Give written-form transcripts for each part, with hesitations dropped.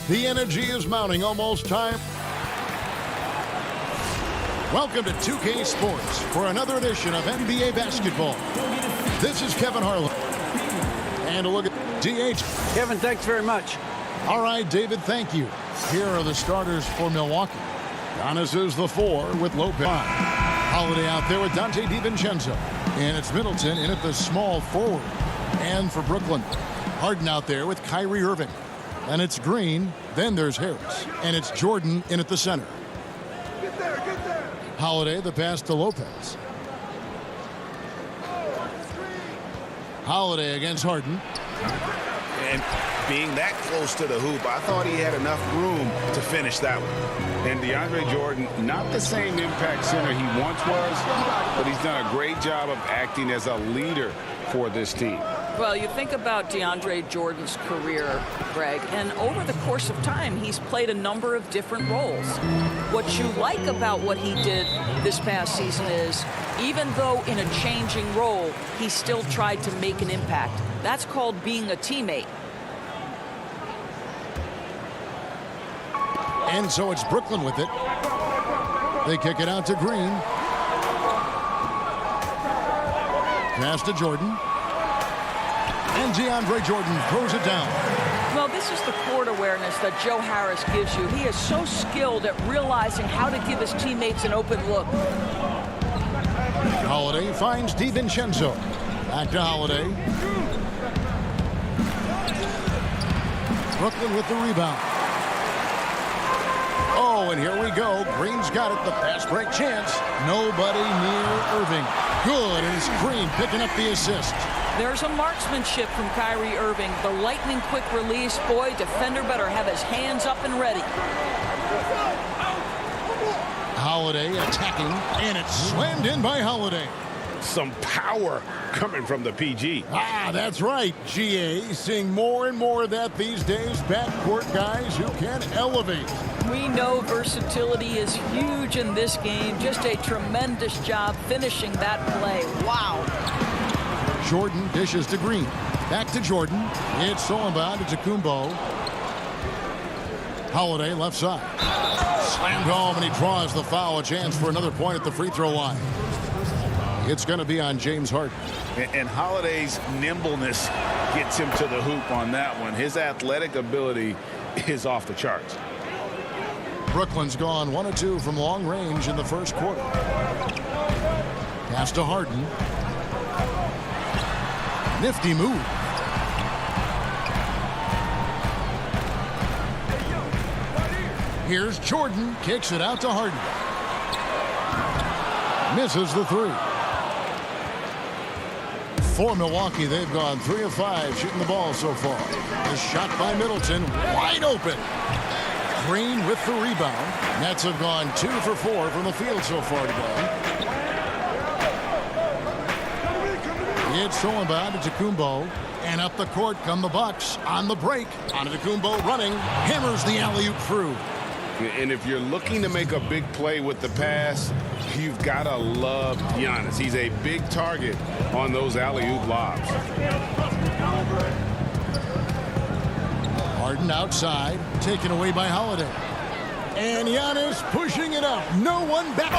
The energy is mounting. Almost time. Welcome to 2K Sports for another edition of NBA basketball. This is Kevin Harlan. And a look at DH. Kevin, thanks very much. All right, David, thank you. Here are the starters for Milwaukee. Giannis is the 4 with Lopez. Holiday out there with Dante DiVincenzo. And it's Middleton in at the small forward. And for Brooklyn, Harden out there with Kyrie Irving. And it's Green. Then there's Harris. And it's Jordan in at the center. Get there. Holiday, the pass to Lopez. Holiday against Harden. And being that close to the hoop, I thought he had enough room to finish that one. And DeAndre Jordan, not the same impact center he once was, but he's done a great job of acting as a leader for this team. Well, you think about DeAndre Jordan's career, Greg, and over the course of time, he's played a number of different roles. What you like about what he did this past season is, even though in a changing role, he still tried to make an impact. That's called being a teammate. And so it's Brooklyn with it. They kick it out to Green. Pass to Jordan. And DeAndre Jordan throws it down. Well, this is the court awareness that Joe Harris gives you. He is so skilled at realizing how to give his teammates an open look. Holiday finds DiVincenzo. Back to Holiday. Brooklyn with the rebound. Oh, and here we go. Green's got it. The fast break chance. Nobody near Irving. Good, and it's Green picking up the assist. There's a marksmanship from Kyrie Irving. The lightning quick release. Boy, defender better have his hands up and ready. Holiday attacking, and it's slammed in by Holiday. Some power coming from the PG. Ah, that's right, GA. Seeing more and more of that these days. Backcourt guys who can elevate. We know versatility is huge in this game. Just a tremendous job finishing that play. Wow. Jordan dishes to Green. Back to Jordan. It's Solomon to Kumbo. Holiday left side. Slammed home, and he draws the foul. A chance for another point at the free throw line. It's going to be on James Harden. And Holiday's nimbleness gets him to the hoop on that one. His athletic ability is off the charts. Brooklyn's gone 1 of 2 from long range in the first quarter. Pass to Harden. Nifty move. Here's Jordan. Kicks it out to Harden. Misses the 3. For Milwaukee, they've gone 3 of 5 shooting the ball so far. The shot by Middleton. Wide open. Green with the rebound. Nets have gone 2 for 4 from the field so far today. It's Solomon to Kumbo. And up the court come the Bucks on the break. Onto Kumbo running. Hammers the alley-oop through. And if you're looking to make a big play with the pass, you've got to love Giannis. He's a big target on those alley-oop lobs. Harden outside, taken away by Holiday. And Giannis pushing it up. No one back.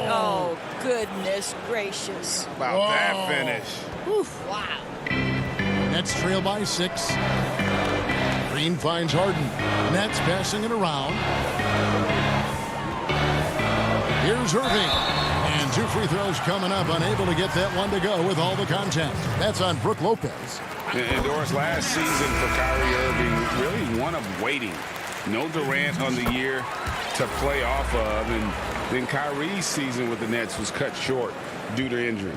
Oh, goodness gracious. About that finish. Oof, wow. Nets trail by 6. Green finds Harden. Nets passing it around. Here's Irving. And 2 free throws coming up. Unable to get that one to go with all the contact. That's on Brook Lopez. And Doris, last season for Kyrie Irving, really one of waiting. No Durant on the year to play off of. And then Kyrie's season with the Nets was cut short due to injury.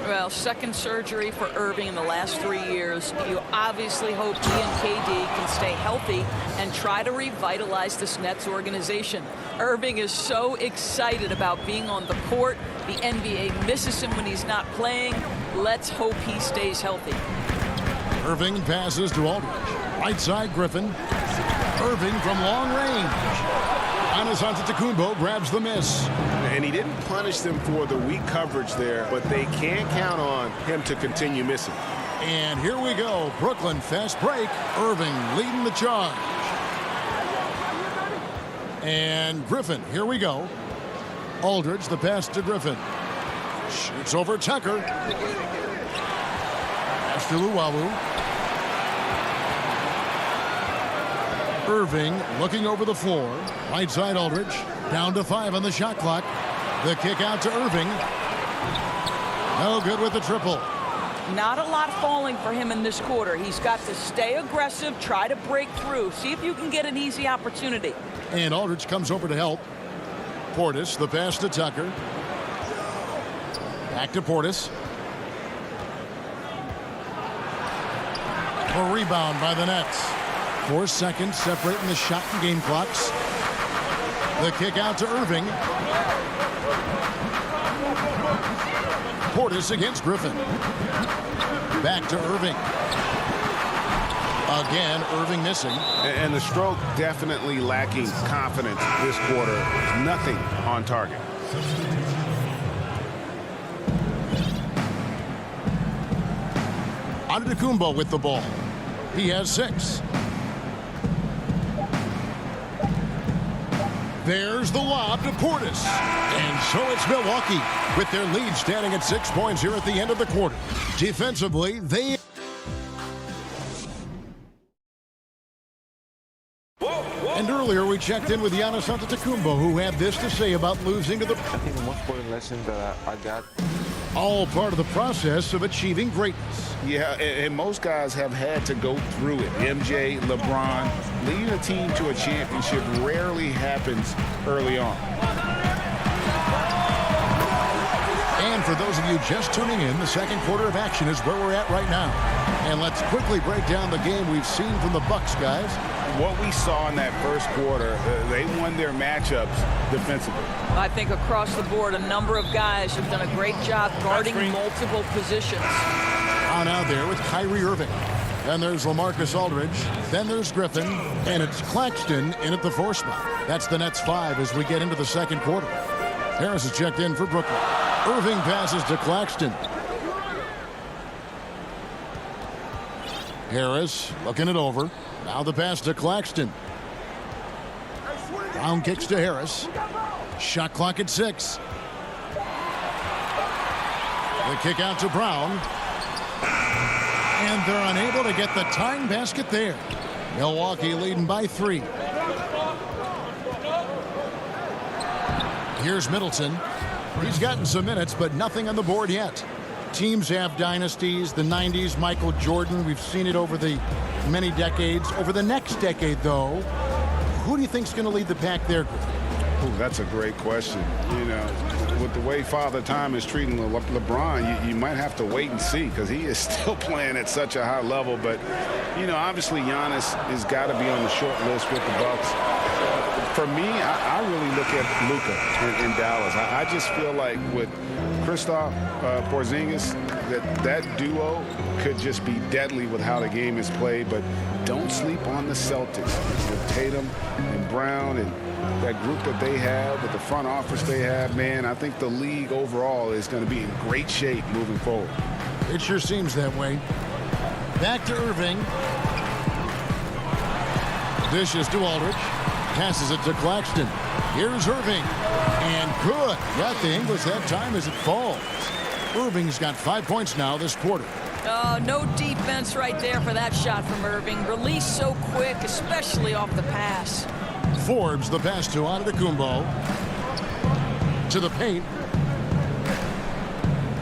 Well, second surgery for Irving in the last 3 years. You obviously hope he and KD can stay healthy and try to revitalize this Nets organization. Irving is so excited about being on the court. The NBA misses him when he's not playing. Let's hope he stays healthy. Irving passes to Aldridge. Right side, Griffin. Irving from long range. Giannis Antetokounmpo grabs the miss. And he didn't punish them for the weak coverage there, but they can't count on him to continue missing. And here we go. Brooklyn fast break. Irving leading the charge. And Griffin, here we go. Aldridge, the pass to Griffin. Shoots over Tucker. Pass to Luwawu. Irving looking over the floor. Right side Aldridge. Down to 5 on the shot clock. The kick out to Irving. No good with the triple. Not a lot falling for him in this quarter. He's got to stay aggressive, try to break through, see if you can get an easy opportunity. And Aldridge comes over to help. Portis, the pass to Tucker. Back to Portis. A rebound by the Nets. 4 seconds separating the shot and game clocks. The kick out to Irving. Portis against Griffin. Back to Irving. Again, Irving missing. And the stroke definitely lacking confidence this quarter. Nothing on target. Antetokounmpo with the ball. He has 6. There's the lob to Portis. And so it's Milwaukee with their lead standing at 6 points here at the end of the quarter. Defensively, they... And earlier we checked in with Giannis Antetokounmpo, who had this to say about losing to the... I think the most important lesson that I got. All part of the process of achieving greatness. Yeah, and most guys have had to go through it. MJ, LeBron, leading a team to a championship rarely happens early on. And for those of you just tuning in, the second quarter of action is where we're at right now. And let's quickly break down the game we've seen from the Bucks, guys. What we saw in that first quarter, they won their matchups defensively. I think across the board, a number of guys have done a great job guarding multiple positions. On out there with Kyrie Irving. Then there's LaMarcus Aldridge. Then there's Griffin. And it's Claxton in at the 4 spot. That's the Nets 5 as we get into the second quarter. Harris is checked in for Brooklyn. Irving passes to Claxton. Harris looking it over. Now the pass to Claxton. Brown kicks to Harris. Shot clock at 6. The kick out to Brown. And they're unable to get the tying basket there. Milwaukee leading by 3. Here's Middleton. He's gotten some minutes, but nothing on the board yet. Teams have dynasties. The 90s, Michael Jordan. We've seen it over the many decades. Over the next decade, though, who do you think is going to lead the pack there? Ooh, that's a great question. You know, with the way Father Time is treating LeBron, you might have to wait and see because he is still playing at such a high level. But, you know, obviously Giannis has got to be on the short list with the Bucks. For me, I really look at Luka in Dallas. I just feel like with Kristaps Porzingis, that duo could just be deadly with how the game is played. But don't sleep on the Celtics with Tatum and Brown and that group that they have, with the front office they have. Man, I think the league overall is going to be in great shape moving forward. It sure seems that way. Back to Irving. Dishes to Aldridge. Passes it to Claxton. Here's Irving. And good. Got the English that time as it falls. Irving's got 5 points now this quarter. No defense right there for that shot from Irving. Released so quick, especially off the pass. Forbes, the pass to Antetokounmpo. To the paint.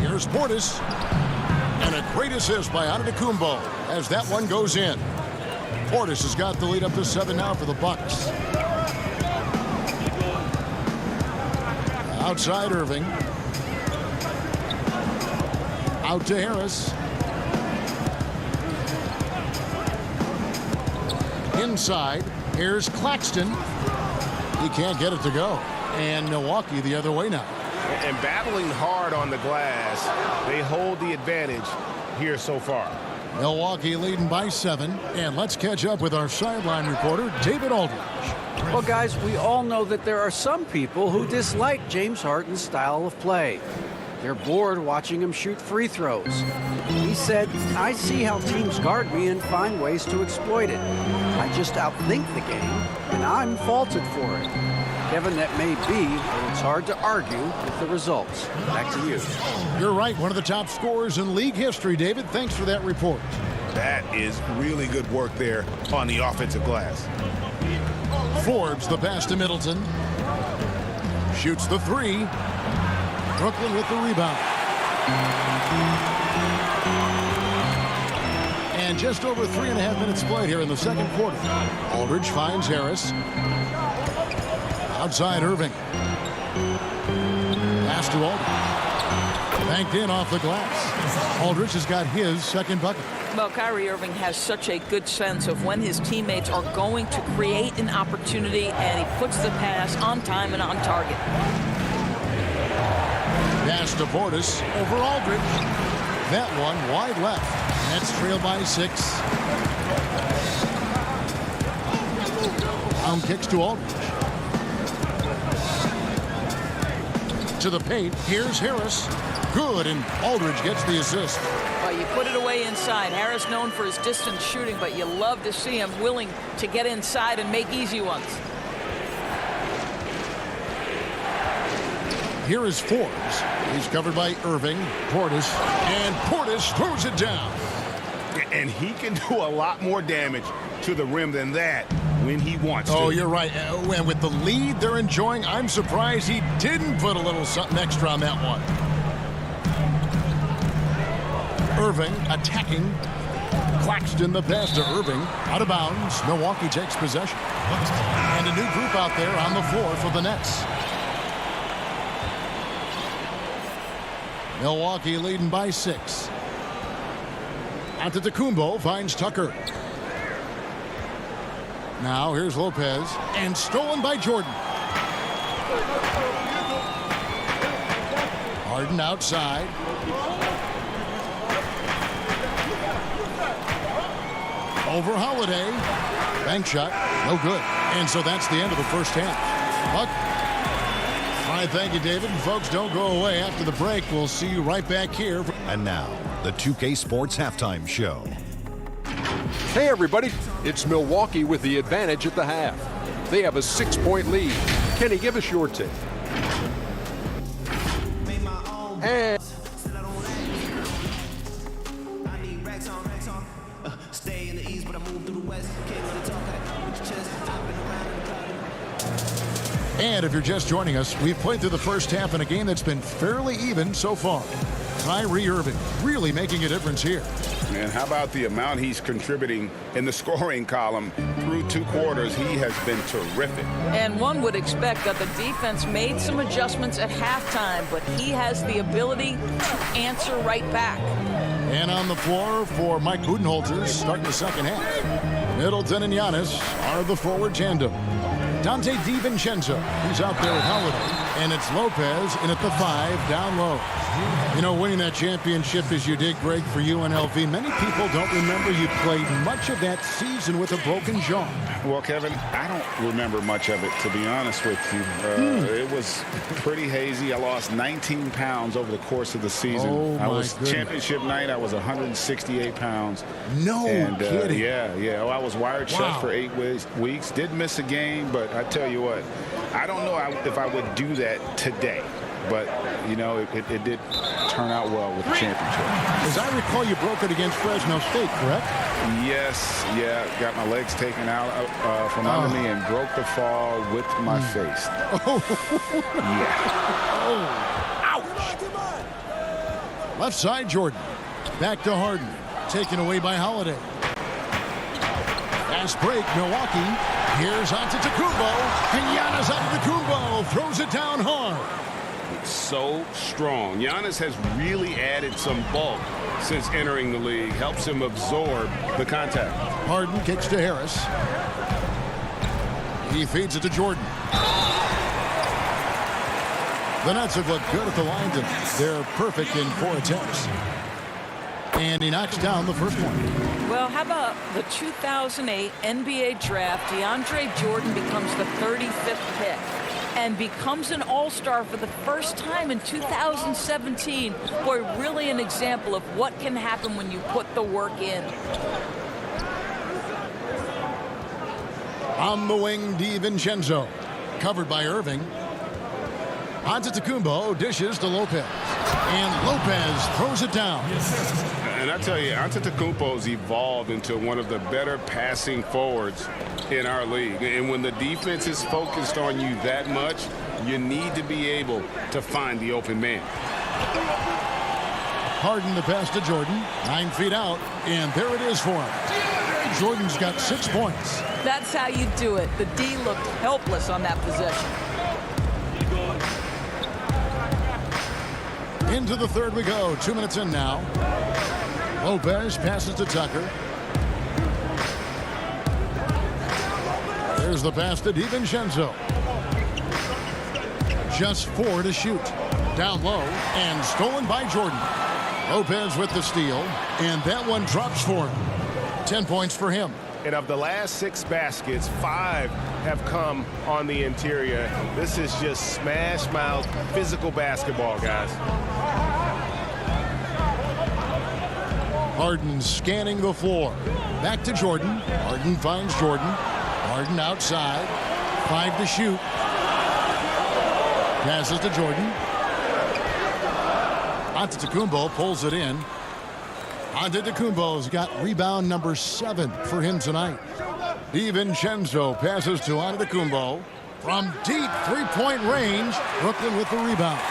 Here's Portis. And a great assist by Antetokounmpo as that one goes in. Portis has got the lead up to 7 now for the Bucks. Outside Irving. Out to Harris. Inside. Here's Claxton. He can't get it to go. And Milwaukee the other way now. And battling hard on the glass, they hold the advantage here so far. Milwaukee leading by 7. And let's catch up with our sideline reporter, David Aldridge. Well, guys, we all know that there are some people who dislike James Harden's style of play. They're bored watching him shoot free throws. He said, "I see how teams guard me and find ways to exploit it. I just outthink the game, and I'm faulted for it." Kevin, that may be, but it's hard to argue with the results. Back to you. You're right. One of the top scorers in league history, David. Thanks for that report. That is really good work there on the offensive glass. Forbes the pass to Middleton. Shoots the three. Brooklyn with the rebound. And just over 3.5 minutes played here in the second quarter. Aldridge finds Harris. Outside Irving. Pass to Aldridge. Banked in off the glass. Aldridge has got his second bucket. Well, Kyrie Irving has such a good sense of when his teammates are going to create an opportunity, and he puts the pass on time and on target. Pass to Portis over Aldridge. That one wide left. Nets trail by 6. Brown kicks to Aldridge. To the paint. Here's Harris. Good, and Aldridge gets the assist. Well, you put it away inside. Harris known for his distance shooting, but you love to see him willing to get inside and make easy ones. Here is Forbes. He's covered by Irving, Portis, and Portis throws it down. And he can do a lot more damage to the rim than that when he wants to. Oh, you're right. And with the lead they're enjoying, I'm surprised he didn't put a little something extra on that one. Irving attacking. Claxton the pass to Irving. Out of bounds. Milwaukee takes possession. And a new group out there on the floor for the Nets. Milwaukee leading by 6. Antetokounmpo finds Tucker. Now here's Lopez. And stolen by Jordan. Harden outside. Over Holiday. Bank shot. No good. And so that's the end of the first half. Buck. All right, thank you, David. And folks, don't go away. After the break, we'll see you right back here. And now, the 2K Sports Halftime Show. Hey, everybody. It's Milwaukee with the advantage at the half. They have a 6-point lead. Kenny, give us your take. And And if you're just joining us, we've played through the first half in a game that's been fairly even so far. Kyrie Irving really making a difference here. And how about the amount he's contributing in the scoring column through 2 quarters? He has been terrific. And one would expect that the defense made some adjustments at halftime, but he has the ability to answer right back. And on the floor for Mike Budenholzer starting the second half. Middleton and Giannis are the forward tandem. Dante DiVincenzo, he's out there with Holiday. And it's Lopez in at the 5, down low. You know, winning that championship as you did, Greg, for UNLV, many people don't remember you played much of that season with a broken jaw. Well, Kevin, I don't remember much of it, to be honest with you. It was pretty hazy. I lost 19 pounds over the course of the season. Oh, I was goodness. championship night. I was 168 pounds. No kidding. Yeah. Oh, I was wired shut for 8 weeks. Did miss a game, but I tell you what, I don't know if I would do that today. But, you know, it did turn out well with the championship. As I recall, you broke it against Fresno State, correct? Yes, yeah. Got my legs taken out from under me and broke the fall with my face. Yeah. Ouch. Left side, Jordan. Back to Harden. Taken away by Holiday. Fast break, Milwaukee. Here's Antetokounmpo. And Giannis Antetokounmpo throws it down hard. So strong. Giannis has really added some bulk since entering the league. Helps him absorb the contact. Harden kicks to Harris. He feeds it to Jordan. The Nets have looked good at the line tonight. They're perfect in 4 attempts. And he knocks down the first one. Well, how about the 2008 NBA draft? DeAndre Jordan becomes the 35th pick. and becomes an all-star for the first time in 2017. Boy, really an example of what can happen when you put the work in. On the wing, DiVincenzo. Covered by Irving. Antetokounmpo dishes to Lopez. And Lopez throws it down. And I tell you, Antetokounmpo's evolved into one of the better passing forwards in our league. And when the defense is focused on you that much, you need to be able to find the open man. Harden the pass to Jordan. 9 feet out. And there it is for him. Jordan's got 6 points. That's how you do it. The D looked helpless on that possession. Into the third we go. 2 minutes in now. Lopez passes to Tucker. There's the pass to DiVincenzo. Just 4 to shoot. Down low and stolen by Jordan. Lopez with the steal, and that one drops for him. 10 points for him. And of the last 6 baskets, 5 have come on the interior. This is just smash mouth physical basketball, guys. Harden scanning the floor. Back to Jordan. Harden finds Jordan. Harden outside. 5 to shoot. Passes to Jordan. Antetokounmpo pulls it in. Antetokounmpo's got rebound number 7 for him tonight. DiVincenzo passes to Antetokounmpo. From deep three-point range, Brooklyn with the rebound.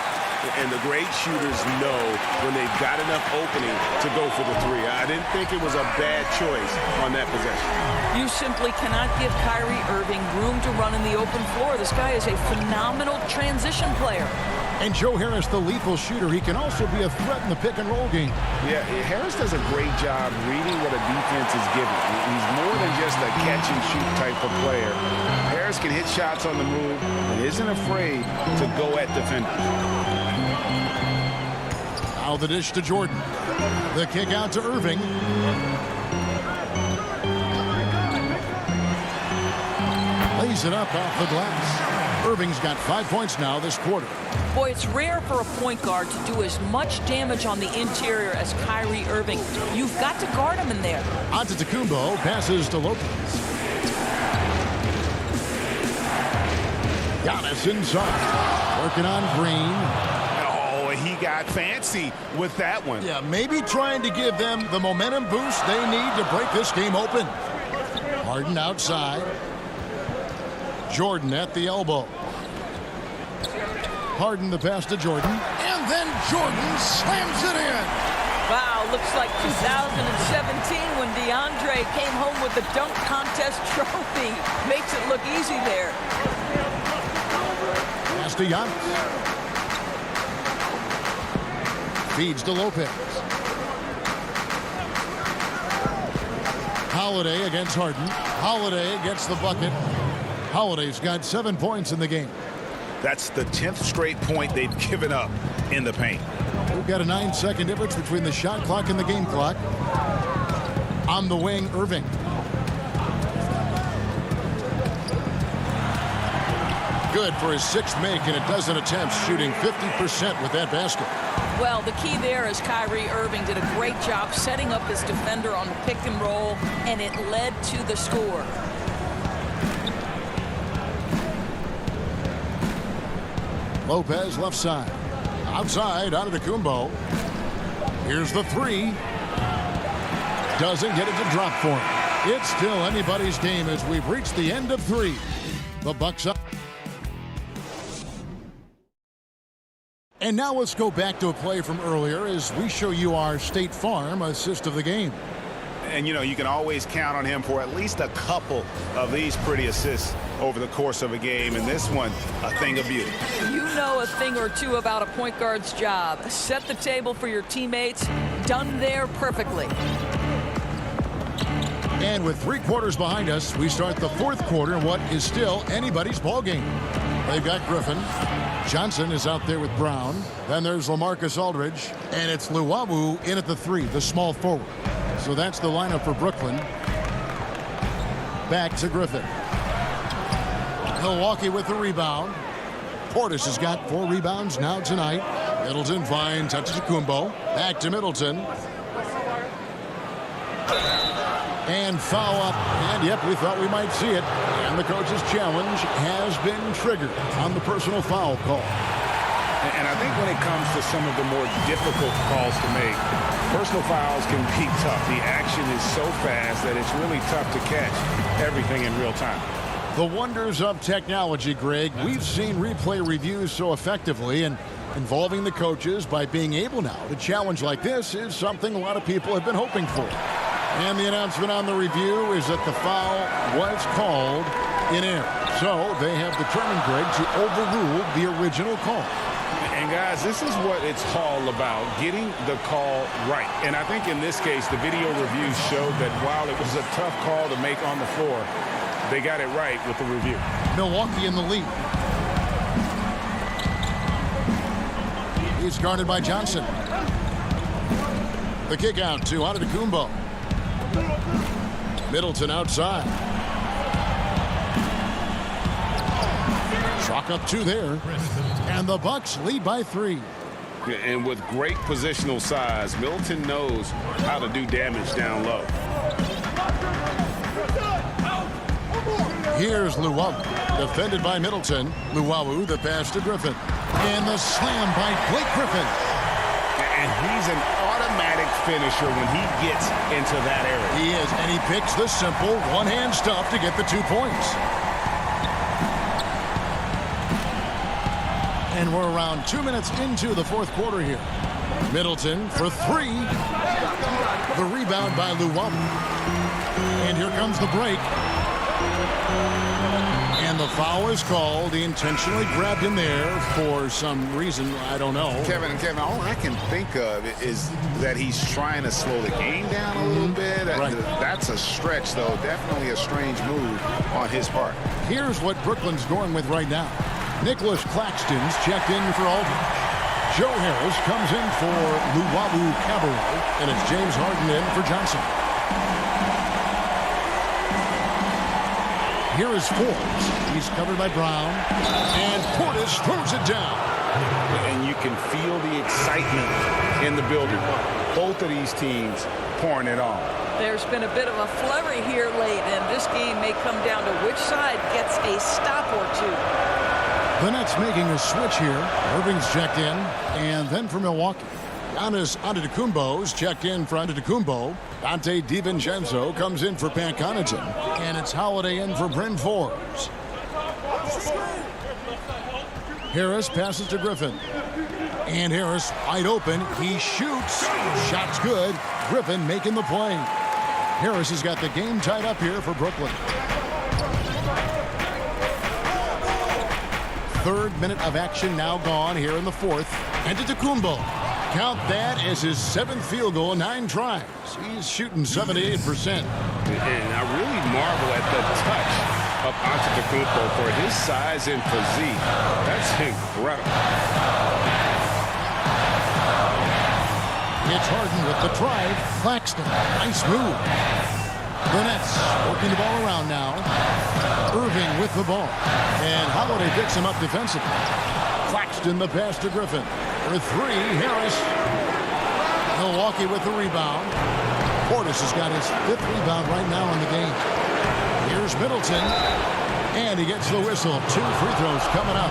And the great shooters know when they've got enough opening to go for the three. I didn't think it was a bad choice on that possession. You simply cannot give Kyrie Irving room to run in the open floor. This guy is a phenomenal transition player. And Joe Harris, the lethal shooter, he can also be a threat in the pick-and-roll game. Yeah, Harris does a great job reading what a defense is giving. He's more than just a catch-and-shoot type of player. Harris can hit shots on the move and isn't afraid to go at defenders. Now the dish to Jordan. The kick out to Irving. Lays it up off the glass. Irving's got 5 points now this quarter. Boy, it's rare for a point guard to do as much damage on the interior as Kyrie Irving. You've got to guard him in there. Antetokounmpo passes to Lopez. Giannis inside. Working on Green. He got fancy with that one. Yeah, maybe trying to give them the momentum boost they need to break this game open. Harden outside. Jordan at the elbow. Harden the pass to Jordan. And then Jordan slams it in. Wow, looks like 2017 when DeAndre came home with the dunk contest trophy. Makes it look easy there. Pass to Giannis. Feeds to Lopez. Holiday against Harden. Holiday gets the bucket. Holiday's got 7 points in the game. That's the 10th straight point they've given up in the paint. We've got a 9-second difference between the shot clock and the game clock. On the wing, Irving. Good for his 6th make and a dozen attempts, shooting 50% with that basket. Well, the key there is Kyrie Irving did a great job setting up his defender on the pick and roll, and it led to the score. Lopez left side. Outside, Antetokounmpo. Here's the 3. Doesn't get it to drop for him. It's still anybody's game as we've reached the end of 3. The Bucks up. And now let's go back to a play from earlier as we show you our State Farm assist of the game. And, you know, you can always count on him for at least a couple of these pretty assists over the course of a game. And this one, a thing of beauty. You know a thing or two about a point guard's job. Set the table for your teammates. Done there perfectly. And with 3 quarters behind us, we start the 4th quarter in what is still anybody's ball game. They've got Griffin. Johnson is out there with Brown. Then there's LaMarcus Aldridge. And it's Luwawu in at the 3, the small forward. So that's the lineup for Brooklyn. Back to Griffin. Milwaukee with the rebound. Portis has got 4 rebounds now tonight. Middleton finds Antetokounmpo. Back to Middleton. And foul up. And yep, we thought we might see it. And the coach's challenge has been triggered on the personal foul call. And I think when it comes to some of the more difficult calls to make, personal fouls can be tough. The action is so fast that it's really tough to catch everything in real time. The wonders of technology, Greg. We've seen replay reviews so effectively, and involving the coaches by being able now to challenge like this is something a lot of people have been hoping for. And the announcement on the review is that the foul was called in error. So they have determined, Greg, to overrule the original call. And guys, this is what it's all about, getting the call right. And I think in this case, the video review showed that while it was a tough call to make on the floor, they got it right with the review. Milwaukee in the lead. He's guarded by Johnson. The kick out to Antetokounmpo. Middleton outside. Chalk up 2 there. And the Bucks lead by 3. And with great positional size, Middleton knows how to do damage down low. Here's Luwawu, defended by Middleton. Luwawu, the pass to Griffin. And the slam by Blake Griffin. And he's an automatic finisher when he gets into that area. He is, and he picks the simple one-hand stuff to get the 2 points. And we're around 2 minutes into the 4th quarter here. Middleton for 3. The rebound by Luwawu. And here comes the break. And the foul is called. He intentionally grabbed him there for some reason. I don't know. Kevin, all I can think of is that he's trying to slow the game down a little bit. Right. That's a stretch, though. Definitely a strange move on his part. Here's what Brooklyn's going with right now. Nicholas Claxton's checked in for Aldridge. Joe Harris comes in for Luwawu Cabarrot, and it's James Harden in for Johnson. Here is Forbes. He's covered by Brown. And Portis throws it down. And you can feel the excitement in the building. Both of these teams pouring it on. There's been a bit of a flurry here late, and this game may come down to which side gets a stop or 2. The Nets making a switch here. Irving's checked in. And then for Milwaukee, Giannis Antetokounmpo's checked in for Antetokounmpo. Dante DiVincenzo comes in for Pat Connaughton. And it's Holiday in for Bryn Forbes. Harris passes to Griffin. And Harris wide open. He shoots. Shot's good. Griffin making the play. Harris has got the game tied up here for Brooklyn. 3rd minute of action now gone here in the 4th. Antetokounmpo. Count that as his 7th field goal in 9 tries. He's shooting 78%. And I really marvel at the touch of Antetokounmpo for his size and physique. That's incredible. It's Harden with the drive. Claxton. Nice move. The Nets working the ball around now. Irving with the ball. And Holiday picks him up defensively. Claxton the pass to Griffin. For 3, Harris. Milwaukee with the rebound. Portis has got his 5th rebound right now in the game. Here's Middleton. And he gets the whistle. 2 free throws coming up.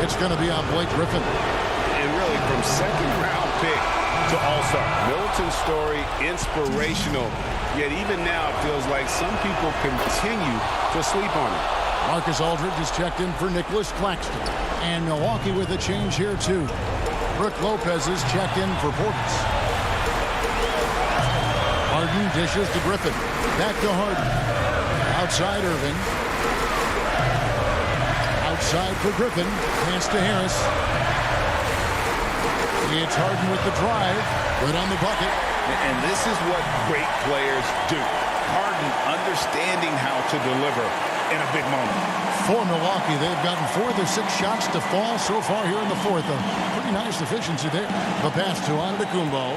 It's going to be on Blake Griffin. And really from 2nd round pick to all-star. Middleton's story, inspirational. Yet even now it feels like some people continue to sleep on him. Marcus Aldridge is checked in for Nicholas Claxton. And Milwaukee with a change here, too. Brook Lopez is checked in for Portis. Harden dishes to Griffin. Back to Harden. Outside Irving. Outside for Griffin. Pass to Harris. It's Harden with the drive. Good on the bucket. And this is what great players do. Harden understanding how to deliver in a big moment. For Milwaukee, they've gotten 4 of their 6 shots to fall so far here in the 4th. A pretty nice efficiency there. The pass to Antetokounmpo.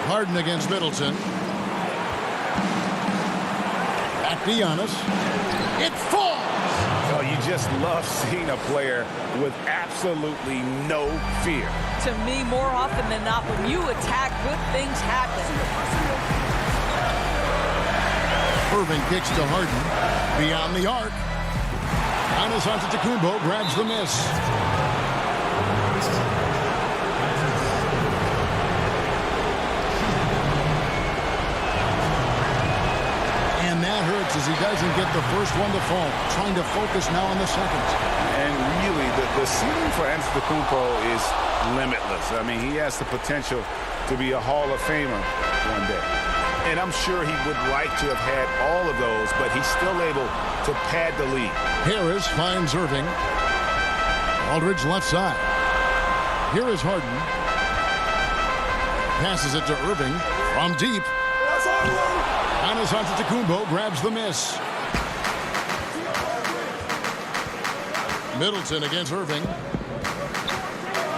Harden against Middleton. Back to Giannis. It falls. Oh, you just love seeing a player with absolutely no fear. To me, more often than not, when you attack, good things happen. Irving kicks to Harden. Beyond the arc. Giannis Antetokounmpo grabs the miss. And that hurts as he doesn't get the first one to fall. Trying to focus now on the second. And really, the ceiling for Antetokounmpo is limitless. I mean, he has the potential to be a Hall of Famer one day. And I'm sure he would like to have had all of those, but he's still able to pad the lead. Harris finds Irving. Aldridge left side. Here is Harden. Passes it to Irving from deep. Giannis Antetokounmpo grabs the miss. Middleton against Irving.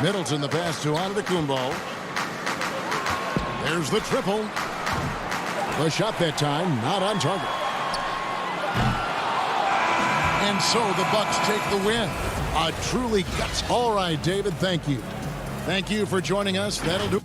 Middleton the pass to Antetokounmpo. There's the triple. The shot that time, not on target. And so the Bucks take the win. A truly guts. All right, David, thank you. Thank you for joining us. That'll do.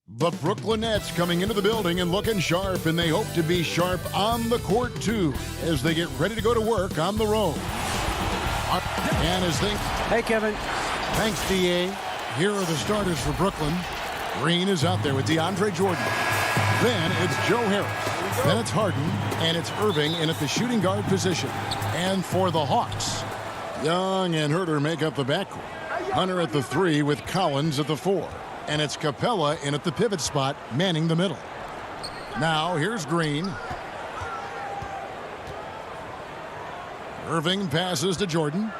The Brooklyn Nets coming into the building and looking sharp, and they hope to be sharp on the court, too, as they get ready to go to work on the road. And as they... Hey, Kevin. Thanks, D.A. Here are the starters for Brooklyn. Green is out there with DeAndre Jordan. Then it's Joe Harris. Then it's Harden, and it's Irving in at the shooting guard position. And for the Hawks, Young and Herter make up the backcourt. Hunter at the 3 with Collins at the 4. And it's Capella in at the pivot spot, manning the middle. Now, here's Green. Irving passes to Jordan.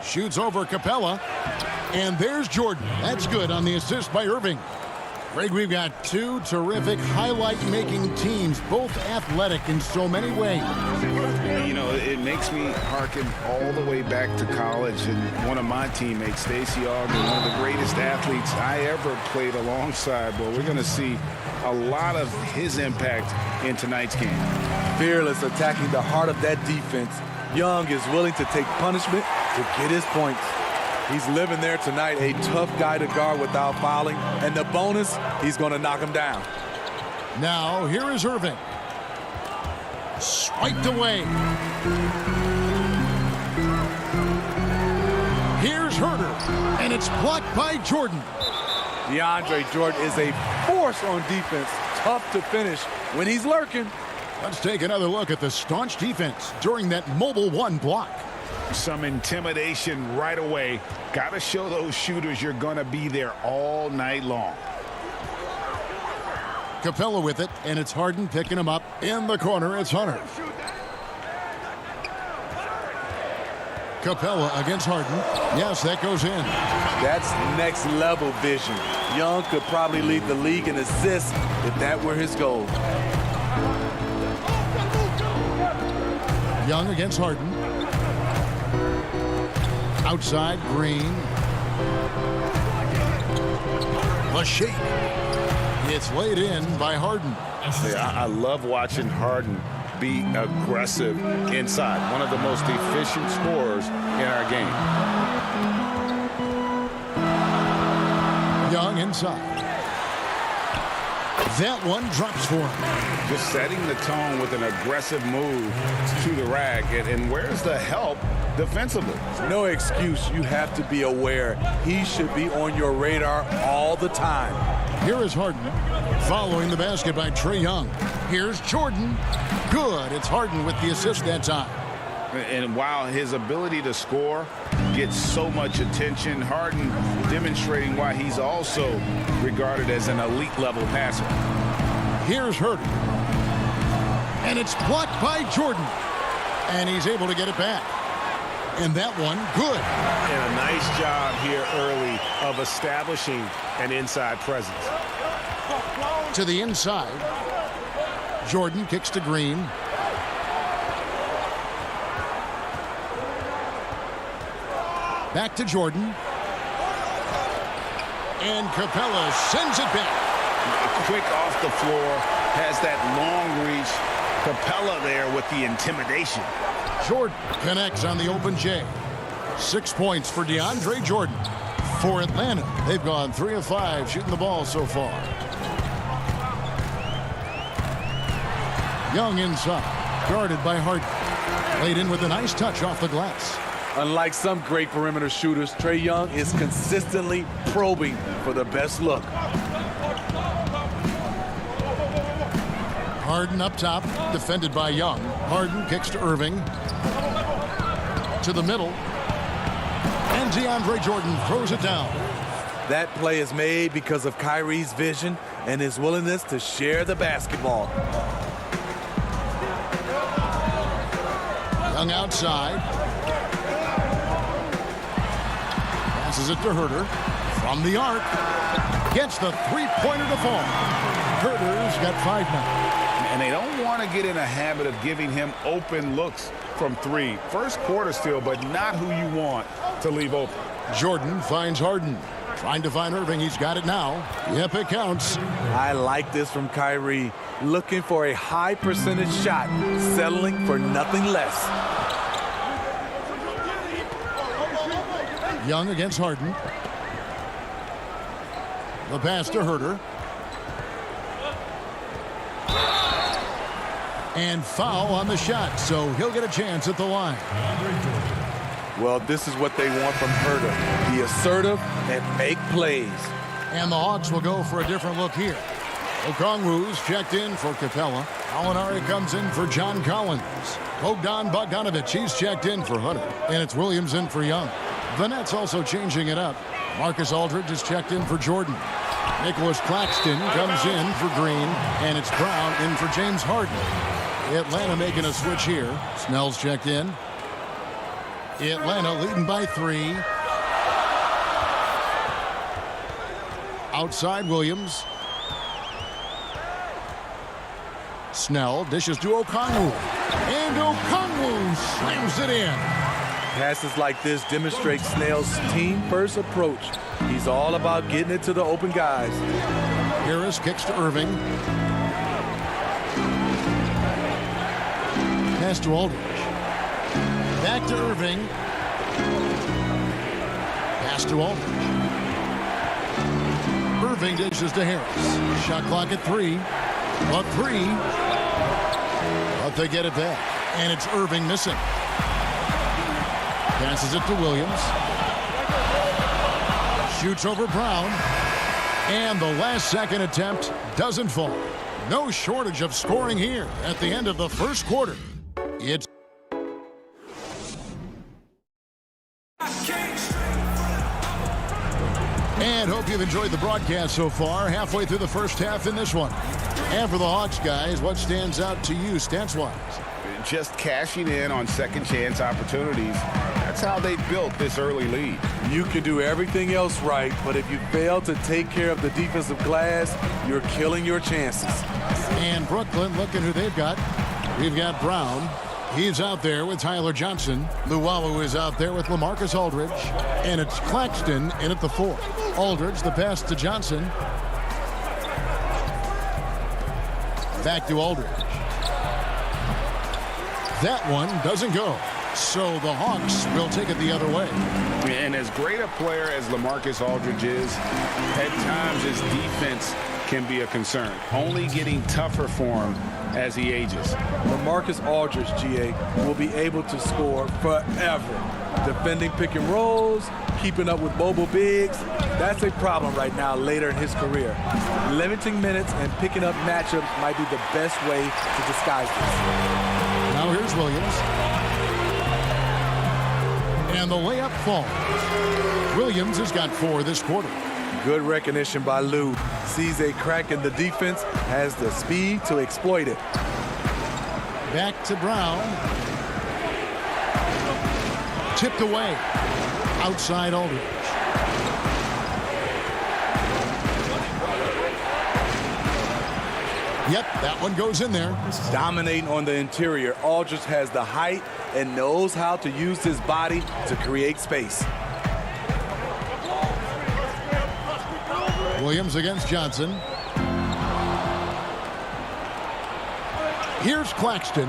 Shoots over Capella. And there's Jordan. That's good on the assist by Irving. Greg, we've got two terrific highlight-making teams, both athletic in so many ways. You know, it makes me hearken all the way back to college, and one of my teammates, Stacey Ogden, one of the greatest athletes I ever played alongside. Well, we're going to see a lot of his impact in tonight's game. Fearless, attacking the heart of that defense. Young is willing to take punishment to get his points. He's living there tonight, a tough guy to guard without fouling. And the bonus, he's going to knock him down. Now, here is Irving. Swiped away. Here's Herter, and it's blocked by Jordan. DeAndre Jordan is a force on defense. Tough to finish when he's lurking. Let's take another look at the staunch defense during that mobile 1 block. Some intimidation right away Got to show those shooters you're going to be there all night long. Capella with it, and it's Harden picking him up. In the corner, it's Hunter. Capella against Harden. Yes, that goes in. That's next level vision. Young could probably lead the league in assists if that were his goal. Young against Harden. Outside, Green. The shake. It's laid in by Harden. I love watching Harden be aggressive inside. One of the most efficient scorers in our game. Young inside. That one drops for him. Just setting the tone with an aggressive move to the rack. And where's the help defensively? No excuse. You have to be aware. He should be on your radar all the time. Here is Harden following the basket by Trae Young. Here's Jordan. Good. It's Harden with the assist that time. And while his ability to score gets so much attention, Harden demonstrating why he's also regarded as an elite level passer. Here's Harden. And it's blocked by Jordan. And he's able to get it back. And that one, good. And a nice job here early of establishing an inside presence. To the inside. Jordan kicks to Green. Back to Jordan. And Capella sends it back. Quick off the floor, has that long reach. Capella there with the intimidation. Jordan connects on the open J. 6 points for DeAndre Jordan. For Atlanta, they've gone 3 of 5 shooting the ball so far. Young inside, guarded by Harden. Laid in with a nice touch off the glass. Unlike some great perimeter shooters, Trae Young is consistently probing for the best look. Harden up top, defended by Young. Harden kicks to Irving. To the middle. And DeAndre Jordan throws it down. That play is made because of Kyrie's vision and his willingness to share the basketball. Young outside. Passes it to Herter. From the arc. Gets the three-pointer to fall. Herter's got 5 now. And they don't want to get in a habit of giving him open looks from 3. First quarter still, but not who you want to leave open. Jordan finds Harden. Trying to find Irving. He's got it now. Yep, it counts. I like this from Kyrie. Looking for a high percentage shot. Settling for nothing less. Young against Harden. The pass to Herter. And foul on the shot, so he'll get a chance at the line. Well, this is what they want from Herter. Be assertive and make plays. And the Hawks will go for a different look here. Okongwu's checked in for Capella. Alinari comes in for John Collins. Bogdan Bogdanovic, he's checked in for Hunter. And it's Williams in for Young. The Nets also changing it up. Marcus Aldridge is checked in for Jordan. Nicholas Claxton comes in for Green. And it's Brown in for James Harden. Atlanta making a switch here. Snell's checked in. Atlanta leading by 3. Outside Williams. Snell dishes to Okongwu. And Okongwu slams it in. Passes like this demonstrate Snell's team-first approach. He's all about getting it to the open guys. Harris kicks to Irving. Pass to Aldridge. Back to Irving. Pass to Aldridge. Irving dishes to Harris. Shot clock at 3. A 3. But they get it back. And it's Irving missing. Passes it to Williams. Shoots over Brown. And the last second attempt doesn't fall. No shortage of scoring here at the end of the first quarter. It's And hope you've enjoyed the broadcast so far. Halfway through the first half in this one. And for the Hawks, guys, what stands out to you stats-wise? Just cashing in on second chance opportunities. That's how they built this early lead. You can do everything else right, but if you fail to take care of the defensive glass, you're killing your chances. And Brooklyn, looking who they've got. We've got Brown. He's out there with Tyler Johnson. Luwawu is out there with LaMarcus Aldridge. And it's Claxton in at the 4. Aldridge, the pass to Johnson. Back to Aldridge. That one doesn't go. So the Hawks will take it the other way. And as great a player as LaMarcus Aldridge is, at times his defense can be a concern. Only getting tougher for him as he ages. LaMarcus Aldridge, GA, will be able to score forever. Defending pick and rolls, keeping up with mobile bigs, that's a problem right now later in his career. Limiting minutes and picking up matchups might be the best way to disguise this. Now here's Williams. And the layup falls. Williams has got 4 this quarter. Good recognition by Lou. Sees a crack in the defense, has the speed to exploit it. Back to Brown. Tipped away. Outside Aldridge. Yep, that one goes in there. Dominating on the interior. Aldridge has the height and knows how to use his body to create space. Williams against Johnson. Here's Claxton.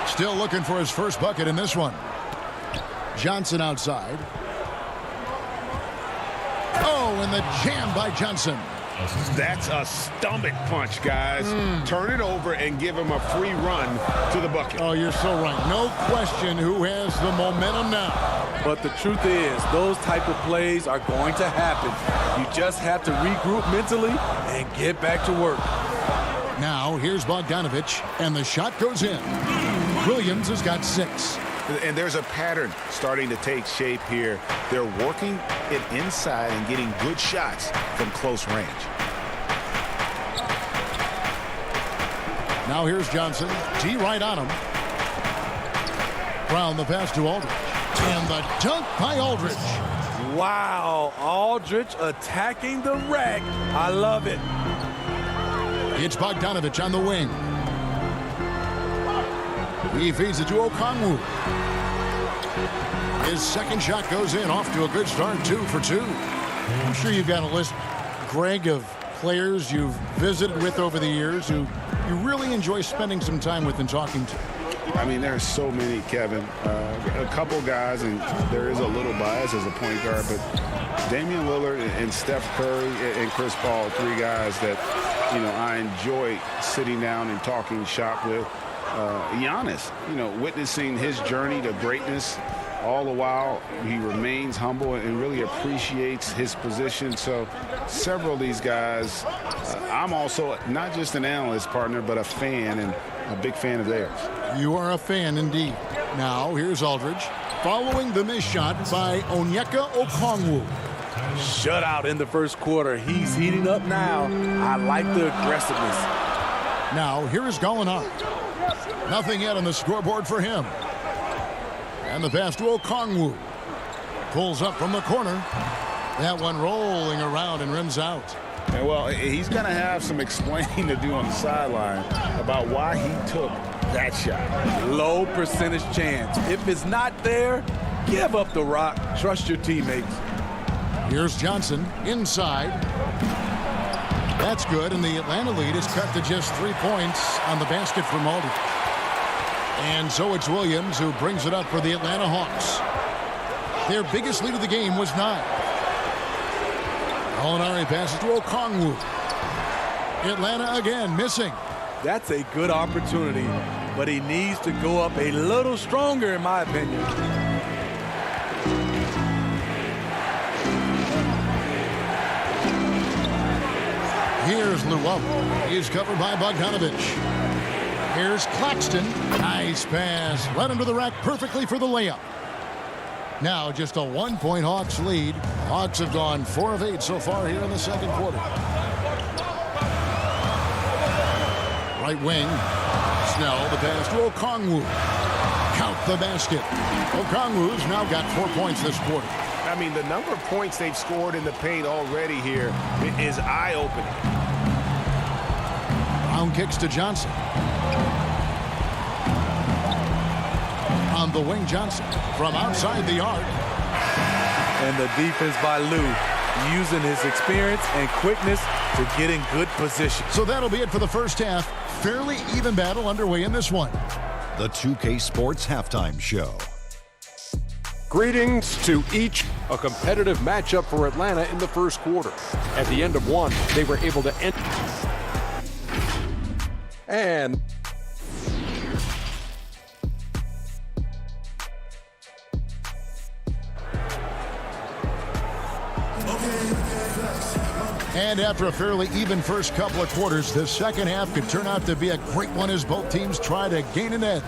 Still looking for his first bucket in this one. Johnson outside. Oh, and the jam by Johnson. That's a stomach punch, guys. Turn it over and give him a free run to the bucket. Oh, you're so right. No question who has the momentum now. But the truth is, those type of plays are going to happen. You just have to regroup mentally and get back to work. Now, here's Bogdanovich, and the shot goes in. Williams has got 6. And there's a pattern starting to take shape here. They're working it inside and getting good shots from close range. Now here's Johnson. D right on him. Brown the pass to Aldridge. And the dunk by Aldridge. Wow, Aldridge attacking the rack. I love it. It's Bogdanovich on the wing. He feeds it to Okongwu. His second shot goes in, off to a good start, 2 for 2. I'm sure you've got a list, Greg, of players you've visited with over the years who you really enjoy spending some time with and talking to. I mean, there's so many, Kevin. A couple guys, and there is a little bias as a point guard, but Damian Lillard and Steph Curry and Chris Paul, 3 guys that, you know, I enjoy sitting down and talking shop with. Giannis, you know, witnessing his journey to greatness. All the while, he remains humble and really appreciates his position. So several of these guys, I'm also not just an analyst partner, but a fan and a big fan of theirs. You are a fan indeed. Now, here's Aldridge. Following the missed shot by Onyeka Okongwu. Shutout in the first quarter. He's heating up now. I like the aggressiveness. Now, here is Gallinari. Nothing yet on the scoreboard for him. And the pass to Okongwu. Pulls up from the corner. That one rolling around and rims out. And well, he's going to have some explaining to do on the sideline about why he took that shot. Low percentage chance. If it's not there, give up the rock. Trust your teammates. Here's Johnson inside. That's good, and the Atlanta lead is cut to just 3 points on the basket from Aldridge. And so it's Williams who brings it up for the Atlanta Hawks. Their biggest lead of the game was 9. Gallinari passes to Okongwu. Atlanta again missing. That's a good opportunity, but he needs to go up a little stronger, in my opinion. Here's Luwawu. He's covered by Bogdanovich. Here's Claxton. Nice pass. Right under the rack perfectly for the layup. Now just a 1-point Hawks lead. Hawks have gone 4 of 8 so far here in the second quarter. Right wing. Snell, the pass to Okongwu. Count the basket. Okongwu's now got 4 points this quarter. I mean, the number of points they've scored in the paint already here is eye-opening. Brown kicks to Johnson. On the wing, Johnson from outside the arc. And the defense by Lou, using his experience and quickness to get in good position. So that'll be it for the first half. Fairly even battle underway in this one. The 2K Sports Halftime Show. Greetings to each. A competitive matchup for Atlanta in the first quarter. At the end of one, they were able to end. And after a fairly even first couple of quarters, the second half could turn out to be a great one as both teams try to gain an edge.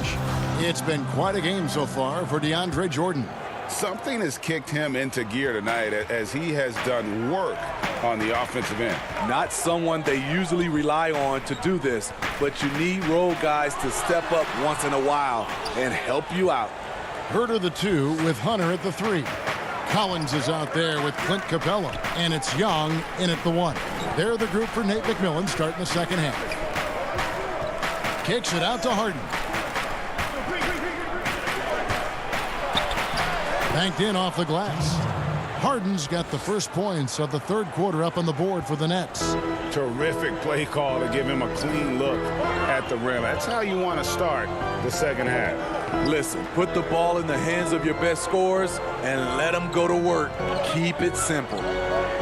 It's been quite a game so far for DeAndre Jordan. Something has kicked him into gear tonight as he has done work on the offensive end. Not someone they usually rely on to do this, but you need role guys to step up once in a while and help you out. Herter the 2 with Hunter at the 3. Collins is out there with Clint Capella, and it's Young in at the 1. They're the group for Nate McMillan starting the second half. Kicks it out to Harden. Banked in off the glass. Harden's got the first points of the third quarter up on the board for the Nets. Terrific play call to give him a clean look at the rim. That's how you want to start the second half. Listen, put the ball in the hands of your best scorers and let them go to work. Keep it simple.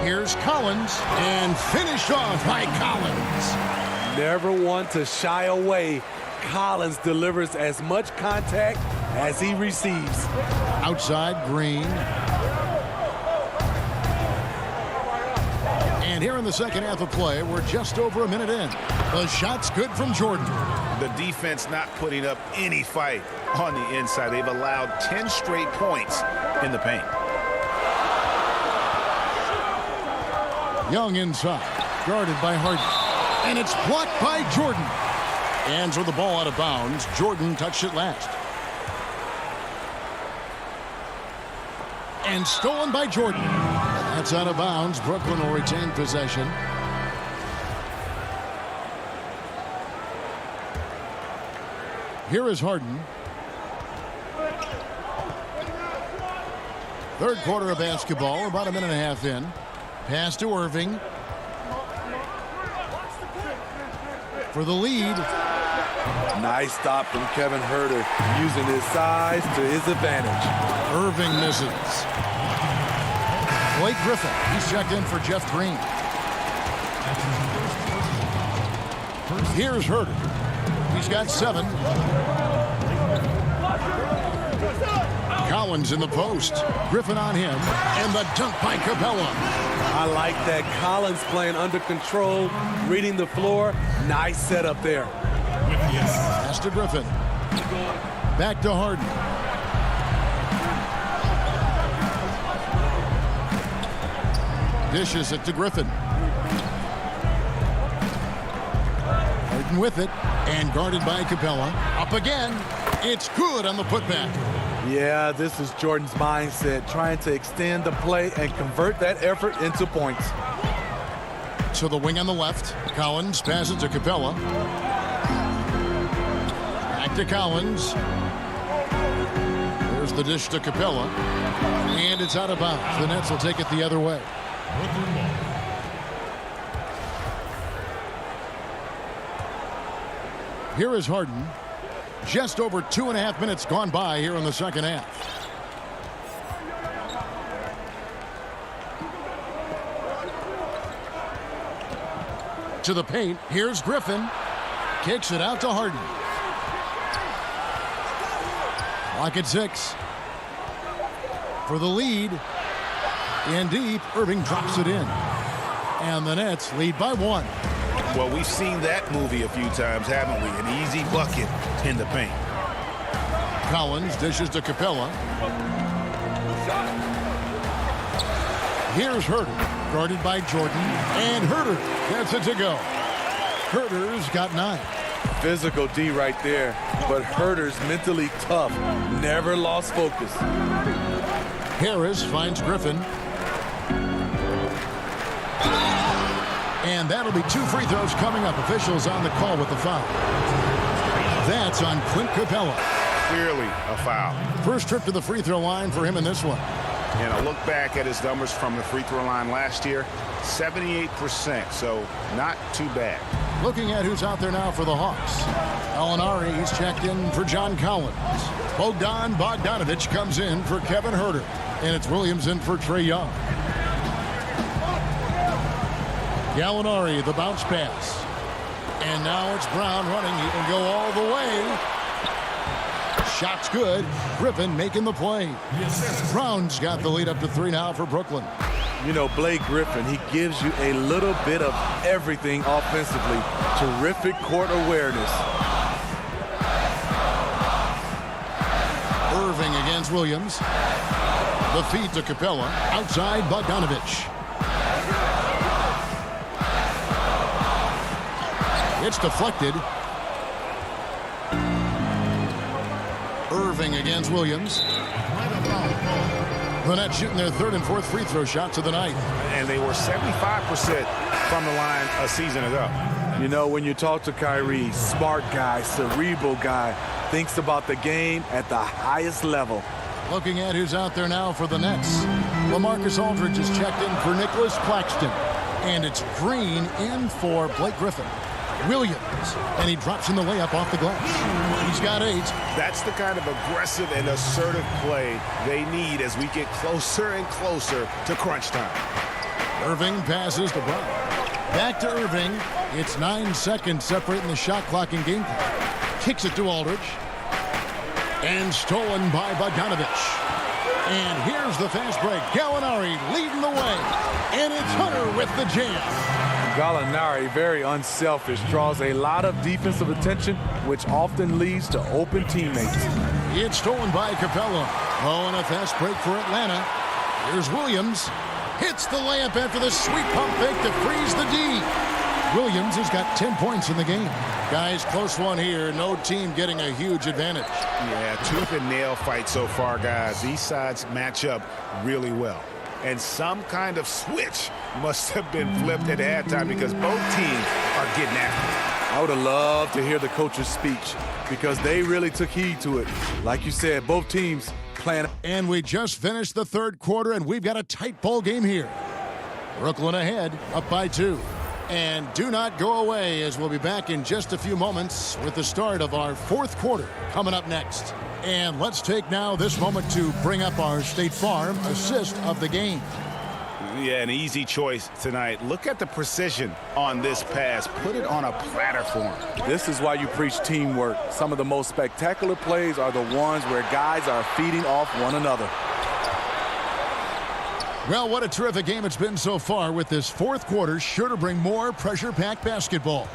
Here's Collins, and finished off by Collins. Never one to shy away. Collins delivers as much contact as he receives. Outside, Green. And here in the second half of play, we're just over a minute in. The shot's good from Jordan. The defense not putting up any fight on the inside. They've allowed 10 straight points in the paint. Young inside, guarded by Harden. And it's blocked by Jordan. Hands with the ball out of bounds. Jordan touched it last. And stolen by Jordan. That's out of bounds. Brooklyn will retain possession. Here is Harden. Third quarter of basketball, about a minute and a half in. Pass to Irving. For the lead. Nice stop from Kevin Herter, using his size to his advantage. Irving misses. Blake Griffin, he's checked in for Jeff Green. Here's Herter. He's got 7. Collins in the post. Griffin on him. And the dunk by Capella. I like that. Collins playing under control, reading the floor. Nice setup there. Pass to Griffin. Back to Harden. Dishes it to Griffin. Harden with it. And guarded by Capella. Up again. It's good on the putback. Yeah, this is Jordan's mindset, trying to extend the play and convert that effort into points. To the wing on the left. Collins passes to Capella. Back to Collins. There's the dish to Capella. And it's out of bounds. The Nets will take it the other way. Here is Harden. Just over 2.5 minutes gone by here in the second half. To the paint. Here's Griffin. Kicks it out to Harden. Clock at 6. For the lead. In deep. Irving drops it in. And the Nets lead by 1. Well, we've seen that movie a few times, haven't we? An easy bucket in the paint. Collins dishes to Capella. Here's Herter, guarded by Jordan, and Herter gets it to go. Herter's got 9. Physical D right there, but Herter's mentally tough, never lost focus. Harris finds Griffin. And that'll be 2 free throws coming up. Officials on the call with the foul. That's on Clint Capella. Clearly a foul. First trip to the free throw line for him in this one. And a look back at his numbers from the free throw line last year, 78%, so not too bad. Looking at who's out there now for the Hawks. Alinari, he's checked in for John Collins. Bogdan Bogdanovic comes in for Kevin Herter. And it's Williams in for Trae Young. Gallinari, the bounce pass. And now it's Brown running. He can go all the way. Shot's good. Griffin making the play. Brown's got the lead up to 3 now for Brooklyn. You know, Blake Griffin, he gives you a little bit of everything offensively. Terrific court awareness. Irving against Williams. The feed to Capella. Outside Bogdanovic. It's deflected. Irving against Williams. The Nets shooting their 3rd and 4th free throw shots of the night. And they were 75% from the line a season ago. You know, when you talk to Kyrie, smart guy, cerebral guy, thinks about the game at the highest level. Looking at who's out there now for the Nets. LaMarcus Aldridge is checked in for Nicholas Claxton. And it's Green in for Blake Griffin. Williams, and he drops in the layup off the glass. He's got 8. That's the kind of aggressive and assertive play they need as we get closer and closer to crunch time. Irving passes to Brown. Back to Irving. It's 9 seconds separating the shot clock and game clock. Kicks it to Aldridge. And stolen by Bogdanovic. And here's the fast break. Gallinari leading the way. And it's Hunter with the jam. Gallinari, very unselfish, draws a lot of defensive attention, which often leads to open teammates. It's stolen by Capella. Oh, and a fast break for Atlanta. Here's Williams. Hits the layup after the sweet pump fake to freeze the D. Williams has got 10 points in the game. Guys, close one here. No team getting a huge advantage. Yeah, tooth and nail fight so far, guys. These sides match up really well. And some kind of switch must have been flipped at halftime because both teams are getting after it. I would have loved to hear the coach's speech because they really took heed to it. Like you said, both teams playing. And we just finished the 3rd quarter, and we've got a tight ball game here. Brooklyn ahead, up by 2. And do not go away, as we'll be back in just a few moments with the start of our 4th quarter coming up next. And let's take now this moment to bring up our State Farm assist of the game. Yeah, an easy choice tonight. Look at the precision on this pass. Put it on a platter for him. This is why you preach teamwork. Some of the most spectacular plays are the ones where guys are feeding off one another. Well, what a terrific game it's been so far, with this 4th quarter sure to bring more pressure-packed basketball.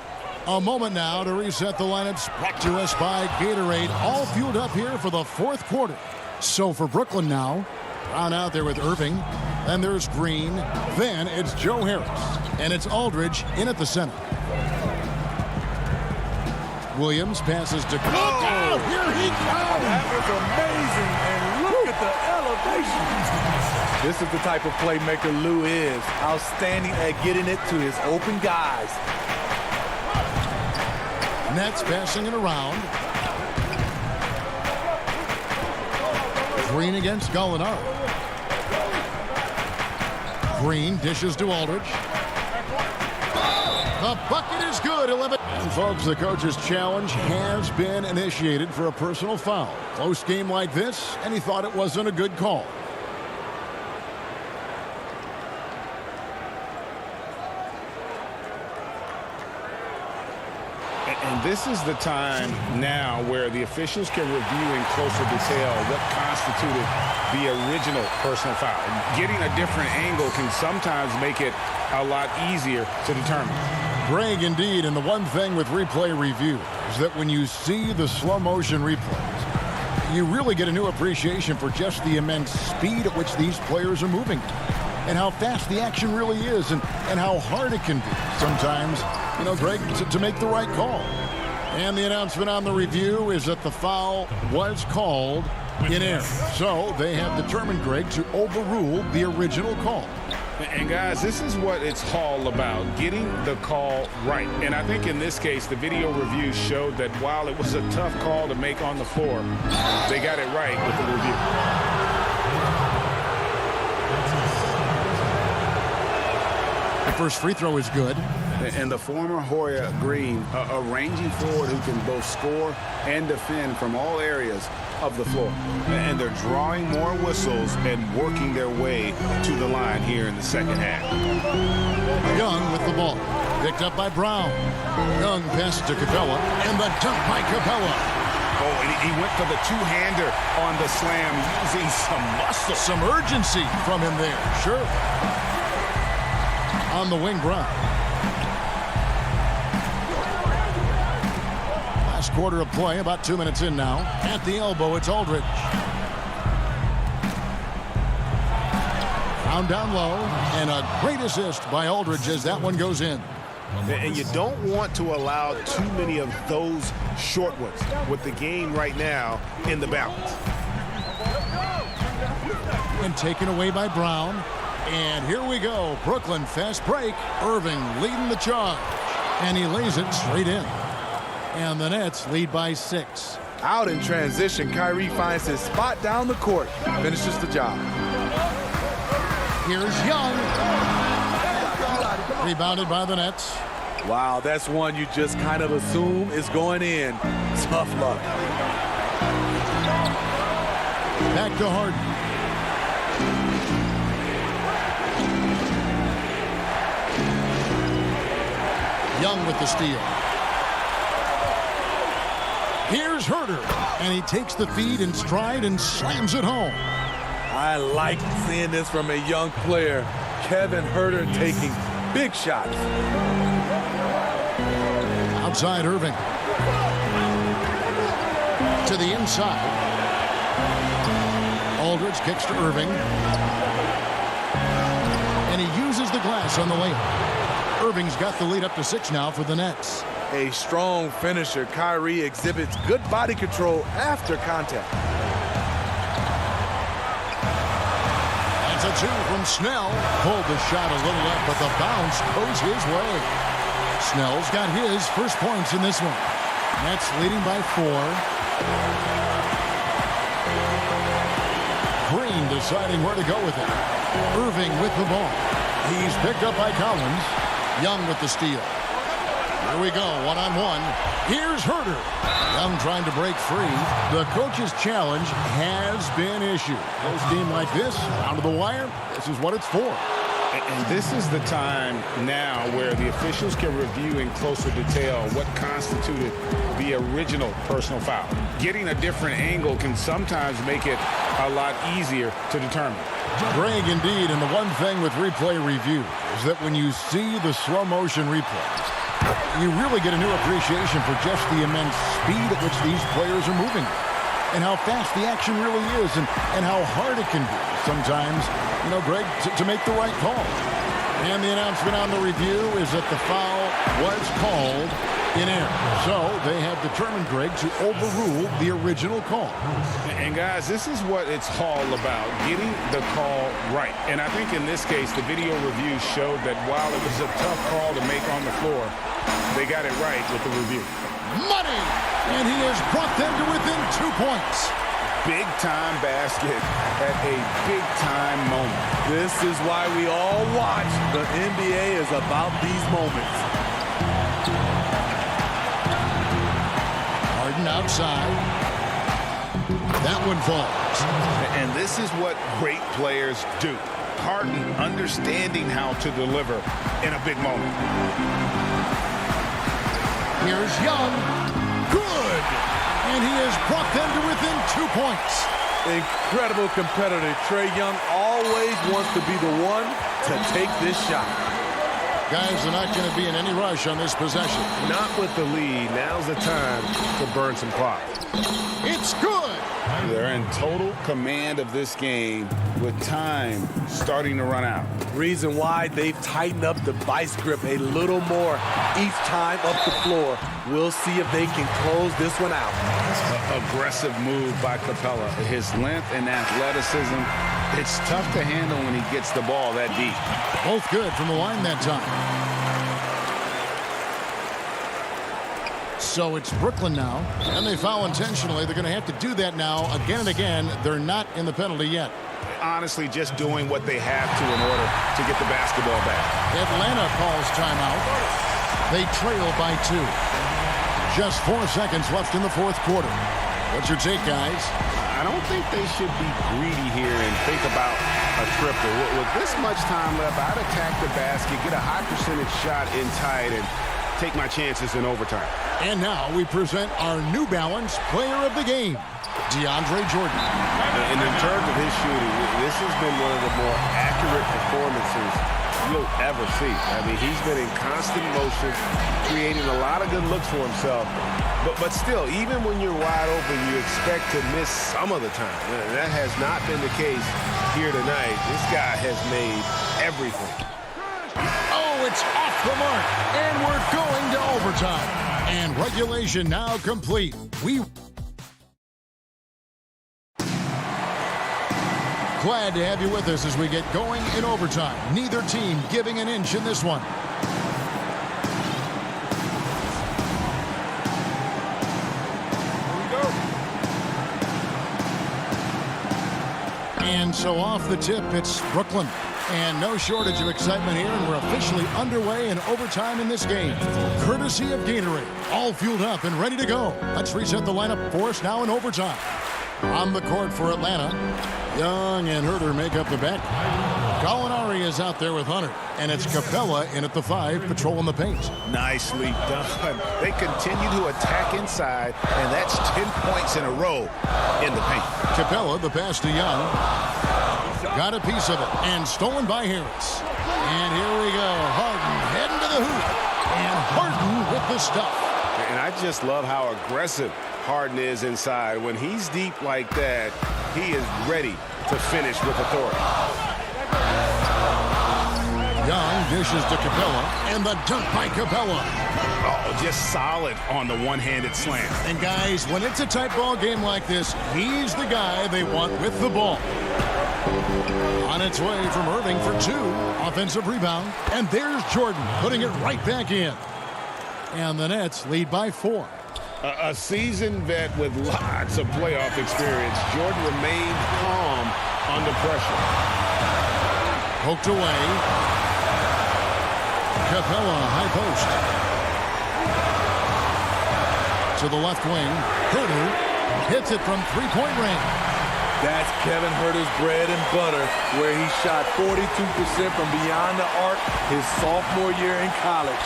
A moment now to reset the lineups, brought to us by Gatorade, all fueled up here for the 4th quarter. So for Brooklyn now, Brown out there with Irving, then there's Green, then it's Joe Harris, and it's Aldridge in at the center. Williams passes to Look out! Here he comes! That was amazing, and look at the elevation. This is the type of playmaker Lou is, outstanding at getting it to his open guys. Nets passing it around. Green against Gallinari. Green dishes to Aldridge. The bucket is good. 11. And folks, the coach's challenge has been initiated for a personal foul. Close game like this, and he thought it wasn't a good call. And this is the time now where the officials can review in closer detail what constituted the original personal foul. Getting a different angle can sometimes make it a lot easier to determine. Greg, indeed, and the one thing with replay review is that when you see the slow motion replays, You really get a new appreciation for just the immense speed at which these players are moving and how fast the action really is and how hard it can be sometimes, Greg, to make the right call. And the announcement on the review is that the foul was called in error. So they have determined, Greg, to overrule the original call. And guys, this is what it's all about, getting the call right. And I think in this case, the video review showed that while it was a tough call to make on the floor, they got it right with the review. The first free throw is good. And the former Hoya Green, a rangy forward who can both score and defend from all areas of the floor. And they're drawing more whistles and working their way to the line here in the second half. Young with the ball. Picked up by Brown. Young passes to Capella. And the dunk by Capella. Oh, and he went for the two-hander on the slam using some muscle. Some urgency from him there. Sure. On the wing, Brown. Last quarter of play, about 2 minutes in now. At the elbow, it's Aldridge. Brown down low, and a great assist by Aldridge as that one goes in. And you don't want to allow too many of those short ones with the game right now in the balance. And taken away by Brown. And here we go. Brooklyn fast break. Irving leading the charge. And he lays it straight in. And the Nets lead by 6. Out in transition, Kyrie finds his spot down the court. Finishes the job. Here's Young. Rebounded by the Nets. Wow, that's one you just kind of assume is going in. Tough luck. Back to Harden. Young with the steal. Here's Herter, and he takes the feed in stride and slams it home. I like seeing this from a young player. Kevin Herter taking big shots. Outside Irving. To the inside. Aldridge kicks to Irving. And he uses the glass on the layup. Irving's got the lead up to 6 now for the Nets. A strong finisher. Kyrie exhibits good body control after contact. That's a 2 from Snell. Pulled the shot a little up, but the bounce goes his way. Snell's got his first points in this one. Nets leading by 4. Green deciding where to go with it. Irving with the ball. He's picked up by Collins. Young with the steal. Here we go, one-on-one. Here's Herter. Young trying to break free. The coach's challenge has been issued. Close game like this, down to the wire, this is what it's for. And this is the time now where the officials can review in closer detail what constituted the original personal foul. Getting a different angle can sometimes make it a lot easier to determine. Greg, indeed, and the one thing with replay review is that when you see the slow motion replay, you really get a new appreciation for just the immense speed at which these players are moving and how fast the action really is and how hard it can be sometimes, Greg, to make the right call. And the announcement on the review is that the foul was called in error. So they have determined, Greg, to overrule the original call. And guys, this is what it's all about, getting the call right. And I think in this case, the video review showed that while it was a tough call to make on the floor, they got it right with the review. Money! And he has brought them to within 2 points. Big-time basket at a big-time moment. This is why we all watch. The NBA is about these moments. Harden outside. That one falls. And this is what great players do. Harden understanding how to deliver in a big moment. Here's Young. Good! And he has brought them to within 2 points. Incredible competitor. Trae Young always wants to be the one to take this shot. Guys are not going to be in any rush on this possession. Not with the lead. Now's the time to burn some clock. It's good. They're in total command of this game with time starting to run out. Reason why they've tightened up the vice grip a little more each time up the floor. We'll see if they can close this one out. Aggressive move by Capella. His length and athleticism, it's tough to handle when he gets the ball that deep. Both good from the line that time. So it's Brooklyn now, and they foul intentionally. They're going to have to do that now again and again. They're not in the penalty yet. Honestly, just doing what they have to in order to get the basketball back. Atlanta calls timeout. They trail by 2. Just 4 seconds left in the fourth quarter. What's your take, guys? I don't think they should be greedy here and think about a triple. With this much time left, I'd attack the basket, get a high percentage shot in tight, and take my chances in overtime. And now we present our New Balance Player of the Game, DeAndre Jordan. And in terms of his shooting, this has been one of the more accurate performances you'll ever see. I mean, he's been in constant motion, creating a lot of good looks for himself. But still, even when you're wide open, you expect to miss some of the time. That has not been the case here tonight. This guy has made everything. Oh, it's off the mark, and we're going to overtime. And regulation now complete. Glad to have you with us as we get going in overtime. Neither team giving an inch in this one. And so off the tip, it's Brooklyn. And no shortage of excitement here, and we're officially underway in overtime in this game. Courtesy of Gatorade, all fueled up and ready to go. Let's reset the lineup for us now in overtime. On the court for Atlanta, Young and Herter make up the back. Gallinari is out there with Hunter, and it's Capella in at the 5, patrolling the paint. Nicely done. They continue to attack inside, and that's 10 points in a row in the paint. Capella, the pass to Young. Got a piece of it, and stolen by Harris. And here we go. Harden heading to the hoop. And Harden with the stuff. And I just love how aggressive Harden is inside. When he's deep like that, he is ready to finish with authority. Young dishes to Capella, and the dunk by Capella. Oh, just solid on the one-handed slam. And guys, when it's a tight ball game like this, he's the guy they want with the ball. On its way from Irving for 2. Offensive rebound. And there's Jordan putting it right back in. And the Nets lead by 4. A seasoned vet with lots of playoff experience, Jordan remained calm under pressure. Poked away. Capella, high post. To the left wing. Herter hits it from three-point range. That's Kevin Herter's bread and butter, where he shot 42% from beyond the arc his sophomore year in college.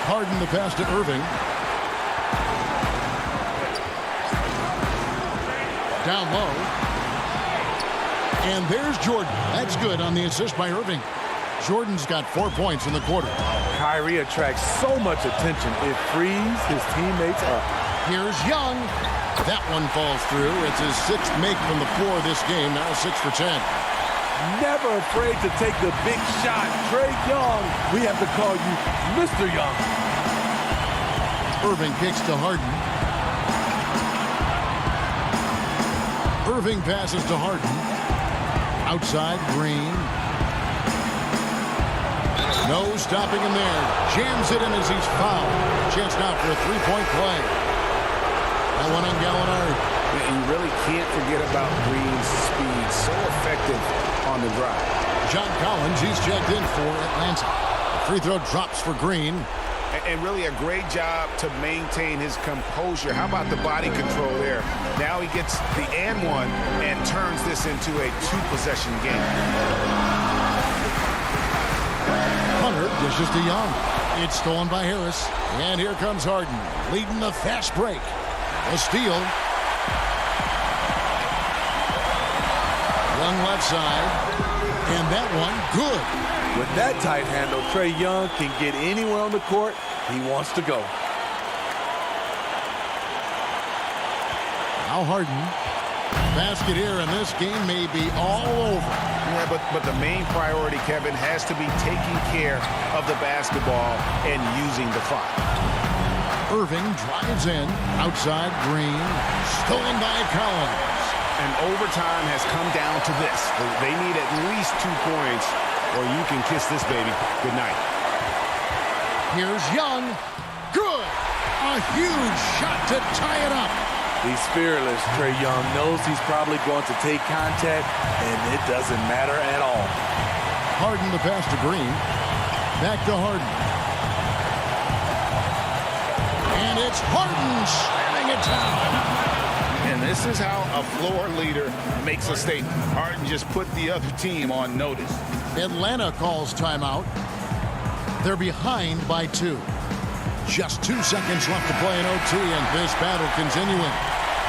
Harden the pass to Irving. Down low. And there's Jordan. That's good on the assist by Irving. Jordan's got 4 points in the quarter. Kyrie attracts so much attention, it frees his teammates up. Here's Young. That one falls through. It's his 6th make from the floor this game, now 6 for 10. Never afraid to take the big shot. Trae Young, we have to call you Mr. Young. Irving kicks to Harden. Irving passes to Harden. Outside, Green. No stopping him there. Jams it in as he's fouled. Chance now for a three-point play. That one on Gallinari. You really can't forget about Green's speed. So effective on the drive. John Collins, he's checked in for Atlanta. Free throw drops for Green. And really a great job to maintain his composure. How about the body control there? Now he gets the and one and turns this into a 2-possession game. Hunter dishes to Young. It's stolen by Harris. And here comes Harden, leading the fast break. A steal. Young left side. And that one, good. With that tight handle, Trae Young can get anywhere on the court he wants to go. Now Harden. Basket here, and this game may be all over. Yeah, but the main priority, Kevin, has to be taking care of the basketball and using the clock. Irving drives in. Outside Green. Stolen by Collins. And overtime has come down to this. They need at least 2 points, or you can kiss this baby goodnight. Here's Young. Good. A huge shot to tie it up. He's fearless. Trae Young knows he's probably going to take contact, and it doesn't matter at all. Harden the pass to Green. Back to Harden. And it's Harden slamming it down. And this is how a floor leader makes a statement. Harden just put the other team on notice. Atlanta calls timeout. They're behind by 2. Just 2 seconds left to play in OT, and this battle continuing.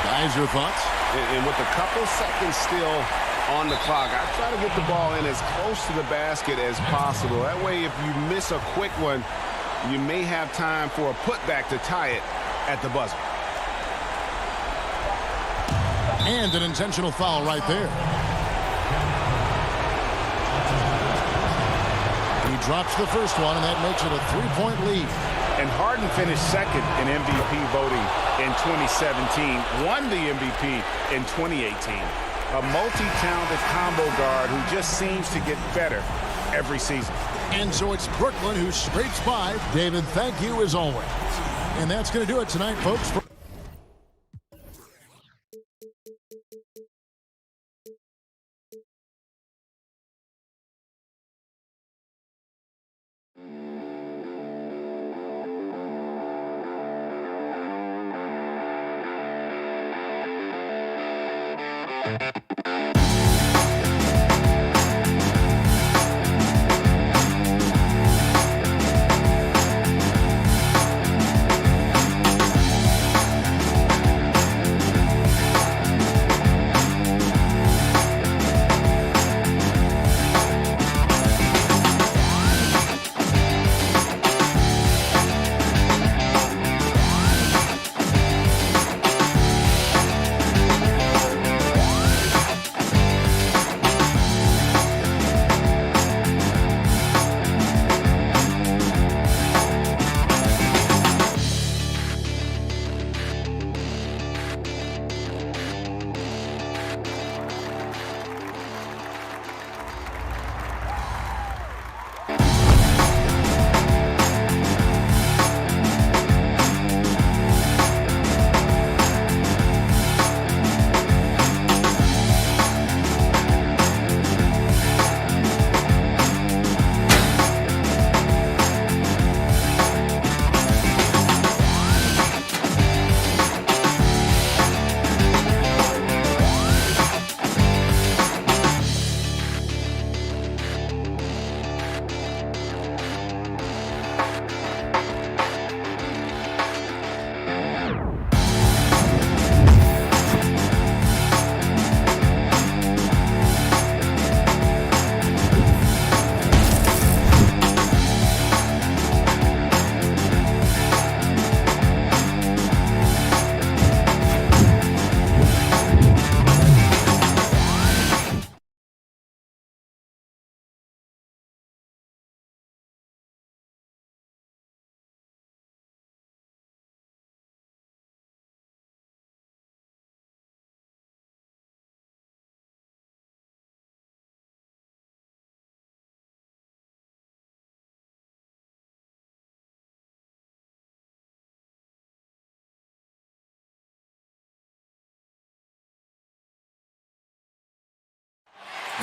Guys, your thoughts? And with a couple seconds still on the clock, I try to get the ball in as close to the basket as possible. That way, if you miss a quick one, you may have time for a putback to tie it at the buzzer. And an intentional foul right there. He drops the first one, and that makes it a 3-point lead. And Harden finished second in MVP voting in 2017, won the MVP in 2018. A multi-talented combo guard who just seems to get better every season. And so it's Brooklyn who scrapes by. David, thank you as always. And that's going to do it tonight, folks.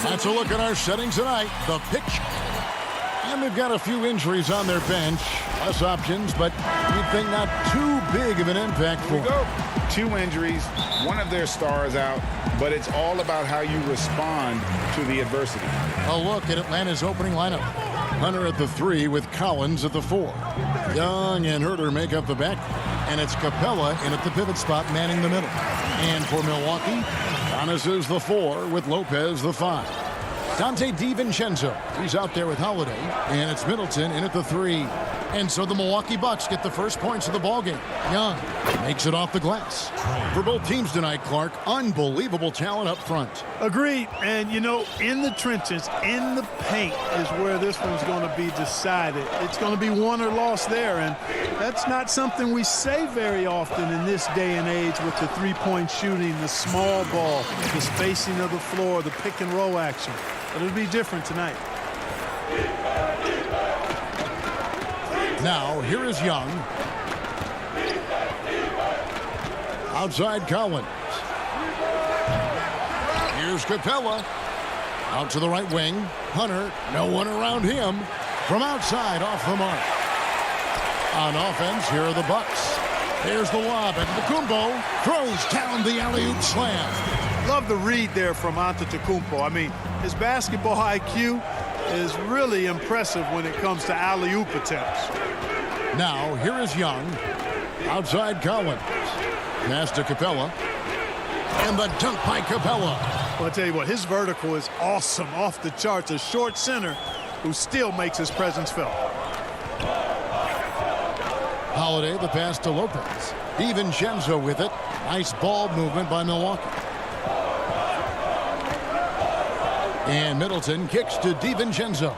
That's a look at our settings tonight. The pitch. And they've got a few injuries on their bench. Less options, but you'd think not too big of an impact for them. 2 injuries, one of their stars out, but it's all about how you respond to the adversity. A look at Atlanta's opening lineup. Hunter at the 3 with Collins at the 4. Young and Herter make up the back. And it's Capella in at the pivot spot, manning the middle. And for Milwaukee, Giannis is the 4 with Lopez the 5. Dante DiVincenzo, he's out there with Holiday. And it's Middleton in at the 3. And so the Milwaukee Bucks get the first points of the ballgame. Young makes it off the glass. For both teams tonight, Clark, unbelievable talent up front. Agreed. And, you know, in the trenches, in the paint is where this one's going to be decided. It's going to be won or lost there. And that's not something we say very often in this day and age with the three-point shooting, the small ball, the spacing of the floor, the pick-and-roll action. But it'll be different tonight. Now, here is Young. Outside Collins. Here's Capella. Out to the right wing. Hunter, no one around him. From outside, off the mark. On offense, here are the Bucks. There's the lob, and Antetokounmpo throws down the alley-oop slam. Love the read there from Antetokounmpo. I mean, his basketball IQ is really impressive when it comes to alley-oop attempts. Now, here is Young. Outside Collins. Pass to Capella. And the dunk by Capella. Well, I'll tell you what, his vertical is awesome, off the charts. A short center who still makes his presence felt. Holiday, the pass to Lopez. DiVincenzo with it. Nice ball movement by Milwaukee. And Middleton kicks to DiVincenzo.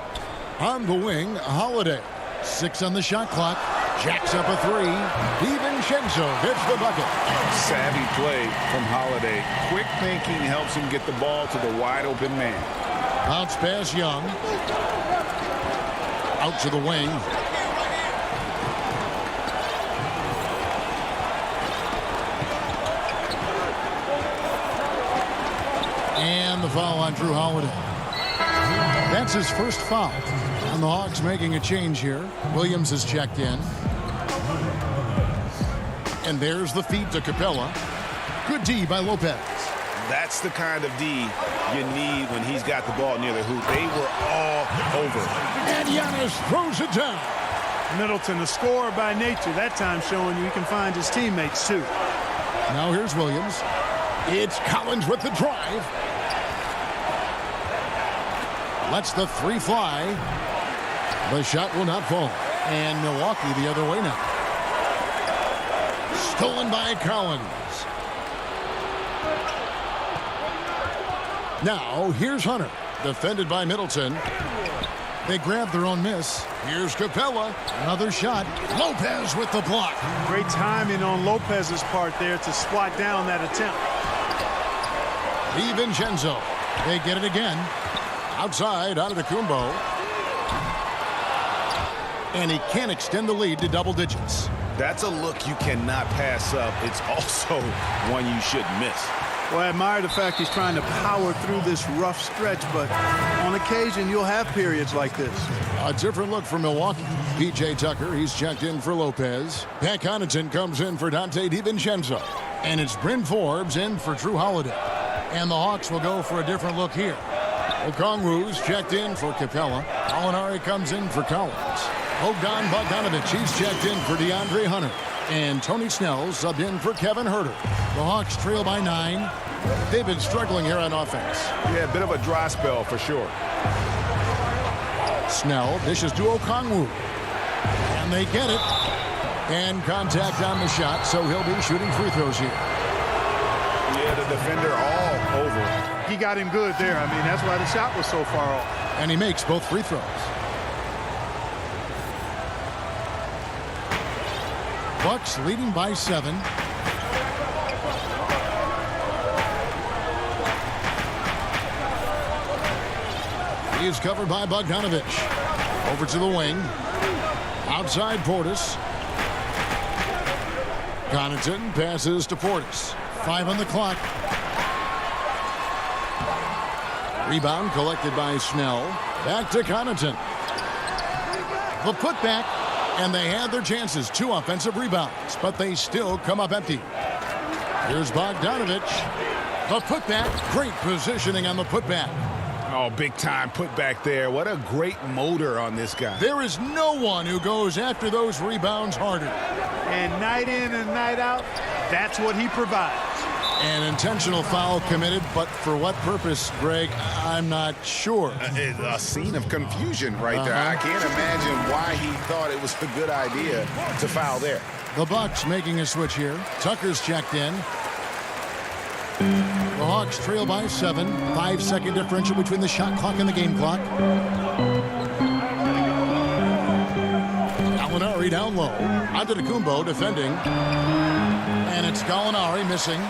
On the wing, Holiday. 6 on the shot clock. Jacks up a 3. DiVincenzo gets the bucket. Savvy play from Holiday. Quick thinking helps him get the ball to the wide open man. Bounce pass Young. Out to the wing. And the foul on Drew Holiday. That's his first foul. And the Hawks making a change here. Williams has checked in. And there's the feed to Capella. Good D by Lopez. That's the kind of D you need when he's got the ball near the hoop. They were all over. And Giannis throws it down. Middleton, a scorer by nature, that time showing you he can find his teammates too. Now here's Williams. It's Collins with the drive. Lets the 3 fly. The shot will not fall. And Milwaukee the other way now. Stolen by Collins. Now here's Hunter. Defended by Middleton. They grab their own miss. Here's Capella. Another shot. Lopez with the block. Great timing on Lopez's part there to swat down that attempt. DiVincenzo. They get it again. Outside, Antetokounmpo. And he can't extend the lead to double digits. That's a look you cannot pass up. It's also one you shouldn't miss. Well, I admire the fact he's trying to power through this rough stretch, but on occasion you'll have periods like this. A different look for Milwaukee. P.J. Tucker, he's checked in for Lopez. Pat Connaughton comes in for Dante DiVincenzo. And it's Bryn Forbes in for Drew Holiday. And the Hawks will go for a different look here. Okongwu's checked in for Capella. Alinari comes in for Collins. Bogdan Bogdanovic, he's checked in for DeAndre Hunter. And Tony Snell subbed in for Kevin Huerter. The Hawks trail by 9. They've been struggling here on offense. Yeah, a bit of a dry spell for sure. Snell dishes to Okongwu. And they get it. And contact on the shot, so he'll be shooting free throws here. Yeah, the defender all over. He got him good there. I mean, that's why the shot was so far off. And he makes both free throws. Bucks leading by 7. He is covered by Bogdanovic. Over to the wing. Outside Portis. Connaughton passes to Portis. 5 on the clock. Rebound collected by Snell. Back to Connaughton. The putback. And they had their chances. 2 offensive rebounds. But they still come up empty. Here's Bogdanovic. The putback. Great positioning on the putback. Oh, big time putback there. What a great motor on this guy. There is no one who goes after those rebounds harder. And night in and night out, that's what he provides. An intentional foul committed, but for what purpose, Greg, I'm not sure. A scene of confusion right there. I can't imagine why he thought it was a good idea to foul there. The Bucks making a switch here. Tucker's checked in. The Hawks trail by 7. 5-second differential between the shot clock and the game clock. Gallinari down low. Antetokounmpo defending. And it's Gallinari missing.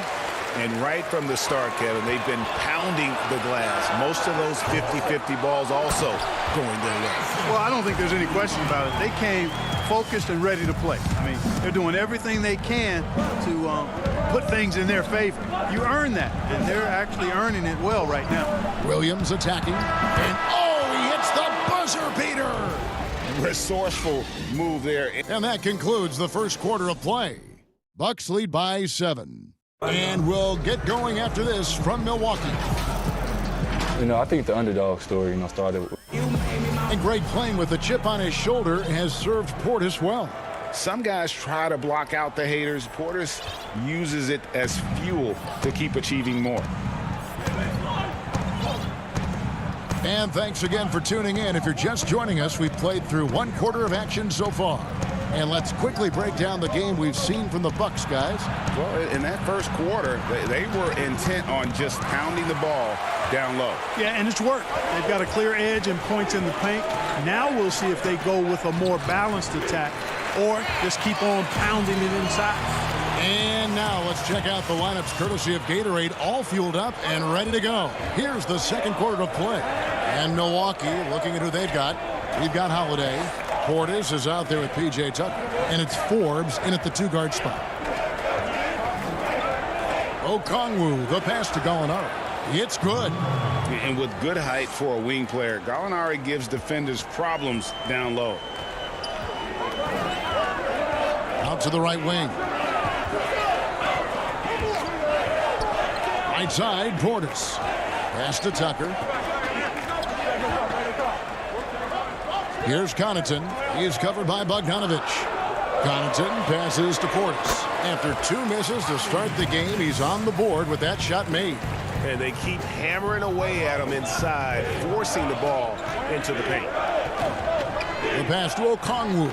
And right from the start, Kevin, they've been pounding the glass. Most of those 50-50 balls also going their way. Well, I don't think there's any question about it. They came focused and ready to play. I mean, they're doing everything they can to put things in their favor. You earn that, and they're actually earning it well right now. Williams attacking. And, he hits the buzzer beater. Resourceful move there. And that concludes the first quarter of play. Bucks lead by 7. And we'll get going after this from Milwaukee. I think the underdog story, started with. And Greg, playing with a chip on his shoulder, has served Portis well. Some guys try to block out the haters. Portis uses it as fuel to keep achieving more. And thanks again for tuning in. If you're just joining us, we've played through one quarter of action so far. And let's quickly break down the game we've seen from the Bucks, guys. Well, in that first quarter, they were intent on just pounding the ball down low. Yeah, and it's worked. They've got a clear edge and points in the paint. Now we'll see if they go with a more balanced attack or just keep on pounding it inside. And now let's check out the lineups courtesy of Gatorade, all fueled up and ready to go. Here's the second quarter of play. And Milwaukee, looking at who they've got. We've got Holiday. Portis is out there with P.J. Tucker. And it's Forbes in at the 2-guard spot. Okongwu, the pass to Gallinari. It's good. And with good height for a wing player, Gallinari gives defenders problems down low. Out to the right wing. Right side, Portis. Pass to Tucker. Here's Connaughton. He is covered by Bogdanovich. Connaughton passes to Portis. After 2 misses to start the game, he's on the board with that shot made. And they keep hammering away at him inside, forcing the ball into the paint. The pass to Okongwu.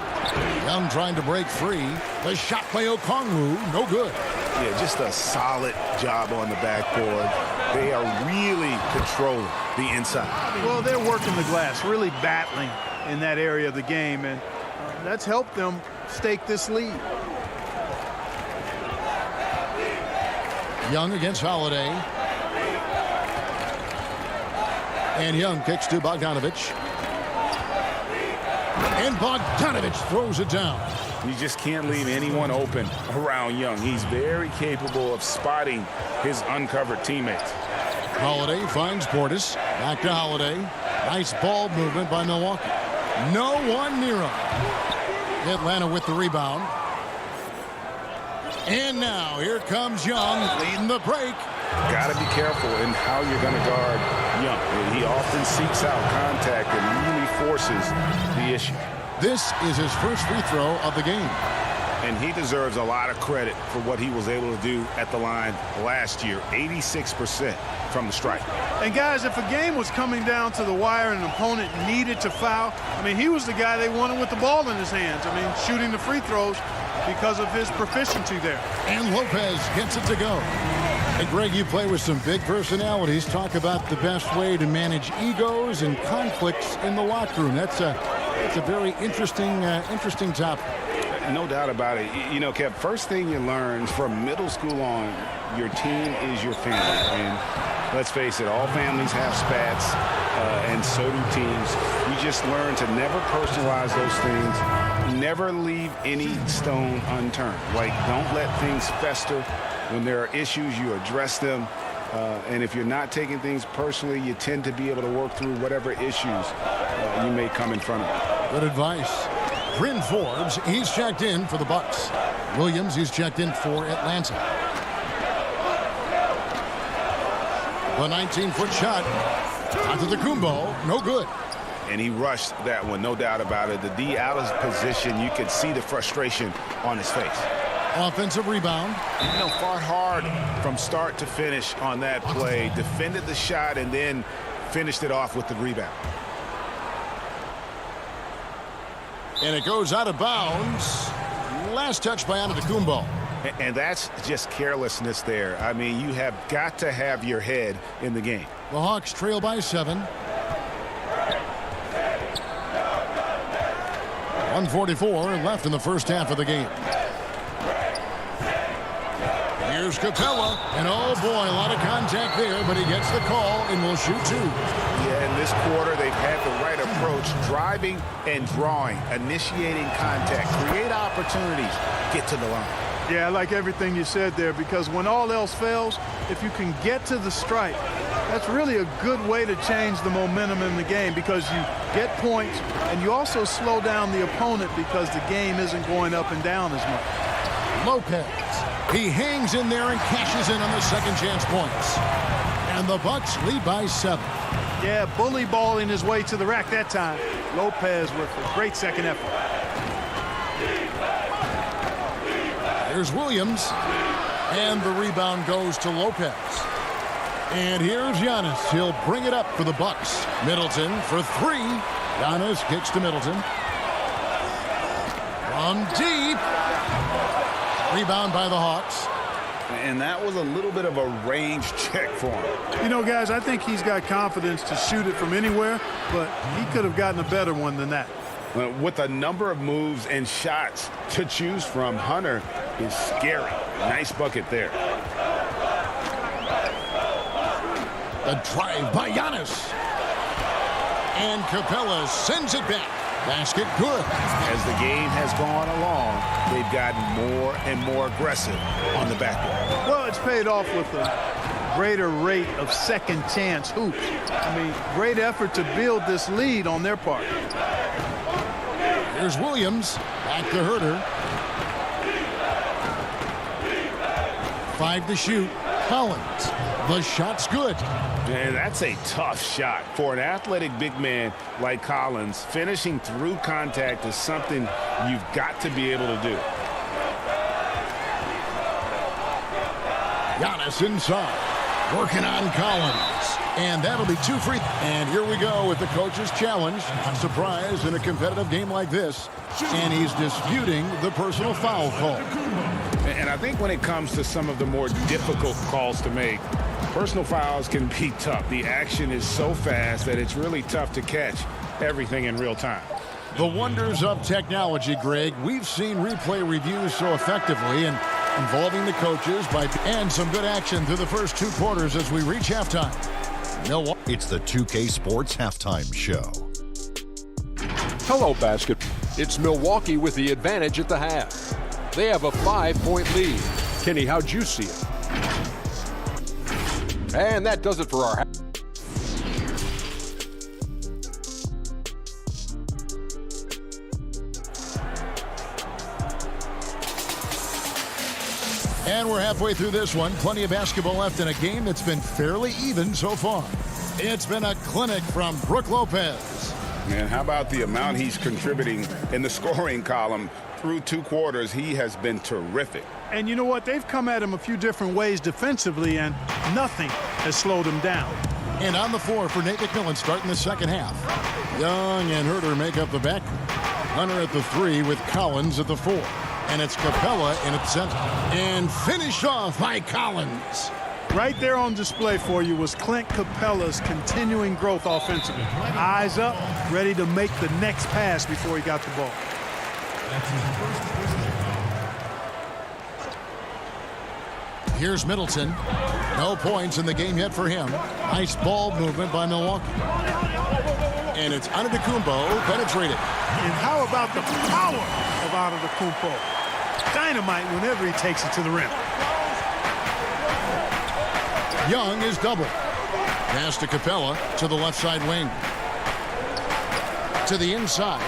Young trying to break free. The shot by Okongwu, no good. Yeah, just a solid job on the backboard. They are really controlling the inside. Well, they're working the glass, really battling in that area of the game, and that's helped them stake this lead. Young against Holiday. And Young kicks to Bogdanovich. And Bogdanovich throws it down. You just can't leave anyone open around Young. He's very capable of spotting his uncovered teammates. Holiday finds Portis. Back to Holiday. Nice ball movement by Milwaukee. No one near him. Atlanta with the rebound. And now here comes Young leading the break. Got to be careful in how you're going to guard Young. He often seeks out contact and really forces the issue. This is his first free throw of the game. And he deserves a lot of credit for what he was able to do at the line last year. 86% from the stripe. And guys, if a game was coming down to the wire and an opponent needed to foul, I mean, he was the guy they wanted with the ball in his hands. I mean, shooting the free throws because of his proficiency there. And Lopez gets it to go. And Greg, you play with some big personalities. Talk about the best way to manage egos and conflicts in the locker room. That's a very interesting topic. No doubt about it. You know, Kev, first thing you learn from middle school on, your team is your family. And let's face it, all families have spats, and so do teams. You just learn to never personalize those things. Never leave any stone unturned. Like, don't let things fester. When there are issues, you address them. And if you're not taking things personally, you tend to be able to work through whatever issues you may come in front of. Good advice. Bryn Forbes, he's checked in for the Bucks. Williams, he's checked in for Atlanta. The 19-foot shot onto the Antetokounmpo, no good. And he rushed that one, no doubt about it. The D out of position, you could see the frustration on his face. Offensive rebound. You know, fought hard from start to finish on that play. Defended the shot and then finished it off with the rebound. And it goes out of bounds. Last touch by Antetokounmpo. And that's just carelessness there. I mean, you have got to have your head in the game. The Hawks trail by 7. 1:44 left in the first half of the game. Here's Capella, and oh boy, a lot of contact there, but he gets the call and will shoot 2. Yeah, in this quarter, they've had the right approach, driving and drawing, initiating contact, create opportunities, get to the line. Yeah, I like everything you said there, because when all else fails, if you can get to the stripe, that's really a good way to change the momentum in the game, because you get points and you also slow down the opponent because the game isn't going up and down as much. Lopez. He hangs in there and cashes in on the second chance points. And the Bucks lead by 7. Yeah, bully balling his way to the rack that time. Lopez with a great second effort. Here's Williams. And the rebound goes to Lopez. And here's Giannis. He'll bring it up for the Bucks. Middleton for 3. Giannis kicks to Middleton. From deep. Rebound by the Hawks. And that was a little bit of a range check for him. You know, guys, I think he's got confidence to shoot it from anywhere, but he could have gotten a better one than that. With a number of moves and shots to choose from, Hunter is scary. Nice bucket there. The drive by Giannis. And Capella sends it back. Basket good. As the game has gone along, they've gotten more and more aggressive on the backboard. Well, it's paid off with a greater rate of second chance hoops. I mean, great effort to build this lead on their part. Here's Williams. Back to Herter. 5 to shoot. Collins. The shot's good. And that's a tough shot. For an athletic big man like Collins, finishing through contact is something you've got to be able to do. Giannis inside. Working on Collins. And that'll be 2 free. And here we go with the coach's challenge. Not surprised in a competitive game like this. And he's disputing the personal foul call. And I think when it comes to some of the more difficult calls to make, personal fouls can be tough. The action is so fast that it's really tough to catch everything in real time. The wonders of technology, Greg. We've seen replay reviews so effectively and involving the coaches and some good action through the first 2 quarters as we reach halftime. Milwaukee. It's the 2K Sports Halftime Show. Hello, basket. It's Milwaukee with the advantage at the half. They have a 5-point lead. Kenny, how'd you see it? And that does it for our half. And we're halfway through this one. Plenty of basketball left in a game that's been fairly even so far. It's been a clinic from Brook Lopez. Man, how about the amount he's contributing in the scoring column? Through 2 quarters, he has been terrific. And you know what? They've come at him a few different ways defensively, and nothing has slowed him down. And on the floor for Nate McMillan starting the second half. Young and Herter make up the back. Hunter at the 3 with Collins at the 4. And it's Capella in at center. And finished off by Collins. Right there on display for you was Clint Capella's continuing growth offensively. Eyes up, ready to make the next pass before he got the ball. Here's Middleton. No points in the game yet for him. Nice ball movement by Milwaukee. And it's Antetokounmpo penetrated. And how about the power of Antetokounmpo? Dynamite whenever he takes it to the rim. Young is double. Pass to Capella to the left side wing. To the inside.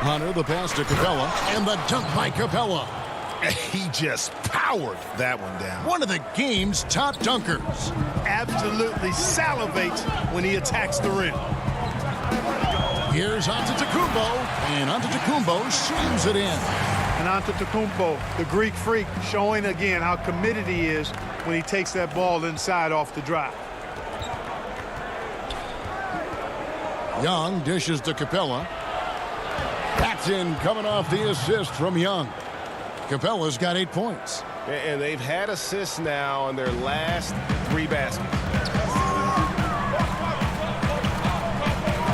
Hunter, the pass to Capella. And the dunk by Capella. He just powered that one down. One of the game's top dunkers. Absolutely salivates when he attacks the rim. Here's Antetokounmpo. And Antetokounmpo slams it in. And Antetokounmpo, the Greek freak, showing again how committed he is when he takes that ball inside off the drive. Young dishes to Capella. That's in, coming off the assist from Young. Capella's got 8 points. And they've had assists now on their last 3 baskets.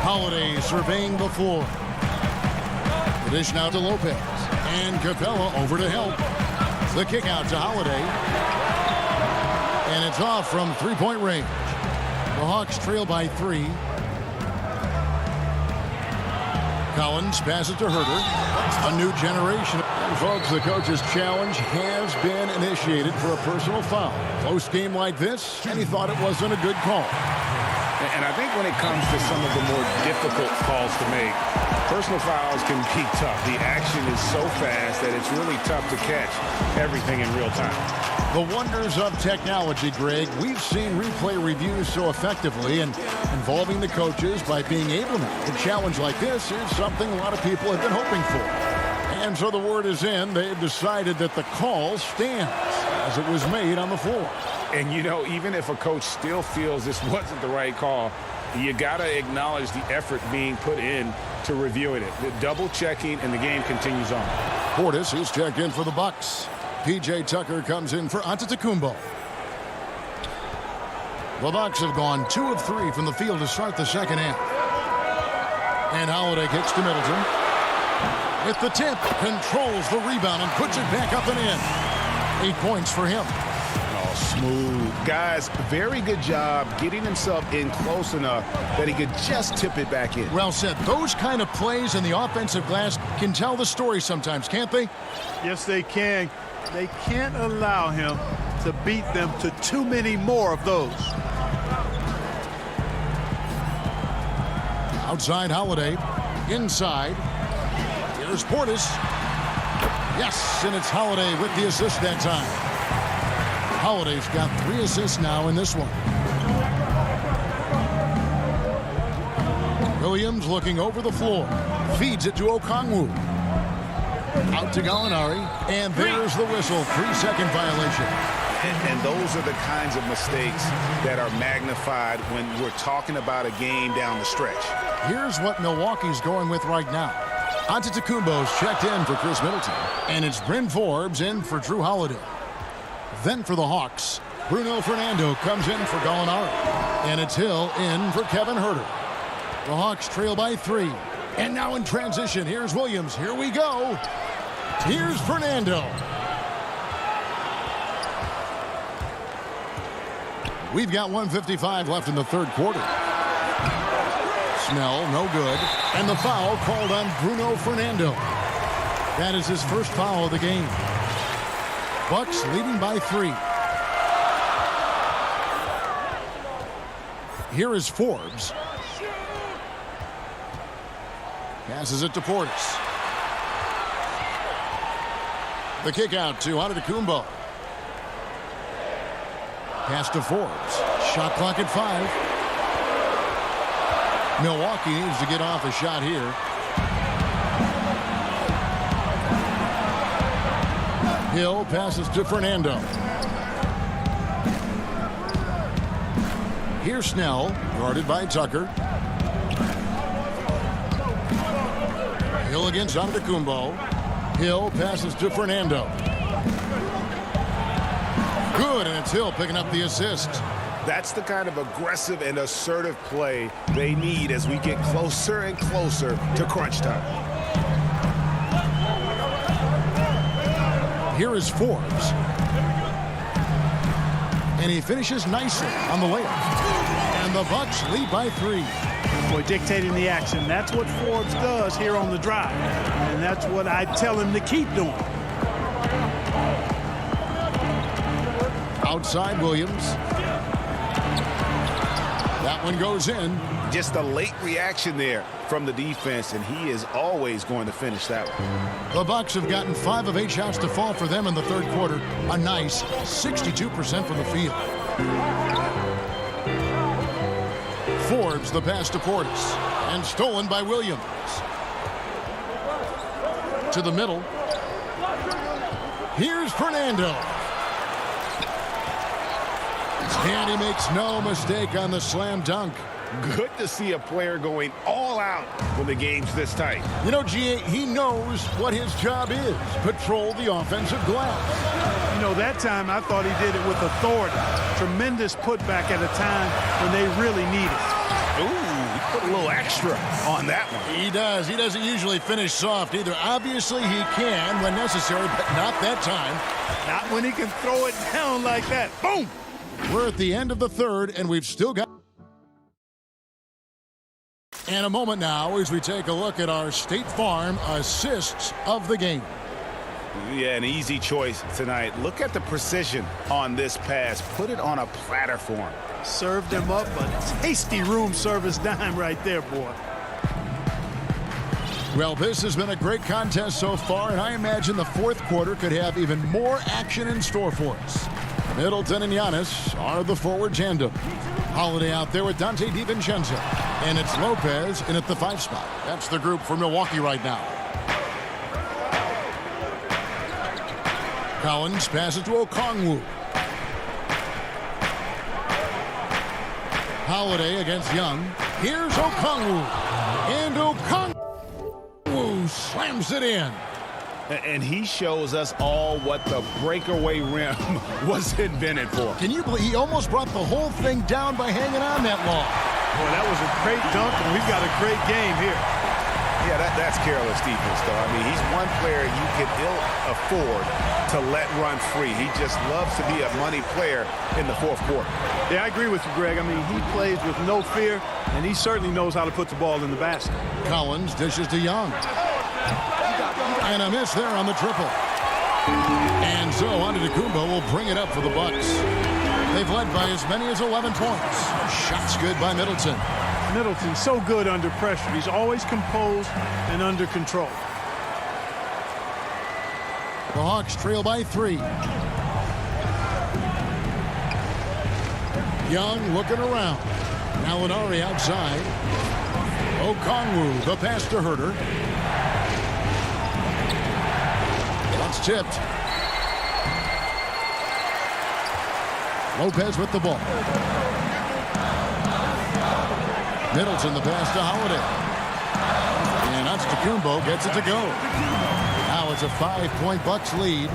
Holiday surveying the floor. The dish now to Lopez. And Capella over to help. The kick out to Holiday. And it's off from three-point range. The Hawks trail by 3. Collins passes to Herter. A new generation. And folks, the coach's challenge has been initiated for a personal foul. Close game like this, and he thought it wasn't a good call. And I think when it comes to some of the more difficult calls to make, personal fouls can be tough. The action is so fast that it's really tough to catch everything in real time. The wonders of technology, Greg. We've seen replay reviews so effectively, and involving the coaches by being able to challenge like this is something a lot of people have been hoping for. And so the word is in. They've decided that the call stands as it was made on the floor. And, you know, even if a coach still feels this wasn't the right call, you got to acknowledge the effort being put in to reviewing it. The double checking, and the game continues on. Portis, who's checked in for the Bucks. P.J. Tucker comes in for Antetokounmpo. The Bucks have gone 2 of 3 from the field to start the second half. And Holiday kicks to Middleton. With the tip, controls the rebound and puts it back up and in. 8 points for him. Oh, smooth. Guys, very good job getting himself in close enough that he could just tip it back in. Well said. Those kind of plays in the offensive glass can tell the story sometimes, can't they? Yes, they can. They can't allow him to beat them to too many more of those. Outside Holiday. Inside. Here's Portis. Yes, and it's Holiday with the assist that time. Holiday's got 3 assists now in this one. Williams looking over the floor. Feeds it to Okongwu. Out to Gallinari. And there's the whistle. 3-second violation. And those are the kinds of mistakes that are magnified when we're talking about a game down the stretch. Here's what Milwaukee's going with right now. Antetokounmpo's checked in for Chris Middleton. And it's Bryn Forbes in for Drew Holiday. Then for the Hawks, Bruno Fernando comes in for Gallinari. And it's Hill in for Kevin Herter. The Hawks trail by 3. And now in transition, here's Williams. Here we go. Here's Fernando. We've got 1:55 left in the third quarter. Snell, no good. And the foul called on Bruno Fernando. That is his first foul of the game. Bucks leading by 3. Here is Forbes. Passes it to Portis. The kick out to Antetokounmpo. Pass to Forbes. Shot clock at 5. Milwaukee needs to get off a shot here. Hill passes to Fernando. Here's Snell, guarded by Tucker. Hill against Antetokounmpo. Hill passes to Fernando. Good, and it's Hill picking up the assist. That's the kind of aggressive and assertive play they need as we get closer and closer to crunch time. Here is Forbes. And he finishes nicely on the layup. And the Bucks lead by 3. Boy, dictating the action. That's what Forbes does here on the drive. And that's what I tell him to keep doing. Outside Williams. That one goes in. Just a late reaction there from the defense, and he is always going to finish that one. The Bucks have gotten 5 of 8 shots to fall for them in the third quarter. A nice 62% from the field. Forbes the pass to Portis. And stolen by Williams. To the middle. Here's Fernando. And he makes no mistake on the slam dunk. Good to see a player going all out when the game's this tight. You know, G.A., he knows what his job is. Patrol the offensive glass. You know, that time I thought he did it with authority. Tremendous putback at a time when they really need it. Ooh, he put a little extra on that one. He does. He doesn't usually finish soft either. Obviously, he can when necessary, but not that time. Not when he can throw it down like that. Boom! We're at the end of the third, and we've still got... And a moment now as we take a look at our State Farm assists of the game. Yeah, an easy choice tonight. Look at the precision on this pass. Put it on a platter for him. Served him up a tasty room service dime right there, boy. Well, this has been a great contest so far, and I imagine the fourth quarter could have even more action in store for us. Middleton and Giannis are the forward tandem. Holiday out there with Dante DiVincenzo. And it's Lopez in at the 5 spot. That's the group for Milwaukee right now. Collins passes to Okongwu. Holiday against Young. Here's Okongwu. And Okongwu slams it in. And he shows us all what the breakaway rim was invented for. Can you believe he almost brought the whole thing down by hanging on that long? Boy, that was a great dunk, and we've got a great game here. Yeah, that's careless defense, though. I mean, he's one player you can ill afford to let run free. He just loves to be a money player in the fourth quarter. Yeah, I agree with you, Greg. I mean, he plays with no fear, and he certainly knows how to put the ball in the basket. Collins dishes to Young. And a miss there on the triple. And so Antetokounmpo will bring it up for the Bucks. They've led by as many as 11 points. Shots good by Middleton. Middleton's so good under pressure. He's always composed and under control. The Hawks trail by 3. Young looking around. Gallinari outside. Okongwu, the pass to Herter. That's tipped. Lopez with the ball. Middleton the pass to Holiday. And Antetokounmpo gets it to go. Now it's a 5-point Bucks lead.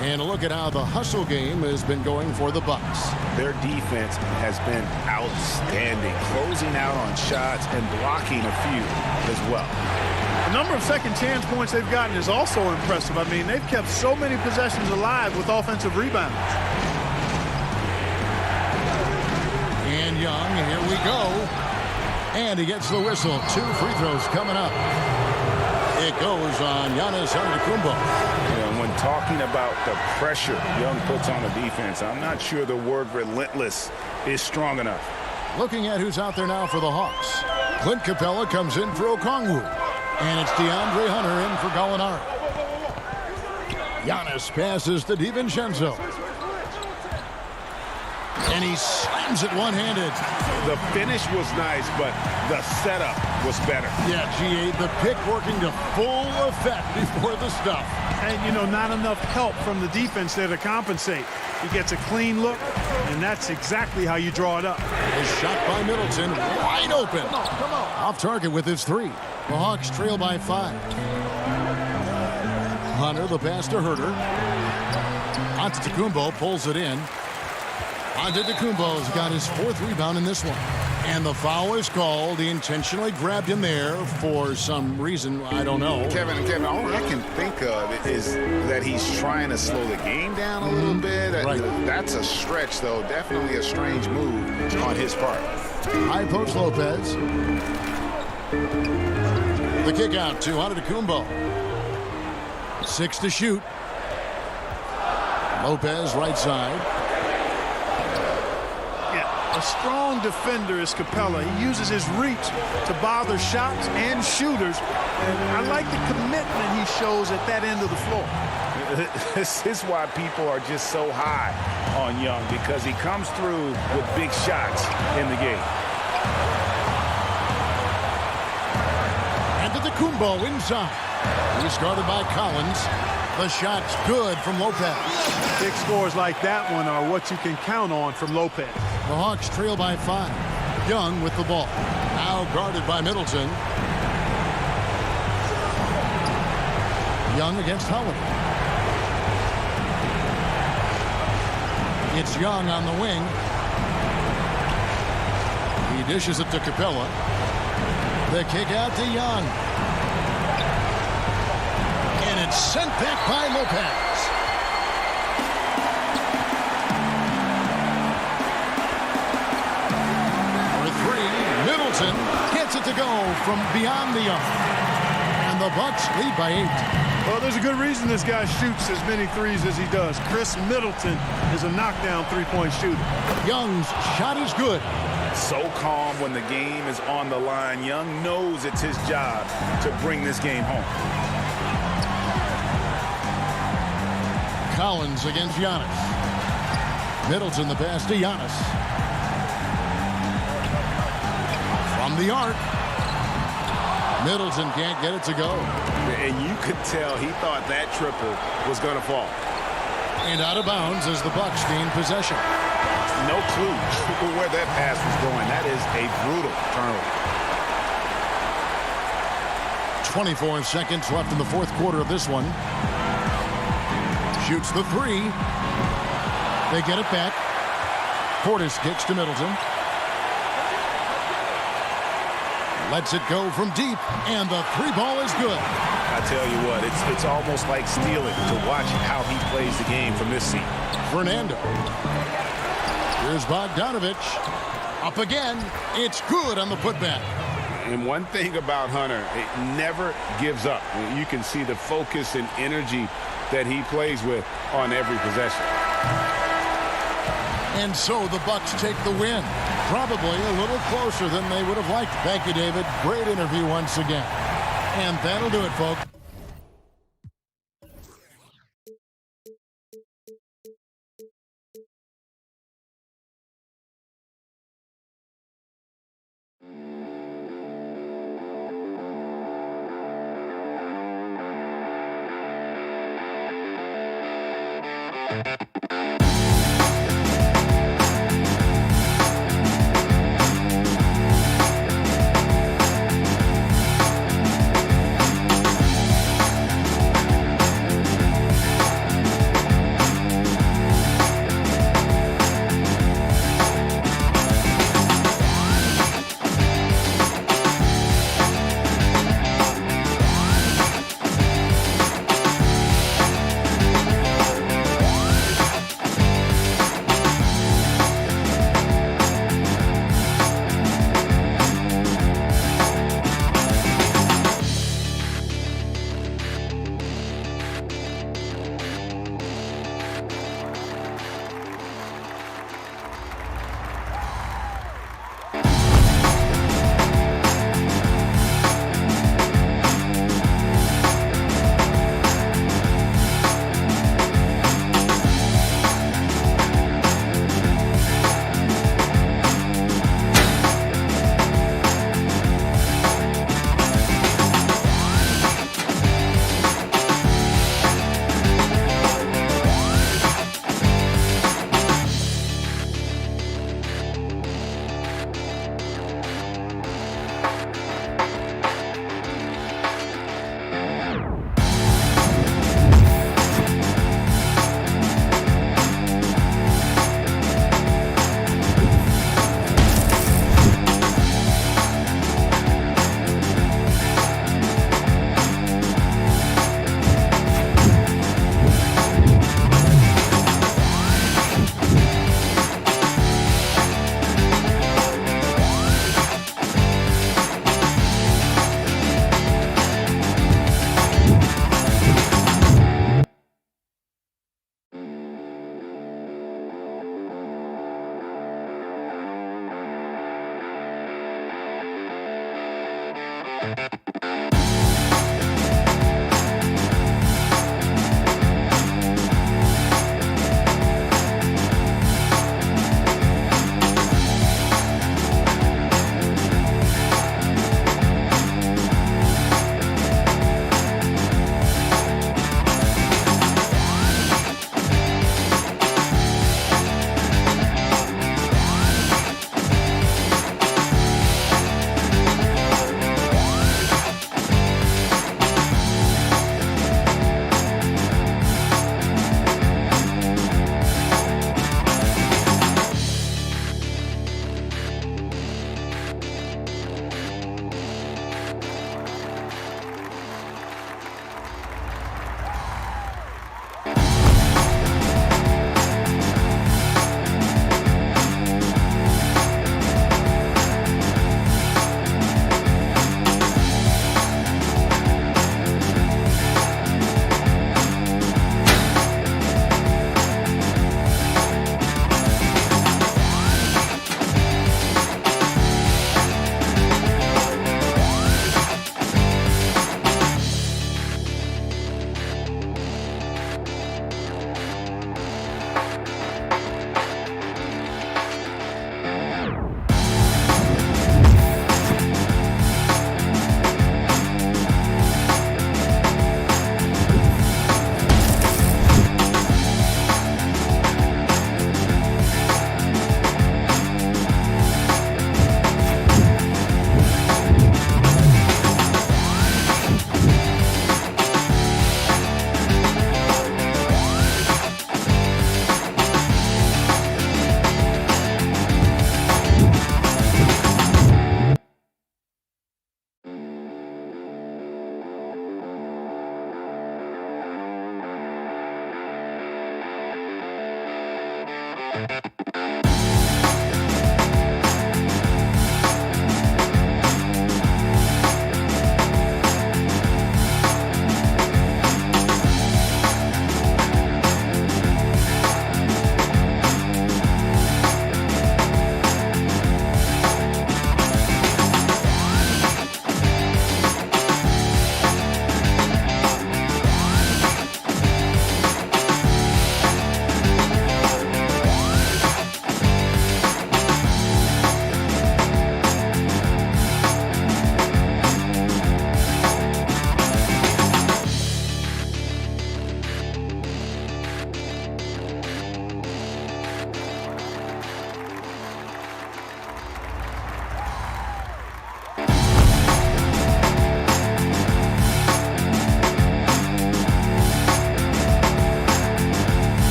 And a look at how the hustle game has been going for the Bucks. Their defense has been outstanding, closing out on shots and blocking a few as well. The number of second chance points they've gotten is also impressive. I mean, they've kept so many possessions alive with offensive rebounds. And Young, here we go. And he gets the whistle. 2 free throws coming up. It goes on Giannis Antetokounmpo. And when talking about the pressure Young puts on the defense, I'm not sure the word relentless is strong enough. Looking at who's out there now for the Hawks. Clint Capella comes in for Okongwu. And it's DeAndre Hunter in for Gallinari. Giannis passes to DiVincenzo. And he slams it one-handed. The finish was nice, but the setup was better. Yeah, G.A., the pick working to full effect before the stuff. And, you know, not enough help from the defense there to compensate. He gets a clean look, and that's exactly how you draw it up. A shot by Middleton, wide open. Off target with his 3. The Hawks trail by 5. Hunter, the pass to Herter. Antetokounmpo pulls it in. Antetokounmpo's got his 4th rebound in this one. And the foul is called. He intentionally grabbed him there for some reason. I don't know. Kevin, all I can think of is that he's trying to slow the game down a little bit. Right. That's a stretch, though. Definitely a strange move on his part. High post Lopez. The kick out to Antetokounmpo. 6 to shoot. Lopez right side. A strong defender is Capella. He uses his reach to bother shots and shooters. And I like the commitment he shows at that end of the floor. This is why people are just so high on Young, because he comes through with big shots in the game. Antetokounmpo inside. He's guarded by Collins. The shot's good from Lopez. Big scores like that one are what you can count on from Lopez. The Hawks trail by 5. Young with the ball. Now guarded by Middleton. Young against Holiday. It's Young on the wing. He dishes it to Capella. The kick out to Young. And it's sent back by Lopez. For 3, Middleton gets it to go from beyond the arc. And the Bucks lead by 8. Well, there's a good reason this guy shoots as many threes as he does. Chris Middleton is a knockdown three-point shooter. Young's shot is good. So calm when the game is on the line. Young knows it's his job to bring this game home. Collins against Giannis. Middleton the pass to Giannis. From the arc. Middleton can't get it to go. And you could tell he thought that triple was going to fall. And out of bounds as the Bucks gain possession. No clue where that pass was going. That is a brutal turnover. 24 seconds left in the fourth quarter of this one. Shoots the 3. They get it back. Portis kicks to Middleton. Lets it go from deep, and the 3 ball is good. I tell you what, it's almost like stealing to watch how he plays the game from this seat. Fernando. Here's Bogdanovich. Up again. It's good on the putback. And one thing about Hunter, it never gives up. You can see the focus and energy that he plays with on every possession. And so the Bucks take the win. Probably a little closer than they would have liked. Thank you, David. Great interview once again. And that'll do it, folks.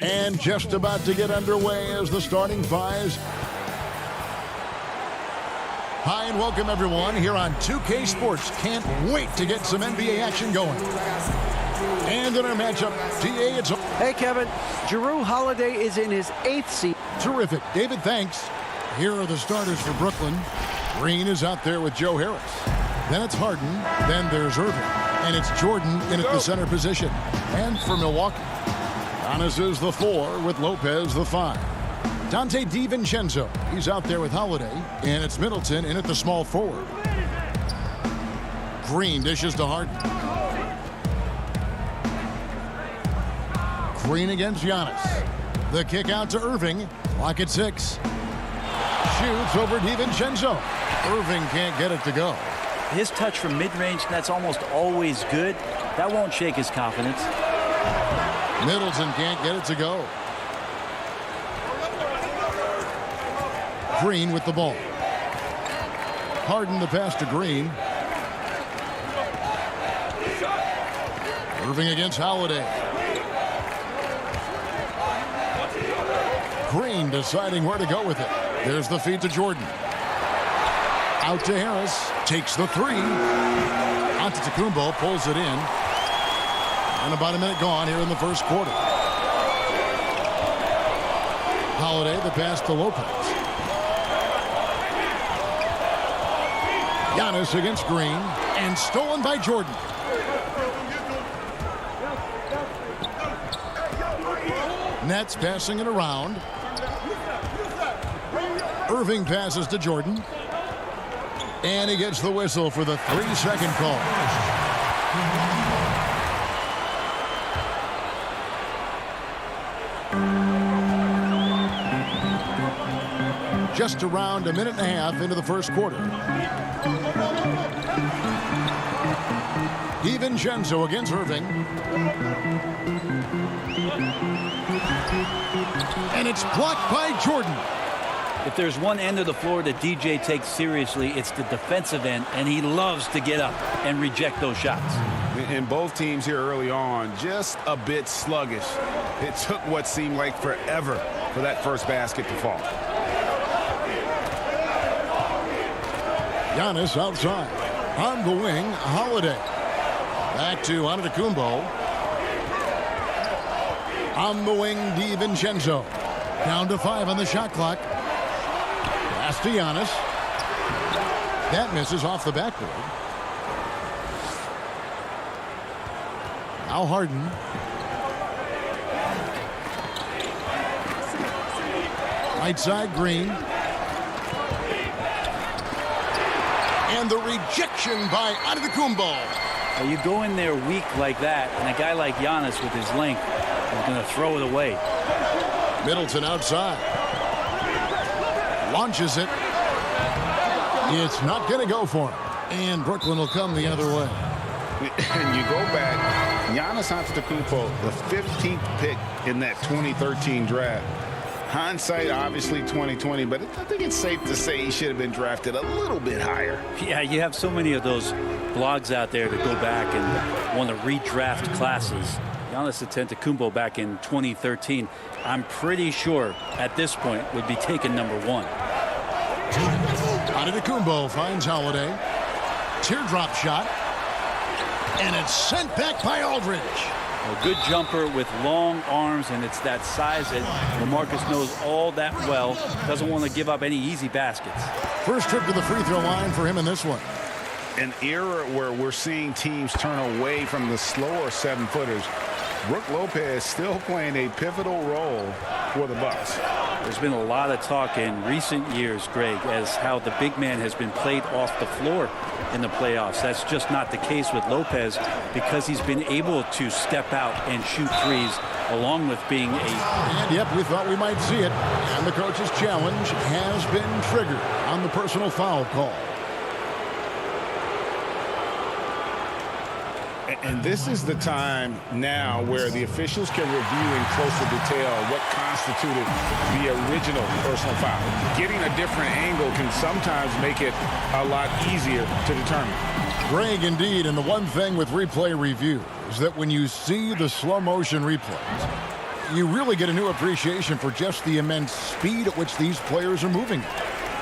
And just about to get underway as the starting fives. Hi and welcome everyone here on 2K Sports. Can't wait to get some NBA action going. And in our matchup, TA, it's... Hey, Kevin. Jrue Holiday is in his 8th season. Terrific. David, thanks. Here are the starters for Brooklyn. Green is out there with Joe Harris. Then it's Harden. Then there's Irving. And it's Jordan in at the center position. And for Milwaukee, Giannis is the 4 with Lopez the 5. Dante DiVincenzo, he's out there with Holiday. And it's Middleton in at the small forward. Green dishes to Harden. Green against Giannis. The kick out to Irving. Clock at 6. Shoots over DiVincenzo. Irving can't get it to go. His touch from mid-range, that's almost always good. That won't shake his confidence. Middleton can't get it to go. Green with the ball. Harden the pass to Green. Irving against Holiday. Green deciding where to go with it. There's the feed to Jordan. Out to Harris. Takes the 3. Antetokounmpo pulls it in. And about a minute gone here in the first quarter. Holiday the pass to Lopez. Giannis against Green. And stolen by Jordan. Nets passing it around. Irving passes to Jordan. And he gets the whistle for the 3-second call. Just around a minute and a half into the first quarter. DiVincenzo against Irving. And it's blocked by Jordan. If there's one end of the floor that DJ takes seriously, it's the defensive end, and he loves to get up and reject those shots. And both teams here early on just a bit sluggish. It took what seemed like forever for that first basket to fall. Giannis outside. On the wing, Holiday. Back to Antetokounmpo. On the wing, DiVincenzo. Down to 5 on the shot clock. Pass to Giannis. That misses off the backboard. Now Harden. Right side, Green. And the rejection by Antetokounmpo. You go in there weak like that, and a guy like Giannis with his length is going to throw it away. Middleton outside. Launches it. It's not going to go for him. And Brooklyn will come the other way. And you go back Giannis Antetokounmpo, the 15th pick in that 2013 draft. Hindsight, obviously 2020, but I think it's safe to say he should have been drafted a little bit higher. Yeah, you have so many of those blogs out there to go back and want to redraft classes. Giannis Antetokounmpo back in 2013, I'm pretty sure at this point would be taken #1. Antetokounmpo finds Holiday. Teardrop shot. And it's sent back by Aldridge. A good jumper with long arms, and it's that size that LaMarcus knows all that well. Doesn't want to give up any easy baskets. First trip to the free throw line for him in this one. An era where we're seeing teams turn away from the slower 7-footers. Brook Lopez still playing a pivotal role for the Bucks. There's been a lot of talk in recent years, Greg, as how the big man has been played off the floor in the playoffs. That's just not the case with Lopez because he's been able to step out and shoot threes along with being a... And yep, we thought we might see it. And the coach's challenge has been triggered on the personal foul call. And this is the time now where the officials can review in closer detail what constituted the original personal foul. Getting a different angle can sometimes make it a lot easier to determine. Greg, indeed, and the one thing with replay review is that when you see the slow motion replays, you really get a new appreciation for just the immense speed at which these players are moving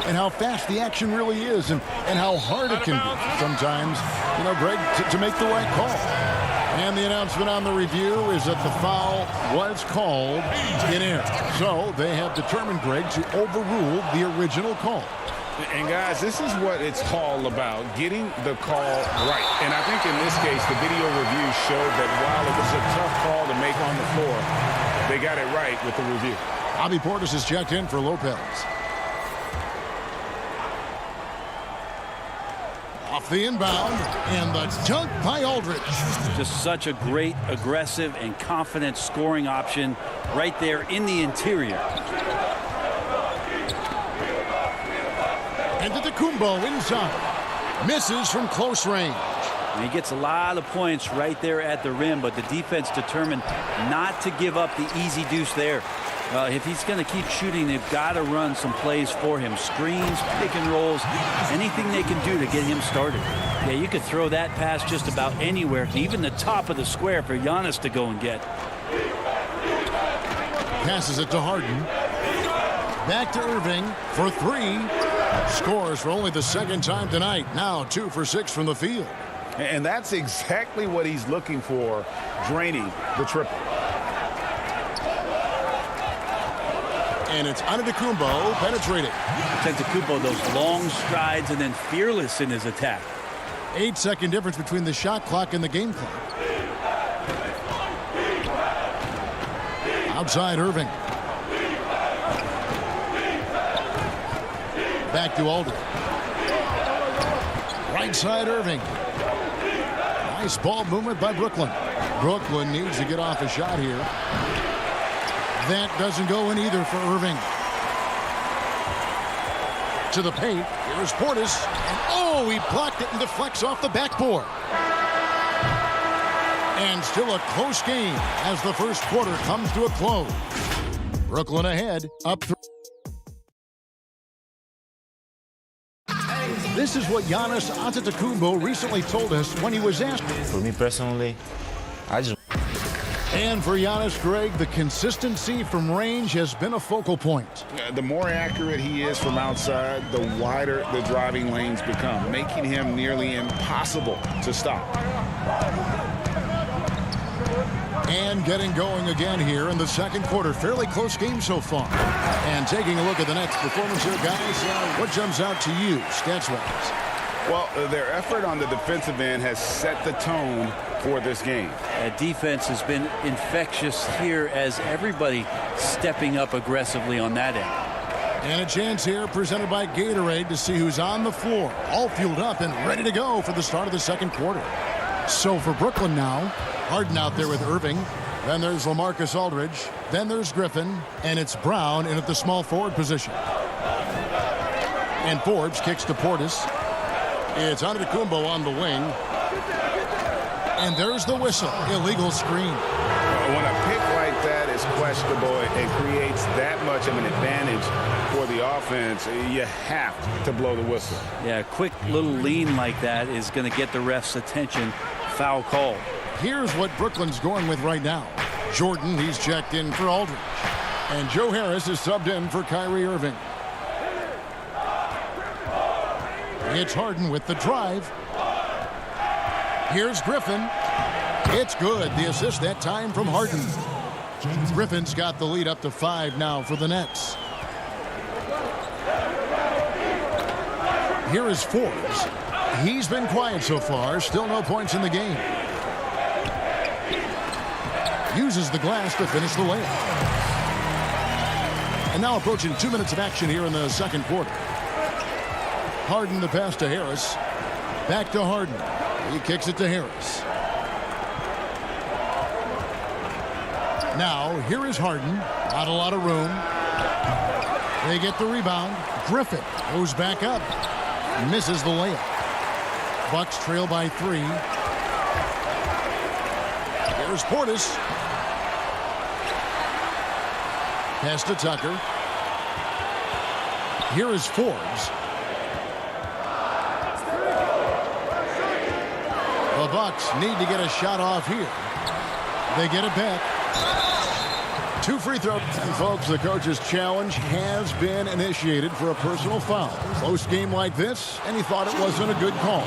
and how fast the action really is and how hard it can be sometimes, you know, Greg, to make the right call. And the announcement on the review is that the foul was called in error. So they have determined, Greg, to overrule the original call. And guys, this is what it's all about, getting the call right. And I think in this case, the video review showed that while it was a tough call to make on the floor, they got it right with the review. Bobby Portis is checked in for Lopez. Off the inbound, and the dunk by Aldridge. Just such a great, aggressive, and confident scoring option right there in the interior. Antetokounmpo inside. Misses from close range. And he gets a lot of points right there at the rim, but the defense determined not to give up the easy deuce there. If he's going to keep shooting, they've got to run some plays for him. Screens, pick and rolls, anything they can do to get him started. Yeah, you could throw that pass just about anywhere, even the top of the square for Giannis to go and get. Passes it to Harden. Back to Irving for three. Scores for only the second time tonight. Now 2 for 6 from the field. And that's exactly what he's looking for, draining the triple. And it's Antetokounmpo penetrating. Antetokounmpo, those long strides and then fearless in his attack. 8-second difference between the shot clock and the game clock. Outside Irving. Back to Aldridge. Right side Irving. Nice ball movement by Brooklyn. Brooklyn needs to get off a shot here. That doesn't go in either for Irving. To the paint. Here's Portis. And oh, he blocked it and deflects off the backboard. And still a close game as the first quarter comes to a close. Brooklyn ahead, up 3. This is what Giannis Antetokounmpo recently told us when he was asked. For me personally, I just... And for Giannis, Greg, the consistency from range has been a focal point. The more accurate he is from outside, the wider the driving lanes become, making him nearly impossible to stop. And getting going again here in the second quarter. Fairly close game so far. And taking a look at the next performance here, guys, what jumps out to you, stats-wise? Well, their effort on the defensive end has set the tone for this game. Defense has been infectious here as everybody stepping up aggressively on that end. And a chance here presented by Gatorade to see who's on the floor, all fueled up and ready to go for the start of the second quarter. So for Brooklyn now, Harden out there with Irving. Then there's LaMarcus Aldridge. Then there's Griffin. And it's Brown in at the small forward position. And Forbes kicks to Portis. It's Antetokounmpo on the wing. And there's the whistle. Illegal screen. When a pick like that is questionable, it creates that much of an advantage for the offense. You have to blow the whistle. Yeah, a quick little lean like that is going to get the ref's attention. Foul call. Here's what Brooklyn's going with right now. Jordan, he's checked in for Aldridge. And Joe Harris is subbed in for Kyrie Irving. It's Harden with the drive. Here's Griffin. It's good. The assist that time from Harden. Griffin's got the lead up to 5 now for the Nets. Here is Forbes. He's been quiet so far. Still no points in the game. Uses the glass to finish the layup. And now approaching 2 minutes of action here in the second quarter. Harden the pass to Harris. Back to Harden. He kicks it to Harris. Now, here is Harden. Not a lot of room. They get the rebound. Griffin goes back up. Misses the layup. Bucks trail by 3. Here's Portis. Pass to Tucker. Here is Forbes. The Bucks need to get a shot off here. They get it back. 2 free throws. And folks, the coach's challenge has been initiated for a personal foul. Close game like this, and he thought it wasn't a good call.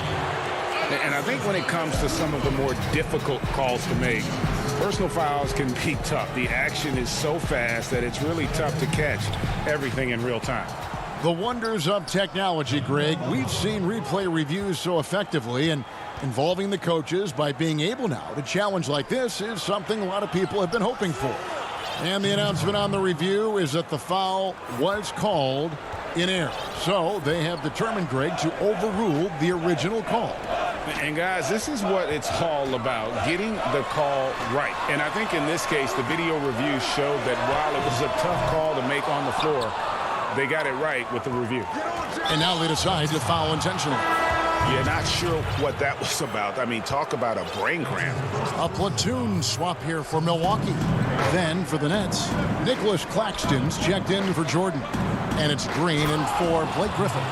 And I think when it comes to some of the more difficult calls to make, personal fouls can be tough. The action is so fast that it's really tough to catch everything in real time. The wonders of technology, Greg. We've seen replay reviews so effectively, and involving the coaches by being able now to challenge like this is something a lot of people have been hoping for. And the announcement on the review is that the foul was called in error. So they have determined, Greg, to overrule the original call. And guys, this is what it's all about, getting the call right. And I think in this case, the video review showed that while it was a tough call to make on the floor, they got it right with the review. And now they decide to foul intentionally. You're not sure what that was about. I mean, talk about a brain cramp. A platoon swap here for Milwaukee. Then for the Nets, Nicholas Claxton's checked in for Jordan. And it's Green in for Blake Griffin.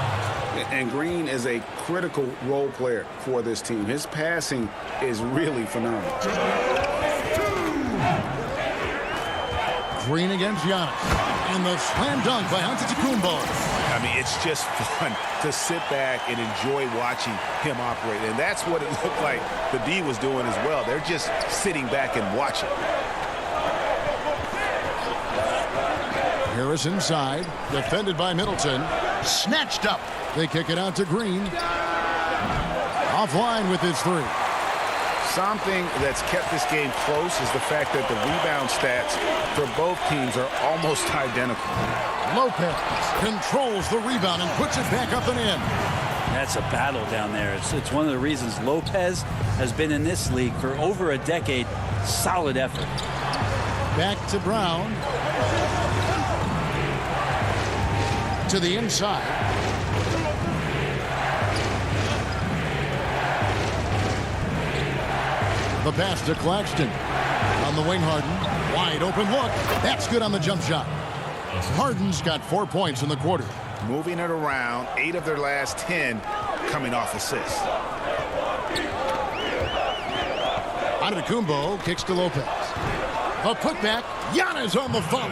And Green is a critical role player for this team. His passing is really phenomenal. Green against Giannis. And the slam dunk by Antetokounmpo. I mean, it's just fun to sit back and enjoy watching him operate. And that's what it looked like the D was doing as well. They're just sitting back and watching. Harris inside, defended by Middleton. Snatched up. They kick it out to Green. Offline with his 3. Something that's kept this game close is the fact that the rebound stats for both teams are almost identical. Lopez controls the rebound and puts it back up and in. That's a battle down there. It's one of the reasons Lopez has been in this league for over a decade. Solid effort. Back to Brown. To the inside. The pass to Claxton. On the wing, Harden. Wide open look. That's good on the jump shot. Harden's got 4 points in the quarter. Moving it around, 8 of their last 10 coming off assists. Antetokounmpo kicks to Lopez. A putback. Giannis on the follow.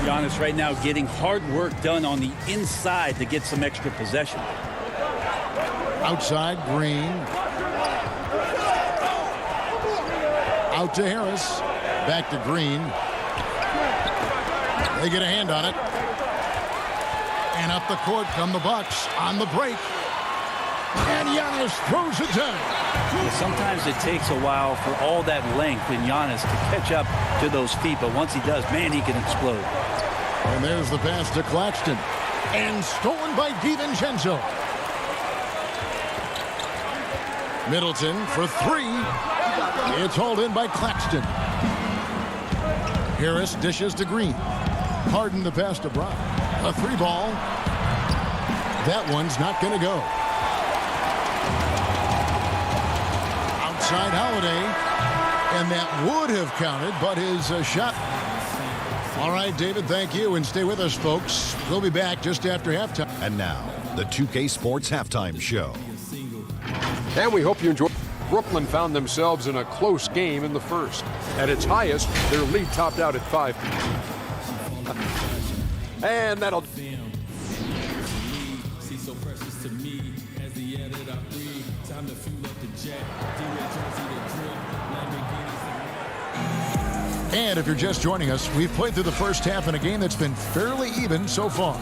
Giannis right now getting hard work done on the inside to get some extra possession. Outside, Green. Out to Harris. Back to Green. They get a hand on it. And up the court come the Bucks on the break. And Giannis throws it down. Sometimes it takes a while for all that length in Giannis to catch up to those feet. But once he does, man, he can explode. And there's the pass to Claxton. And stolen by DiVincenzo. Middleton for 3. It's hauled in by Claxton. Harris dishes to Green. Harden the pass to Brown. A 3 ball. That one's not going to go. side, Holiday. And that would have counted, but his shot. All right, David, thank you. And stay with us, folks. We'll be back just after halftime. And now, the 2K Sports Halftime Show. And we hope you enjoyed. Brooklyn found themselves in a close game in the first. At its highest, their lead topped out at 5. And that'll... And if you're just joining us, we've played through the first half in a game that's been fairly even so far.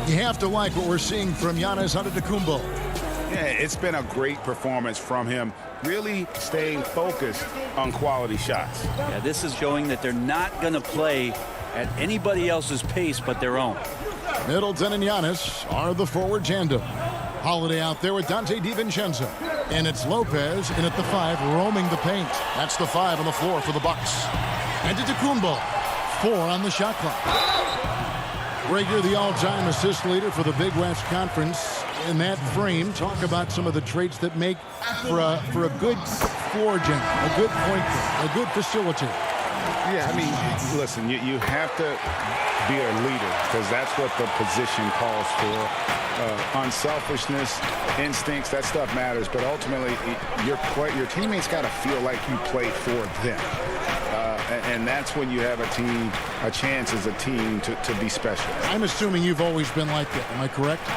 You have to like what we're seeing from Giannis Antetokounmpo. Yeah, it's been a great performance from him, really staying focused on quality shots. Yeah, this is showing that they're not going to play at anybody else's pace but their own. Middleton and Giannis are the forward tandem. Holiday out there with Dante DiVincenzo. And it's Lopez in at the 5, roaming the paint. That's the 5 on the floor for the Bucks. Antetokounmpo, 4 on the shot clock. Rager, the all-time assist leader for the Big West Conference. In that frame, talk about some of the traits that make for a good floor general, a good point guard, a good facilitator. Yeah, I mean, listen, you have to be a leader because that's what the position calls for. Unselfishness, instincts, that stuff matters. But ultimately, your teammates got to feel like you play for them. And that's when you have a chance as a team to be special. I'm assuming you've always been like that. Am I correct?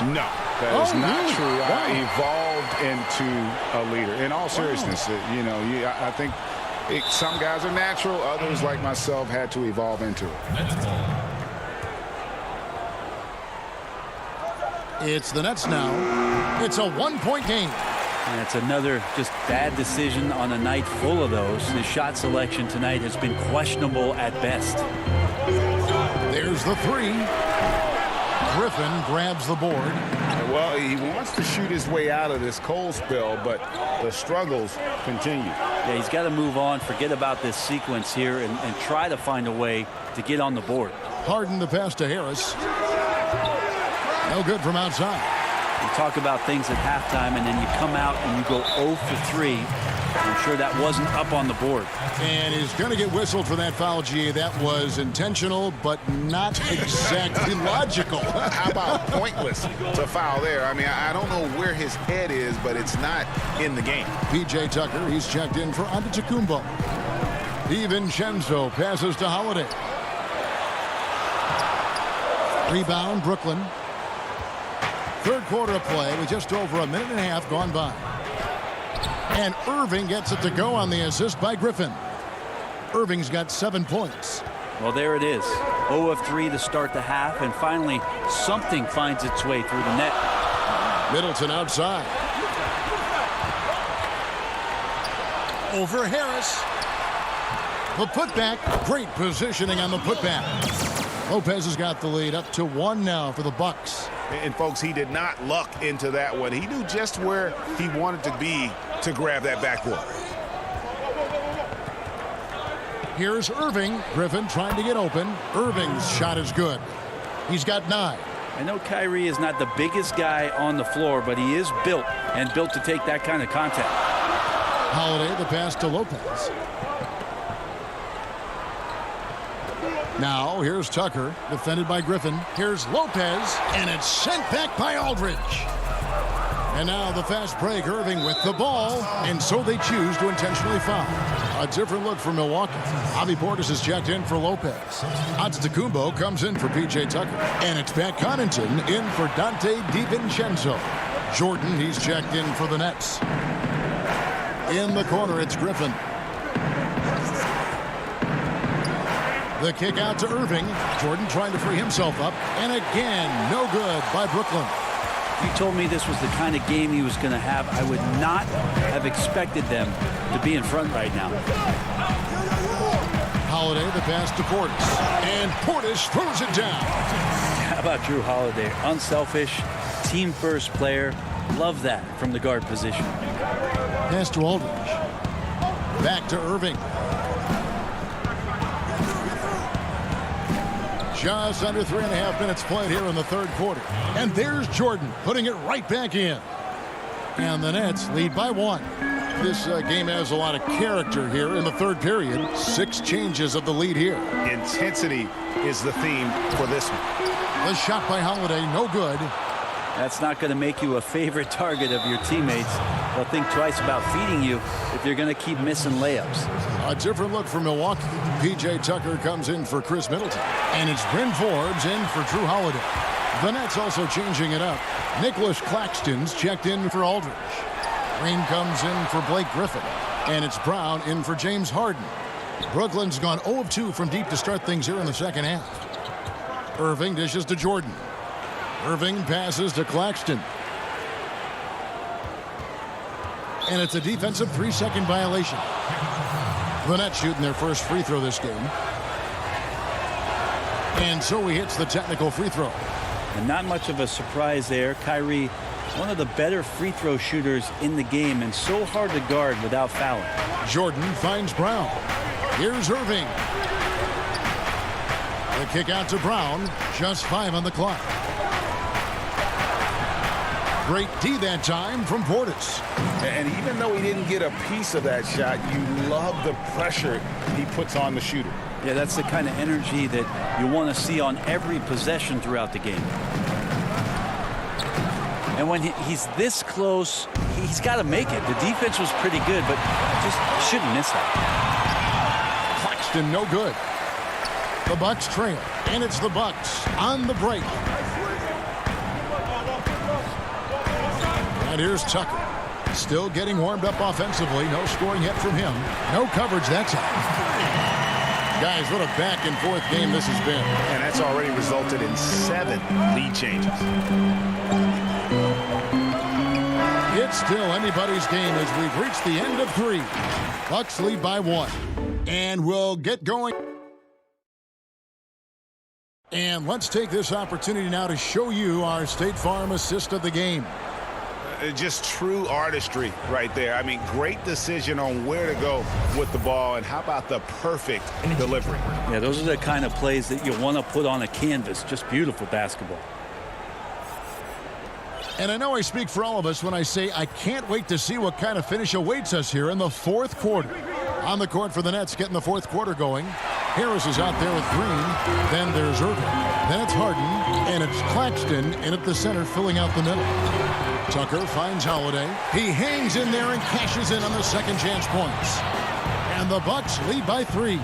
No, that is not really? true. Wow. I evolved into a leader. In all seriousness, I think some guys are natural. Others, like myself, had to evolve into it. It's the Nets now. It's a one-point game. And it's another just bad decision on a night full of those. His shot selection tonight has been questionable at best. There's the 3. Griffin grabs the board. Well, he wants to shoot his way out of this cold spell, but the struggles continue. Yeah, he's got to move on, forget about this sequence here, and try to find a way to get on the board. Harden the pass to Harris. No good from outside. You talk about things at halftime, and then you come out and you go 0 for 3. I'm sure that wasn't up on the board. And he's going to get whistled for that foul, GA. That was intentional, but not exactly logical. How about pointless to foul there? I mean, I don't know where his head is, but it's not in the game. P.J. Tucker, he's checked in for Antetokounmpo. DiVincenzo passes to Holiday. Rebound, Brooklyn. Third quarter of play with just over a minute and a half gone by. And Irving gets it to go on the assist by Griffin. Irving's got 7 points. Well, there it is. 0 of 3 to start the half, and finally something finds its way through the net. Middleton outside. Over Harris. The putback. Great positioning on the putback. Lopez has got the lead up to 1 now for the Bucks. And folks, he did not luck into that one. He knew just where he wanted to be to grab that backboard. Here's Irving. Griffin trying to get open. Irving's shot is good. He's got 9. I know Kyrie is not the biggest guy on the floor, but he is built to take that kind of contact. Holiday, the pass to Lopez. Now, here's Tucker, defended by Griffin. Here's Lopez, and it's sent back by Aldridge. And now the fast break, Irving with the ball, and so they choose to intentionally foul. A different look for Milwaukee. Javi Portis is checked in for Lopez. Antetokounmpo comes in for P.J. Tucker. And it's Pat Connaughton in for Dante DiVincenzo. Jordan, he's checked in for the Nets. In the corner, it's Griffin. The kick out to Irving. Jordan trying to free himself up. And again, no good by Brooklyn. If you told me this was the kind of game he was going to have, I would not have expected them to be in front right now. Holiday, the pass to Portis. And Portis throws it down. How about Drew Holiday? Unselfish, team-first player. Love that from the guard position. Pass to Aldridge. Back to Irving. Just under 3.5 minutes played here in the third quarter. And there's Jordan putting it right back in. And the Nets lead by 1. This game has a lot of character here in the third period. 6 changes of the lead here. Intensity is the theme for this one. The shot by Holiday, no good. That's not going to make you a favorite target of your teammates. They'll think twice about feeding you if you're going to keep missing layups. A different look for Milwaukee. P.J. Tucker comes in for Chris Middleton. And it's Bryn Forbes in for Drew Holiday. The Nets also changing it up. Nicholas Claxton's checked in for Aldridge. Green comes in for Blake Griffin. And it's Brown in for James Harden. Brooklyn's gone 0 of 2 from deep to start things here in the second half. Irving dishes to Jordan. Irving passes to Claxton. And it's a defensive 3-second violation. The Nets shooting their first free throw this game. And so he hits the technical free throw. And not much of a surprise there. Kyrie, one of the better free throw shooters in the game and so hard to guard without fouling. Jordan finds Brown. Here's Irving. The kick out to Brown. Just 5 on the clock. Great D that time from Portis. And even though he didn't get a piece of that shot, you love the pressure he puts on the shooter. Yeah, that's the kind of energy that you want to see on every possession throughout the game. And when he's this close, he's got to make it. The defense was pretty good, but just shouldn't miss that. Claxton, no good. The Bucks trail, and it's the Bucks on the break. And here's Tucker. Still getting warmed up offensively. No scoring yet from him. No coverage that time. Guys, what a back and forth game this has been. And that's already resulted in 7 lead changes. It's still anybody's game as we've reached the end of 3. Bucks lead by 1. And we'll get going. And let's take this opportunity now to show you our State Farm assist of the game. Just true artistry right there. I mean, great decision on where to go with the ball, and how about the perfect delivery? Yeah, those are the kind of plays that you want to put on a canvas. Just beautiful basketball. And I know I speak for all of us when I say I can't wait to see what kind of finish awaits us here in the fourth quarter. On the court for the Nets, getting the fourth quarter going. Harris is out there with Green. Then there's Irving. Then it's Harden. And it's Claxton in at the center, filling out the middle. Tucker finds Holiday. He hangs in there and cashes in on the second chance points. And the Bucks lead by 3.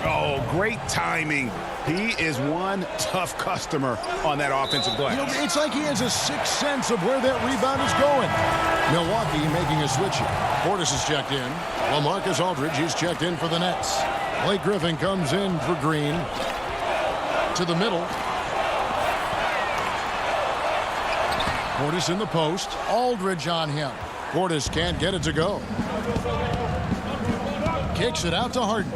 Oh, great timing. He is one tough customer on that offensive glass. You know, it's like he has a sixth sense of where that rebound is going. Milwaukee making a switch here. Portis is checked in. LaMarcus Aldridge, he's checked in for the Nets. Blake Griffin comes in for Green. To the middle. Portis in the post. Aldridge on him. Portis can't get it to go. Kicks it out to Harden.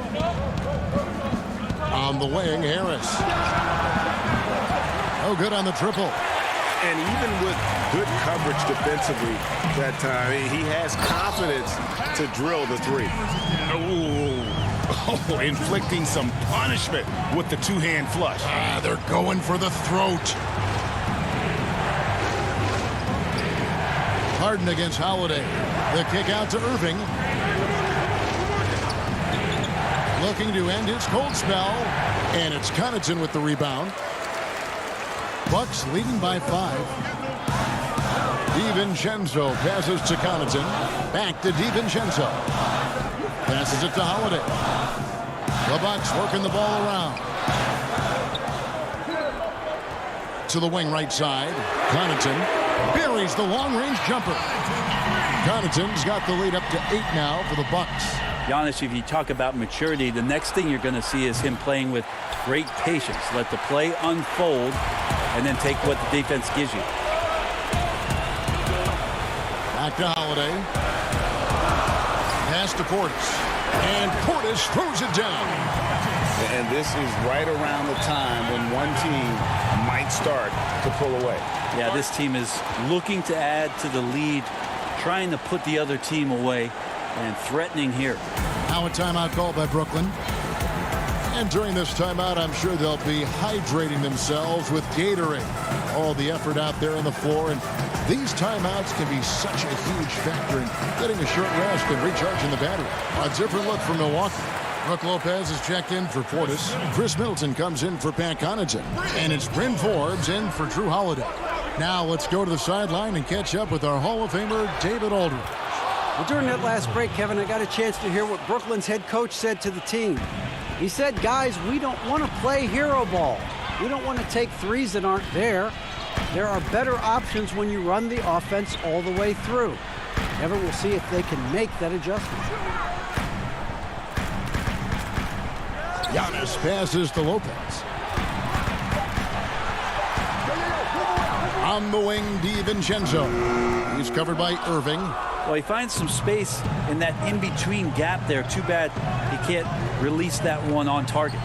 On the wing, Harris. No good on the triple. And even with good coverage defensively that time, he has confidence to drill the 3. Oh, inflicting some punishment with the 2-hand flush. They're going for the throat. Harden against Holiday. The kick out to Irving. Looking to end his cold spell. And it's Connaughton with the rebound. Bucks leading by 5. DiVincenzo passes to Connaughton. Back to DiVincenzo. Passes it to Holiday. The Bucks working the ball around. To the wing right side. Connaughton buries the long-range jumper. Connaughton's got the lead up to 8 now for the Bucks. Giannis, if you talk about maturity, the next thing you're going to see is him playing with great patience. Let the play unfold and then take what the defense gives you. Back to Holiday. Pass to Portis. And Portis throws it down. And this is right around the time when one team might start to pull away. Yeah, this team is looking to add to the lead, trying to put the other team away, and threatening here. Now a timeout called by Brooklyn. And during this timeout, I'm sure they'll be hydrating themselves with Gatorade. All the effort out there on the floor and These timeouts can be such a huge factor in getting a short rest and recharging the battery. A different look for Milwaukee. Brook Lopez is checked in for Portis. Chris Middleton comes in for Pat Connaughton. And it's Bryn Forbes in for Drew Holiday. Now let's go to the sideline and catch up with our Hall of Famer, David Aldridge. Well, during that last break, Kevin, I got a chance to hear what Brooklyn's head coach said to the team. He said, guys, we don't want to play hero ball. We don't want to take threes that aren't there. There are better options when you run the offense all the way through. Kevin, we'll see if they can make that adjustment. Giannis passes to Lopez. On the wing, DiVincenzo. He's covered by Irving. Well, he finds some space in that in-between gap there. Too bad he can't release that one on target.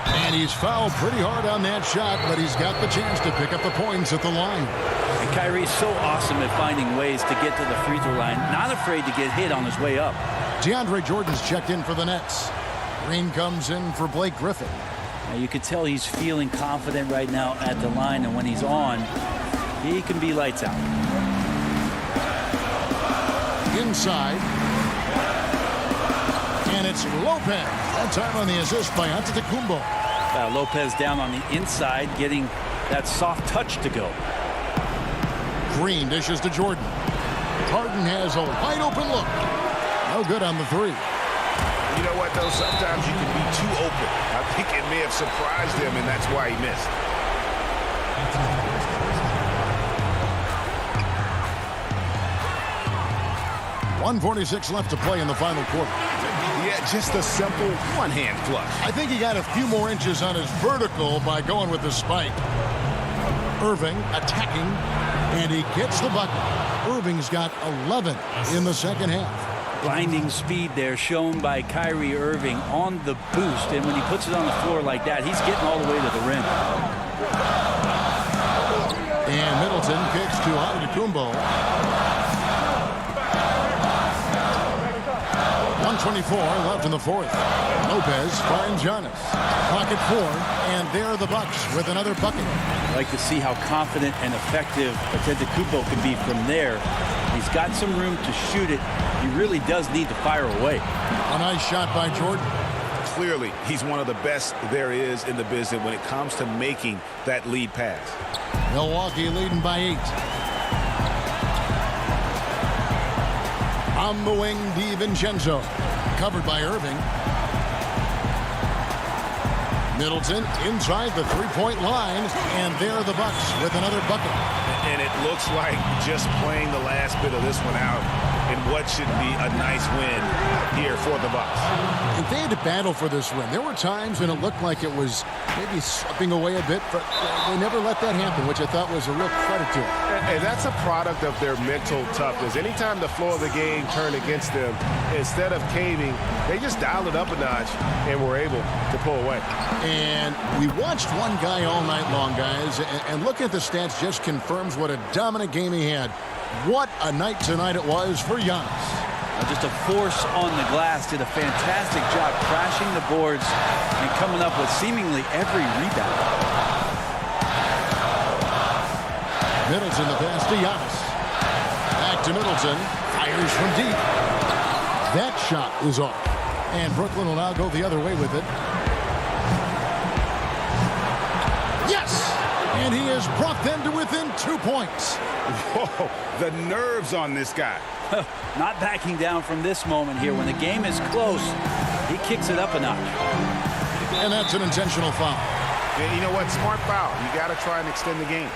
And he's fouled pretty hard on that shot, but he's got the chance to pick up the points at the line. And Kyrie's so awesome at finding ways to get to the free throw line. Not afraid to get hit on his way up. DeAndre Jordan's checked in for the Nets. Green comes in for Blake Griffin. Now you can tell he's feeling confident right now at the line, and when he's on, he can be lights out. Inside. And it's Lopez. That time on the assist by Antetokounmpo. Lopez down on the inside, getting that soft touch to go. Green dishes to Jordan. Harden has a wide open look. No good on the three. You know what, though? Sometimes you can be too open. I think it may have surprised him, and that's why he missed. 1:46 left to play in the final quarter. Yeah, just a simple one-hand flush. I think he got a few more inches on his vertical by going with the spike. Irving attacking, and he gets the bucket. Irving's got 11 in the second half. Blinding speed there shown by Kyrie Irving on the boost, and when he puts it on the floor like that, he's getting all the way to the rim. And Middleton kicks to Antetokounmpo. 1:24 left in the fourth. Lopez finds Giannis. Clock at 4, and there are the Bucks with another bucket. I like to see how confident and effective Antetokounmpo can be from there. He's got some room to shoot it. He really does need to fire away. A nice shot by Jordan. Clearly, he's one of the best there is in the business when it comes to making that lead pass. Milwaukee leading by 8. On the wing, DiVincenzo. Covered by Irving. Middleton inside the three-point line, and there are the Bucks with another bucket. And it looks like just playing the last bit of this one out in what should be a nice win here for the Bucks. And they had to battle for this win. There were times when it looked like it was maybe slipping away a bit, but they never let that happen, which I thought was a real credit to them. And that's a product of their mental toughness. Anytime the flow of the game turned against them, instead of caving, they just dialed it up a notch and were able to pull away. And we watched one guy all night long, guys, and looking at the stats just confirms what a dominant game he had. What a night tonight it was for Giannis. Just a force on the glass. Did a fantastic job crashing the boards and coming up with seemingly every rebound. Middleton the pass to Giannis. Back to Middleton. Fires from deep. That shot is off. And Brooklyn will now go the other way with it. Yes! And he has brought them to within 2 points. Whoa, the nerves on this guy. Not backing down from this moment here. When the game is close, he kicks it up a notch. And that's an intentional foul. And you know what? Smart foul. You got to try and extend the game.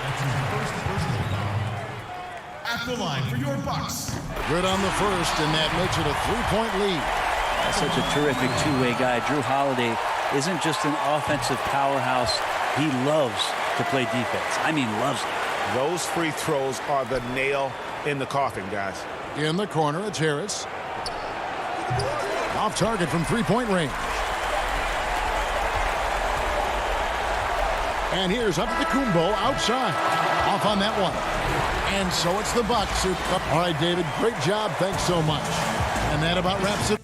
At the line for your Bucks. Good on the first, and that makes it a 3-point lead. That's such a terrific two-way guy. Drew Holiday isn't just an offensive powerhouse. He loves to play defense. I mean, loves it. Those free throws are the nail in the coffin, guys. In the corner, it's Harris. Off target from three-point range. And here's Antetokounmpo outside. Off on that one. And so it's the Bucks who come. All right, David, great job. Thanks so much. And that about wraps it.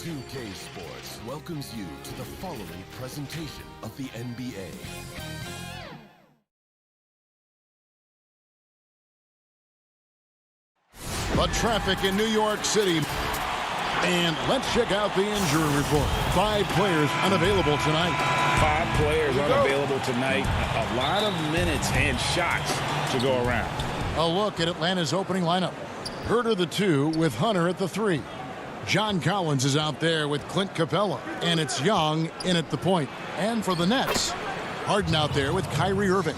2K Sports welcomes you to the following presentation of the NBA. The traffic in New York City. And let's check out the injury report. 5 players unavailable tonight. 5 players unavailable tonight. A lot of minutes and shots to go around. A look at Atlanta's opening lineup. Herter the 2 with Hunter at the 3. John Collins is out there with Clint Capella. And it's Young in at the point. And for the Nets, Harden out there with Kyrie Irving.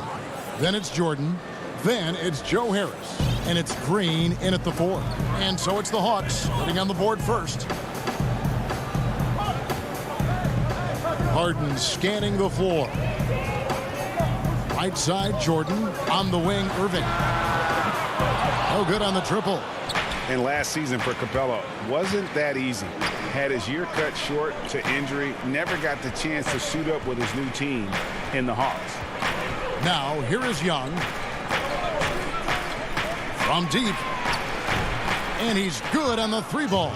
Then it's Jordan. Then it's Joe Harris. And it's Green in at the 4. And so it's the Hawks putting on the board first. Harden scanning the floor. Right side, Jordan. On the wing, Irving. No good on the triple. And last season for Capella wasn't that easy. Had his year cut short to injury. Never got the chance to suit up with his new team in the Hawks. Now, here is Young. From deep. And he's good on the 3 ball.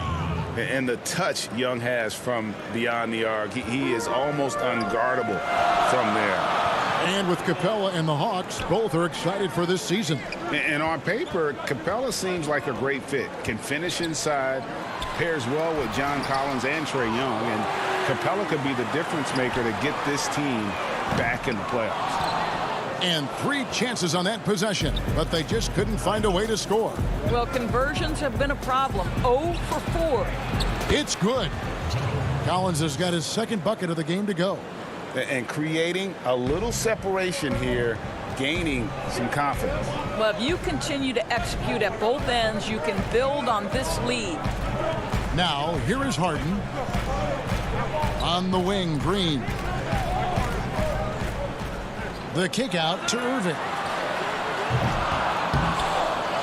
And the touch Young has from beyond the arc. He is almost unguardable from there. And with Capella and the Hawks, both are excited for this season. And on paper, Capella seems like a great fit. Can finish inside, pairs well with John Collins and Trae Young. And Capella could be the difference maker to get this team back in the playoffs. And 3 chances on that possession, but they just couldn't find a way to score. Well, conversions have been a problem. 0 for 4. It's good. Collins has got his 2nd bucket of the game to go. And creating a little separation here, gaining some confidence. Well, if you continue to execute at both ends, you can build on this lead. Now, here is Harden. On the wing, Green. The kick out to Irving.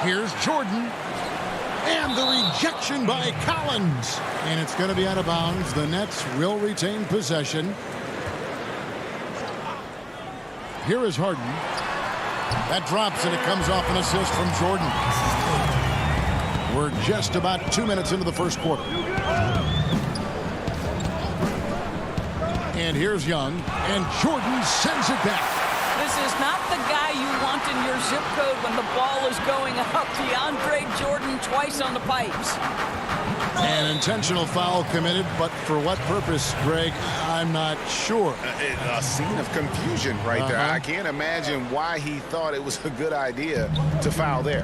Here's Jordan. And the rejection by Collins. And it's going to be out of bounds. The Nets will retain possession. Here is Harden. That drops and it comes off an assist from Jordan. We're just about 2 minutes into the first quarter. And here's Young. And Jordan sends it back. This is not the guy you want in your zip code when the ball is going up. DeAndre Jordan twice on the pipes. An intentional foul committed, but for what purpose, Greg, I'm not sure. A scene of confusion right there. I can't imagine why he thought it was a good idea to foul there.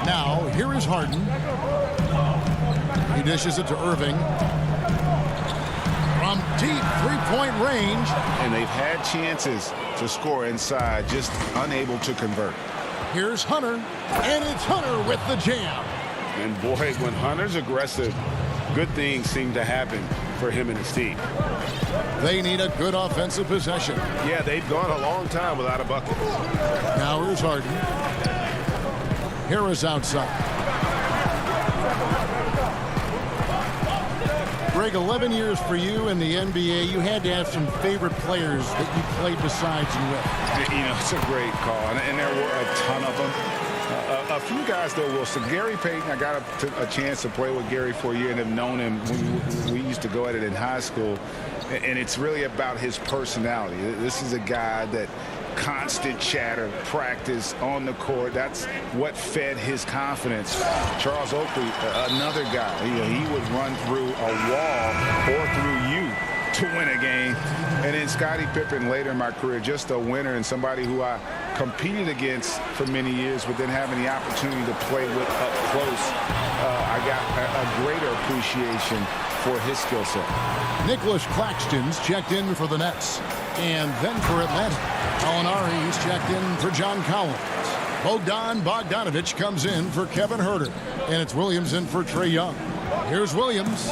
Now, here is Harden. He dishes it to Irving. From deep 3-point range. And they've had chances to score inside, just unable to convert. Here's Hunter, and it's Hunter with the jam. And boy, when Hunter's aggressive, good things seem to happen for him and his team. They need a good offensive possession. Yeah, they've gone a long time without a bucket. Now here's Harden. Harris outside. Greg, 11 years for you in the NBA. You had to have some favorite players that you played besides and with. You know, it's a great call, and there were a ton of them. A few guys, though, Wilson. Gary Payton, I got a chance to play with Gary for a year and have known him. We used to go at it in high school, and it's really about his personality. This is a guy that constant chatter, practice on the court. That's what fed his confidence. Charles Oakley, another guy. He would run through a wall or through you to win a game. And then Scottie Pippen later in my career, just a winner and somebody who I competed against for many years, but then having the opportunity to play with up close, I got a greater appreciation for his skill set. Nicholas Claxton's checked in for the Nets. And then for Atlanta, Gallinari is checked in for John Collins. Bogdanovich comes in for Kevin Huerter. And it's Williams in for Trae Young. Here's Williams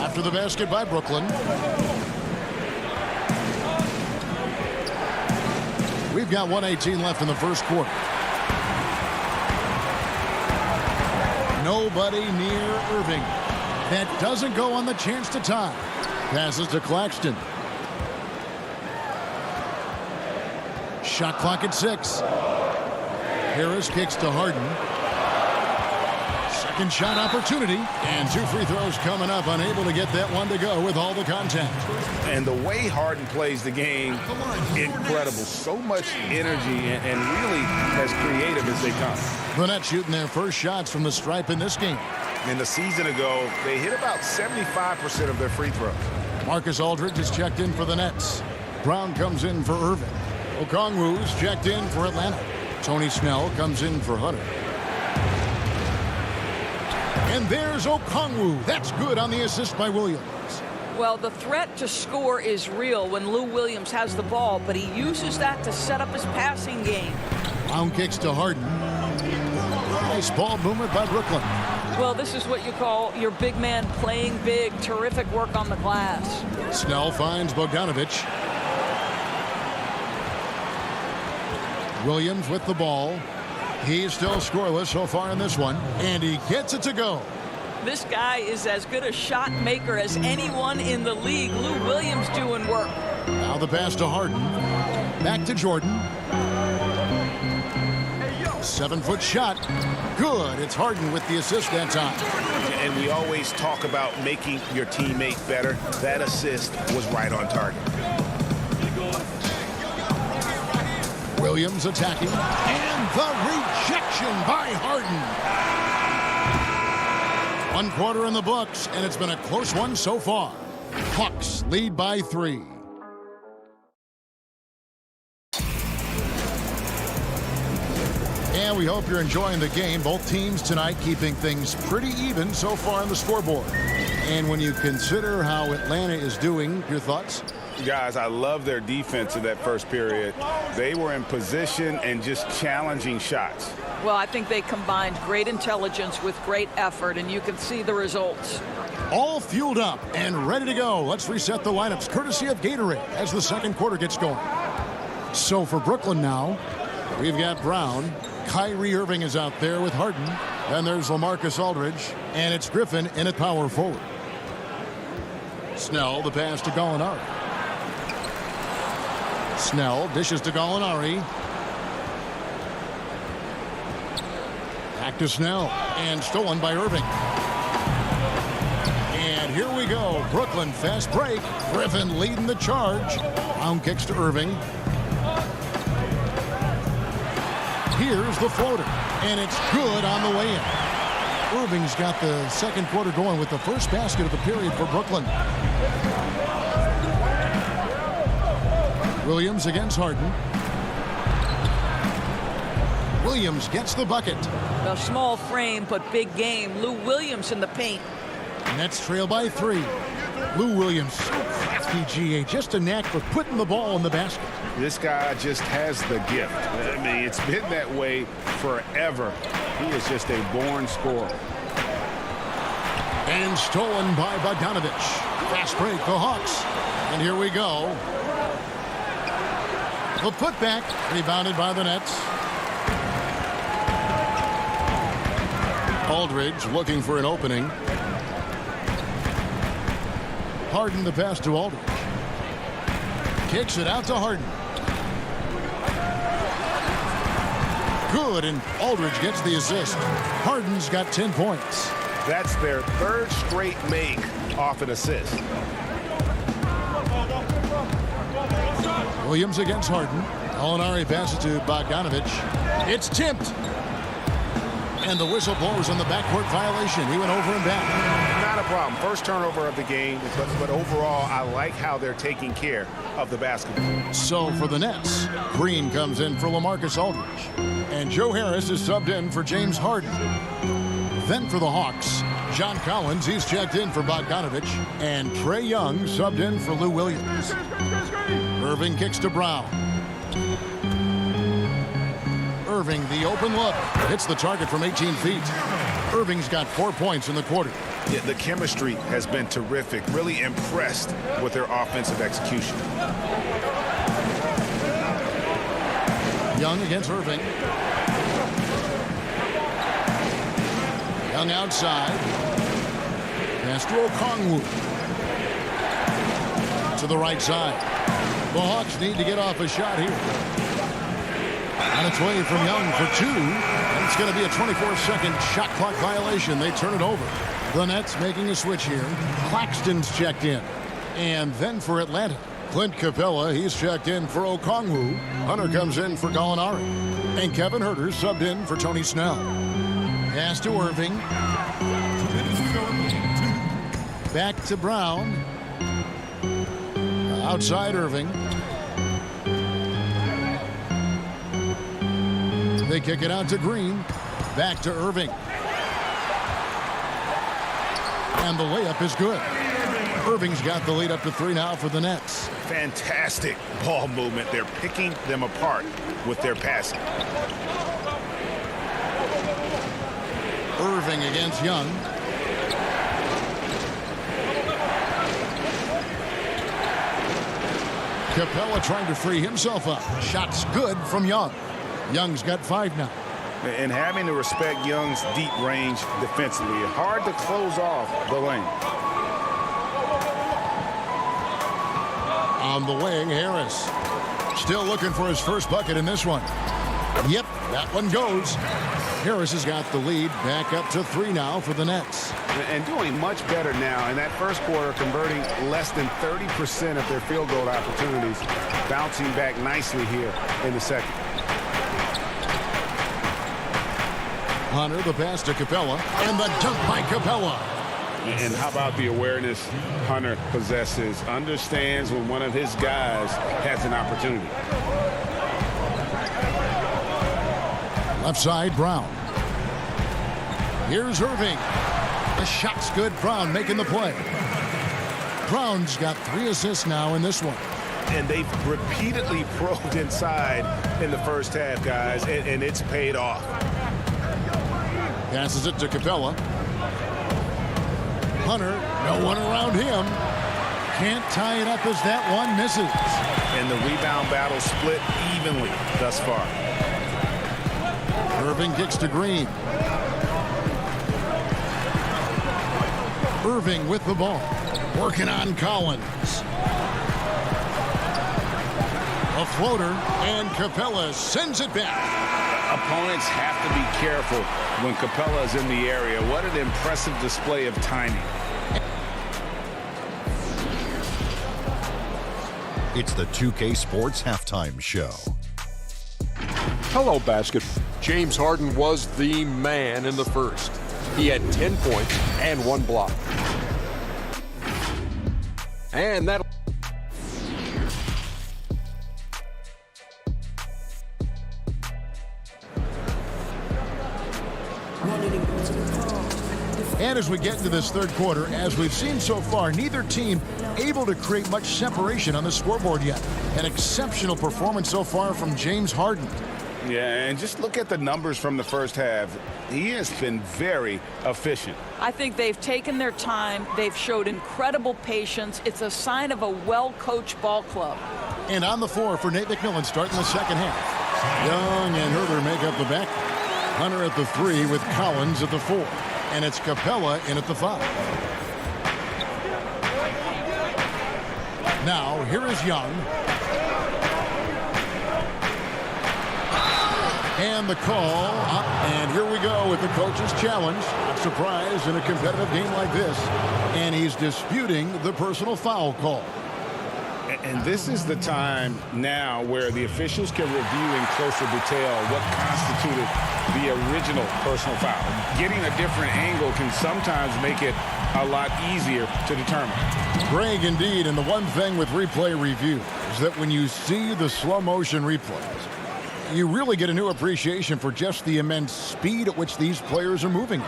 after the basket by Brooklyn. We've got 1:18 left in the first quarter. Nobody near Irving. That doesn't go on the chance to tie. Passes to Claxton. Shot clock at 6. Harris kicks to Harden. Second shot opportunity. And 2 free throws coming up. Unable to get that one to go with all the contact. And the way Harden plays the game, incredible. So much energy and really as creative as they come. The Nets shooting their first shots from the stripe in this game. In the season ago, they hit about 75% of their free throws. Marcus Aldridge is checked in for the Nets. Brown comes in for Irving. Okongwu's checked in for Atlanta. Tony Snell comes in for Hunter. And there's Okongwu. That's good on the assist by Williams. Well, the threat to score is real when Lou Williams has the ball, but he uses that to set up his passing game. Brown kicks to Harden. Nice ball movement by Brooklyn. Well, this is what you call your big man playing big. Terrific work on the glass. Snell finds Bogdanovich. Williams with the ball. He's still scoreless so far in this one, and he gets it to go. This guy is as good a shot maker as anyone in the league. Lou Williams doing work. Now the pass to Harden. Back to Jordan. 7-foot shot. Good. It's Harden with the assist that time. And we always talk about making your teammate better. That assist was right on target. Williams attacking. And the rejection by Harden. 1 quarter in the books, and it's been a close one so far. Hawks lead by 3. And we hope you're enjoying the game. Both teams tonight keeping things pretty even so far on the scoreboard. And when you consider how Atlanta is doing, your thoughts? Guys, I love their defense in that first period. They were in position and just challenging shots. Well, I think they combined great intelligence with great effort, and you can see the results. All fueled up and ready to go. Let's reset the lineups courtesy of Gatorade as the second quarter gets going. So for Brooklyn now, we've got Brown. Kyrie Irving is out there with Harden. Then there's LaMarcus Aldridge. And it's Griffin in at power forward. Snell, the pass to Gallinari. Snell dishes to Gallinari. Back to Snell. And stolen by Irving. And here we go. Brooklyn fast break. Griffin leading the charge. Brown kicks to Irving. Here's the floater, and it's good on the way in. Irving's got the second quarter going with the first basket of the period for Brooklyn. Williams against Harden. Williams gets the bucket. A small frame, but big game. Lou Williams in the paint. Nets trail by 3. Lou Williams, so crafty, GA. Just a knack for putting the ball in the basket. This guy just has the gift. I mean, it's been that way forever. He is just a born scorer. And stolen by Bogdanovich. Fast break, the Hawks. And here we go. The putback, rebounded by the Nets. Aldridge looking for an opening. Harden the pass to Aldridge. Kicks it out to Harden. Good, and Aldridge gets the assist. Harden's got 10 points. That's their third straight make off an assist. Williams against Harden. Gallinari passes to Bogdanovich. It's tipped. And the whistle blows on the backcourt violation. He went over and back. Not a problem. First turnover of the game, but overall, I like how they're taking care of the basketball. So for the Nets, Green comes in for LaMarcus Aldridge. And Joe Harris is subbed in for James Harden. Then for the Hawks, John Collins, he's checked in for Bogdanovich. And Trae Young subbed in for Lou Williams. Irving kicks to Brown. Irving, the open look, hits the target from 18 feet. Irving's got 4 points in the quarter. Yeah, the chemistry has been terrific. Really impressed with their offensive execution. Young against Irving. Young outside. Pass to Okongwu. To the right side. The Hawks need to get off a shot here. On its way from Young for 2. And it's going to be a 24-second shot clock violation. They turn it over. The Nets making a switch here. Claxton's checked in. And then for Atlanta, Clint Capella, he's checked in for Okongwu. Hunter comes in for Gallinari. And Kevin Huerter subbed in for Tony Snell. Pass to Irving. Back to Brown. Outside Irving. They kick it out to Green. Back to Irving. And the layup is good. Irving's got the lead up to 3 now for the Nets. Fantastic ball movement. They're picking them apart with their passing. Irving against Young. Capella trying to free himself up. Shots good from Young. Young's got 5 now. And having to respect Young's deep range defensively. Hard to close off the lane. On the wing, Harris. Still looking for his first bucket in this one. Yep, that one goes. Harris has got the lead back up to 3 now for the Nets. And doing much better now in that first quarter, converting less than 30% of their field goal opportunities, bouncing back nicely here in the second. Hunter, the pass to Capella, and the dunk by Capella. And how about the awareness Hunter possesses? Understands when one of his guys has an opportunity. Left side, Brown. Here's Irving. The shot's good. Brown making the play. Brown's got 3 assists now in this one. And they've repeatedly probed inside in the first half, guys, and it's paid off. Passes it to Capella. Hunter, no one around him. Can't tie it up as that one misses. And the rebound battle split evenly thus far. Irving kicks to Green. Irving with the ball. Working on Collins. A floater, and Capella sends it back. Opponents have to be careful when Capella is in the area. What an impressive display of timing. It's the 2K Sports Halftime Show. Hello, basketball. James Harden was the man in the first. He had 10 points and 1 block. And that... And as we get into this third quarter, as we've seen so far, neither team able to create much separation on the scoreboard yet. An exceptional performance so far from James Harden. Yeah, and just look at the numbers from the first half. He has been very efficient. I think they've taken their time. They've showed incredible patience. It's a sign of a well-coached ball club. And on the floor for Nate McMillan starting the second half. Young and Huerter make up the back. Hunter at the 3 with Collins at the 4. And it's Capella in at the 5. Now, here is Young. And the call. And here we go with the coach's challenge. Not surprised in a competitive game like this. And he's disputing the personal foul call. And this is the time now where the officials can review in closer detail what constituted the original personal foul. Getting a different angle can sometimes make it a lot easier to determine. Greg, indeed, and the one thing with replay review is that when you see the slow motion replays, you really get a new appreciation for just the immense speed at which these players are moving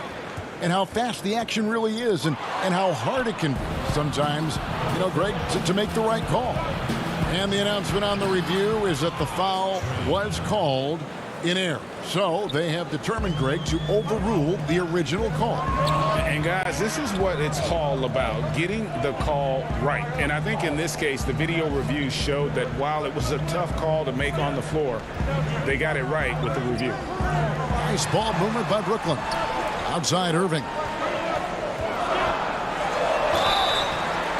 and how fast the action really is and how hard it can be sometimes, you know, Greg, to make the right call. And the announcement on the review is that the foul was called in error. So they have determined, Greg, to overrule the original call. And guys, this is what it's all about, getting the call right. And I think in this case, the video review showed that while it was a tough call to make on the floor, they got it right with the review. Nice ball movement by Brooklyn. Outside Irving.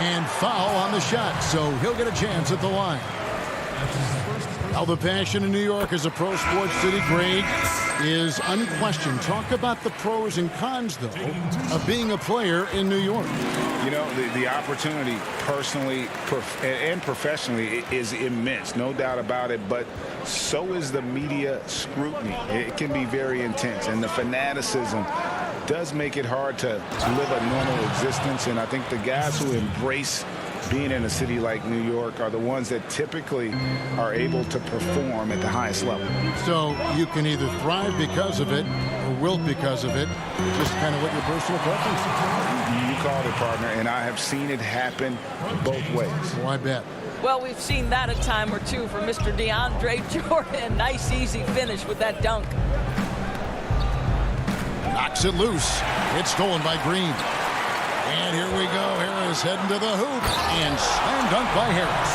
And foul on the shot, so he'll get a chance at the line. Now the passion in New York as a pro sports city, Greg, is unquestioned. Talk about the pros and cons, though, of being a player in New York. You know, the opportunity personally and professionally is immense, no doubt about it, but so is the media scrutiny. It can be very intense, and the fanaticism does make it hard to live a normal existence, and I think the guys who embrace being in a city like New York are the ones that typically are able to perform at the highest level. So you can either thrive because of it or wilt because of it, just kind of what your personal preference is. You called it, partner, and I have seen it happen both ways. Oh, I bet. Well, we've seen that a time or two from Mr. DeAndre Jordan. Nice, easy finish with that dunk. Knocks it loose. It's stolen by Green. And here we go. Harris heading to the hoop. And slam dunk by Harris.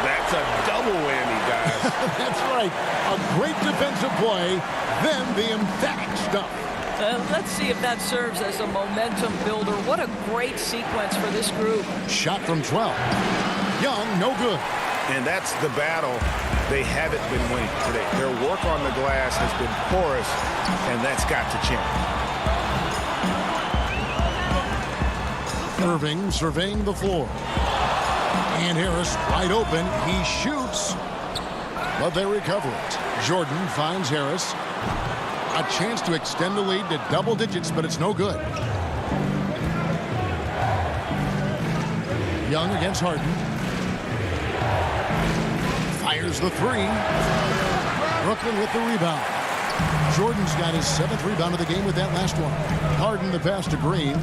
That's a double whammy, guys. That's right. A great defensive play, then the emphatic stuff. Let's see if that serves as a momentum builder. What a great sequence for this group. Shot from 12. Young, no good. And that's the battle they haven't been winning today. Their work on the glass has been porous, and that's got to change. Irving surveying the floor. And Harris wide open. He shoots, but they recover it. Jordan finds Harris. A chance to extend the lead to double digits, but it's no good. Young against Harden. Fires the three. Brooklyn with the rebound. Jordan's got his 7th rebound of the game with that last one. Harden the pass to Green.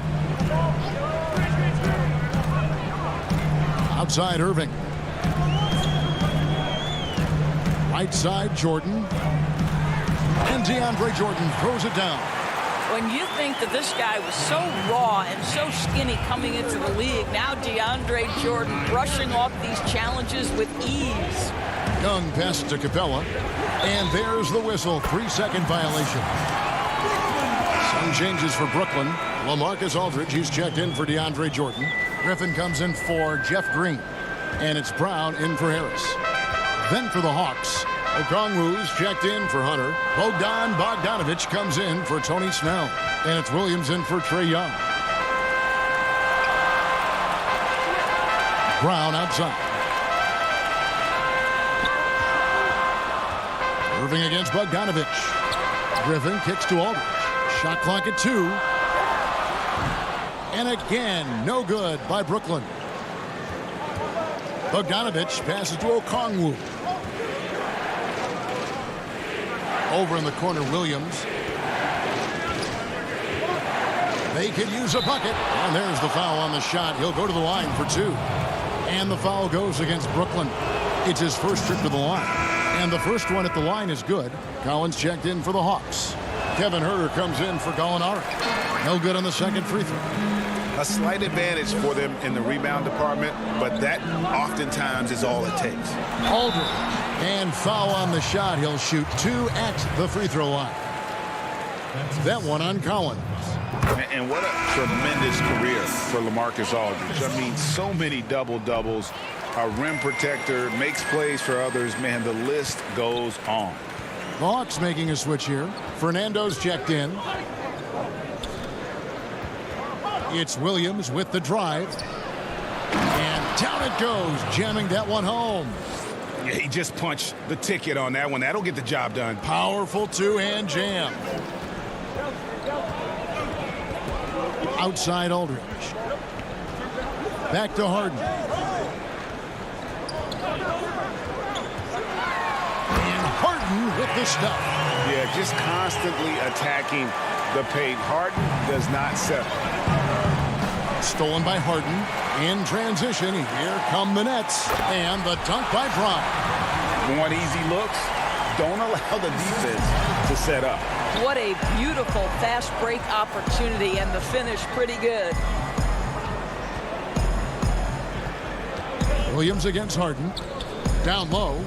Outside Irving. Right side Jordan. And DeAndre Jordan throws it down. When you think that this guy was so raw and so skinny coming into the league, now DeAndre Jordan brushing off these challenges with ease. Young passes to Capella. And there's the whistle. 3-second violation. Some changes for Brooklyn. LaMarcus Aldridge, he's checked in for DeAndre Jordan. Griffin comes in for Jeff Green. And it's Brown in for Harris. Then for the Hawks, Okongwu's checked in for Hunter. Bogdanovich comes in for Tony Snell. And it's Williams in for Trae Young. Brown outside. Irving against Bogdanovich. Griffin kicks to Aldridge. Shot clock at 2. And again, no good by Brooklyn. Bogdanovich passes to Okongwu. Over in the corner, Williams. They could use a bucket. And there's the foul on the shot. He'll go to the line for 2. And the foul goes against Brooklyn. It's his first trip to the line. And the first one at the line is good. Collins checked in for the Hawks. Kevin Huerter comes in for Gallinari. No good on the second free throw. A slight advantage for them in the rebound department, but that oftentimes is all it takes. Aldridge. And foul on the shot. He'll shoot 2 at the free throw line. That one on Collins. And what a tremendous career for LaMarcus Aldridge. I mean, so many double-doubles, a rim protector, makes plays for others. Man, the list goes on. The Hawks making a switch here. Fernando's checked in. It's Williams with the drive. And down it goes, jamming that one home. Yeah, he just punched the ticket on that one. That'll get the job done. Powerful two-hand jam. Outside Aldridge. Back to Harden. And Harden with the stuff. Yeah, just constantly attacking the paint. Harden does not settle. Stolen by Harden. In transition, here come the Nets. And the dunk by Brown. Want easy looks? Don't allow the defense to set up. What a beautiful fast break opportunity, and the finish pretty good. Williams against Harden. Down low.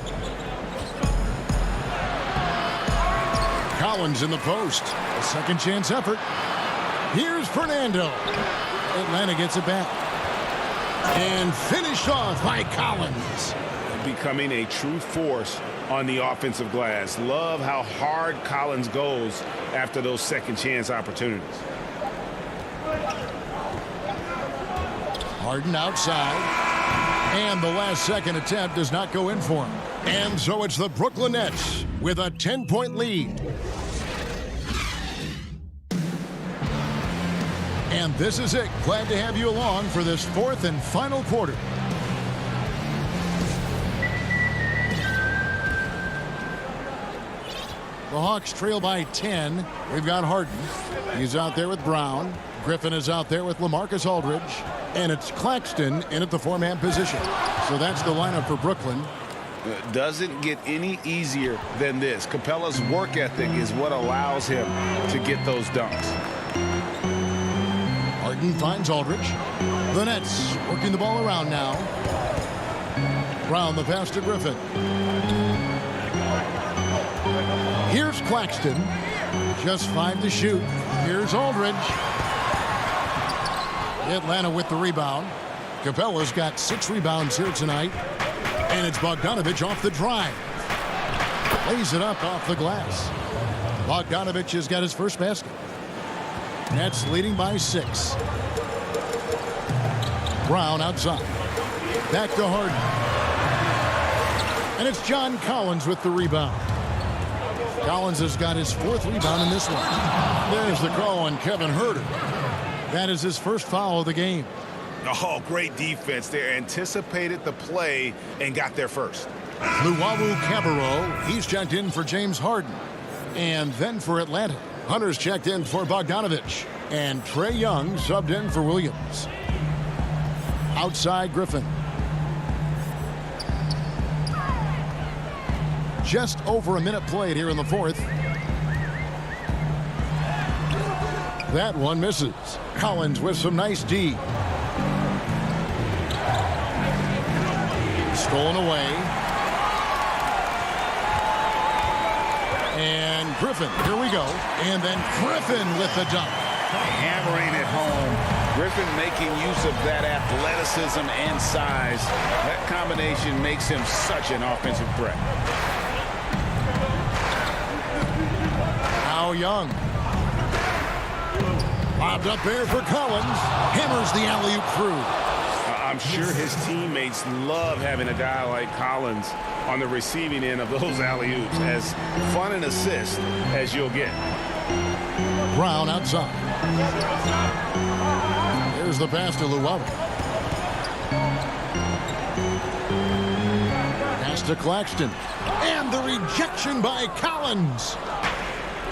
Collins in the post. A second chance effort. Here's Fernando. Atlanta gets it back. And finished off by Collins. Becoming a true force on the offensive glass. Love how hard Collins goes after those second chance opportunities. Harden outside. And the last second attempt does not go in for him. And so it's the Brooklyn Nets with a 10-point lead. And this is it. Glad to have you along for this fourth and final quarter. The Hawks trail by 10. We've got Harden. He's out there with Brown. Griffin is out there with LaMarcus Aldridge. And it's Claxton in at the four-man position. So that's the lineup for Brooklyn. Doesn't get any easier than this. Capella's work ethic is what allows him to get those dunks. Harden finds Aldridge. The Nets working the ball around now. Brown the pass to Griffin. Here's Claxton. Just 5 to shoot. Here's Aldridge. Atlanta with the rebound. Capella's got 6 rebounds here tonight. And it's Bogdanovich off the drive. Lays it up off the glass. Bogdanovich has got his first basket. Nets leading by 6. Brown outside. Back to Harden. And it's John Collins with the rebound. Collins has got his 4th rebound in this one. There's the call on Kevin Huerter. That is his first foul of the game. Oh, great defense there. Anticipated the play and got there first. Luwawu Cabarro, he's checked in for James Harden. And then for Atlanta, Hunter's checked in for Bogdanovich. And Trae Young subbed in for Williams. Outside Griffin. Just over a minute played here in the 4th. That one misses. Collins with some nice D. Stolen away. And Griffin, here we go. And then Griffin with the dunk. Hammering it home. Griffin making use of that athleticism and size. That combination makes him such an offensive threat. Now Young. Lobbed up there for Collins. Hammers the alley-oop through. I'm sure his teammates love having a guy like Collins on the receiving end of those alley-oops. As fun an assist as you'll get. Brown outside. Here's the pass to Luwawu. Pass to Claxton. And the rejection by Collins.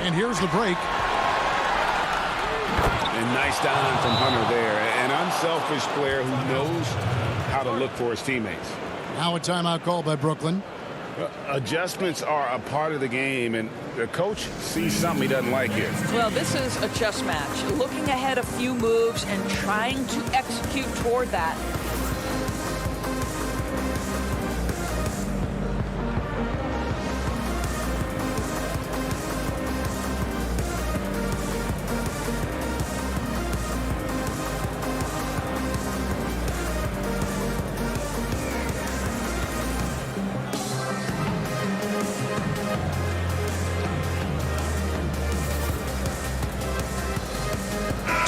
And here's the break. And nice dime from Hunter there. An unselfish player who knows how to look for his teammates. Now a timeout call by Brooklyn. Adjustments are a part of the game, and the coach sees something he doesn't like here. Well, this is a chess match. Looking ahead a few moves and trying to execute toward that.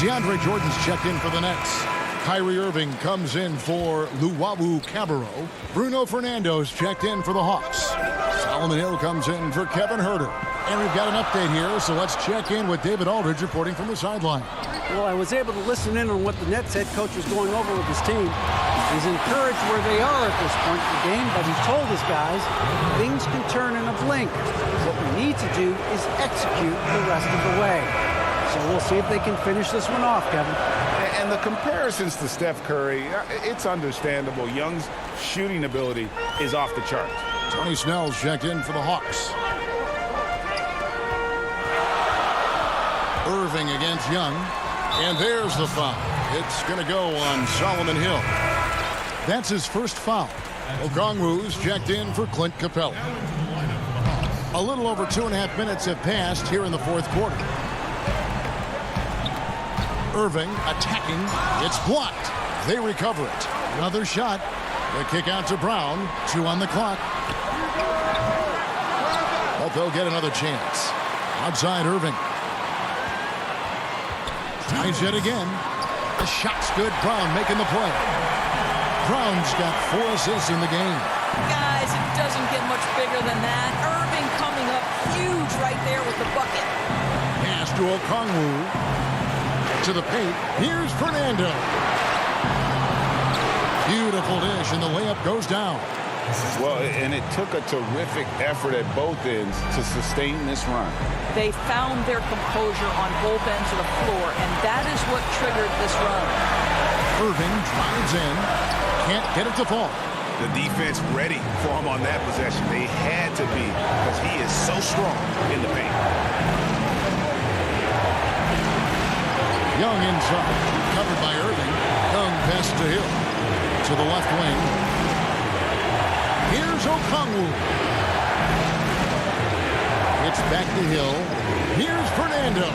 DeAndre Jordan's checked in for the Nets. Kyrie Irving comes in for Luwawu Cabarro. Bruno Fernando's checked in for the Hawks. Solomon Hill comes in for Kevin Huerter. And we've got an update here, so let's check in with David Aldridge reporting from the sideline. Well, I was able to listen in on what the Nets head coach was going over with his team. He's encouraged where they are at this point in the game, but he told his guys things can turn in a blink. What we need to do is execute the rest of the way. So we'll see if they can finish this one off, Kevin. And the comparisons to Steph Curry, it's understandable. Young's shooting ability is off the charts. Tony Snell's checked in for the Hawks. Irving against Young. And there's the foul. It's going to go on Solomon Hill. That's his first foul. Okongwu's checked in for Clint Capella. A little over 2.5 minutes have passed here in the fourth quarter. Irving attacking. It's blocked. They recover it. Another shot. The kick out to Brown. 2 on the clock. But they'll get another chance. Outside Irving. Tries yet again. The shot's good. Brown making the play. Brown's got 4 assists in the game. Guys, it doesn't get much bigger than that. Irving coming up huge right there with the bucket. Pass to Okongwu. To the paint. Here's Fernando. Beautiful dish, and the layup goes down. Well, and it took a terrific effort at both ends to sustain this run. They found their composure on both ends of the floor, and that is what triggered this run. Irving drives in. Can't get it to fall. The defense ready for him on that possession. They had to be, because he is so strong in the paint. Young inside. Covered by Irving. Young pass to Hill. To the left wing. Here's Okongwu. It's back to Hill. Here's Fernando.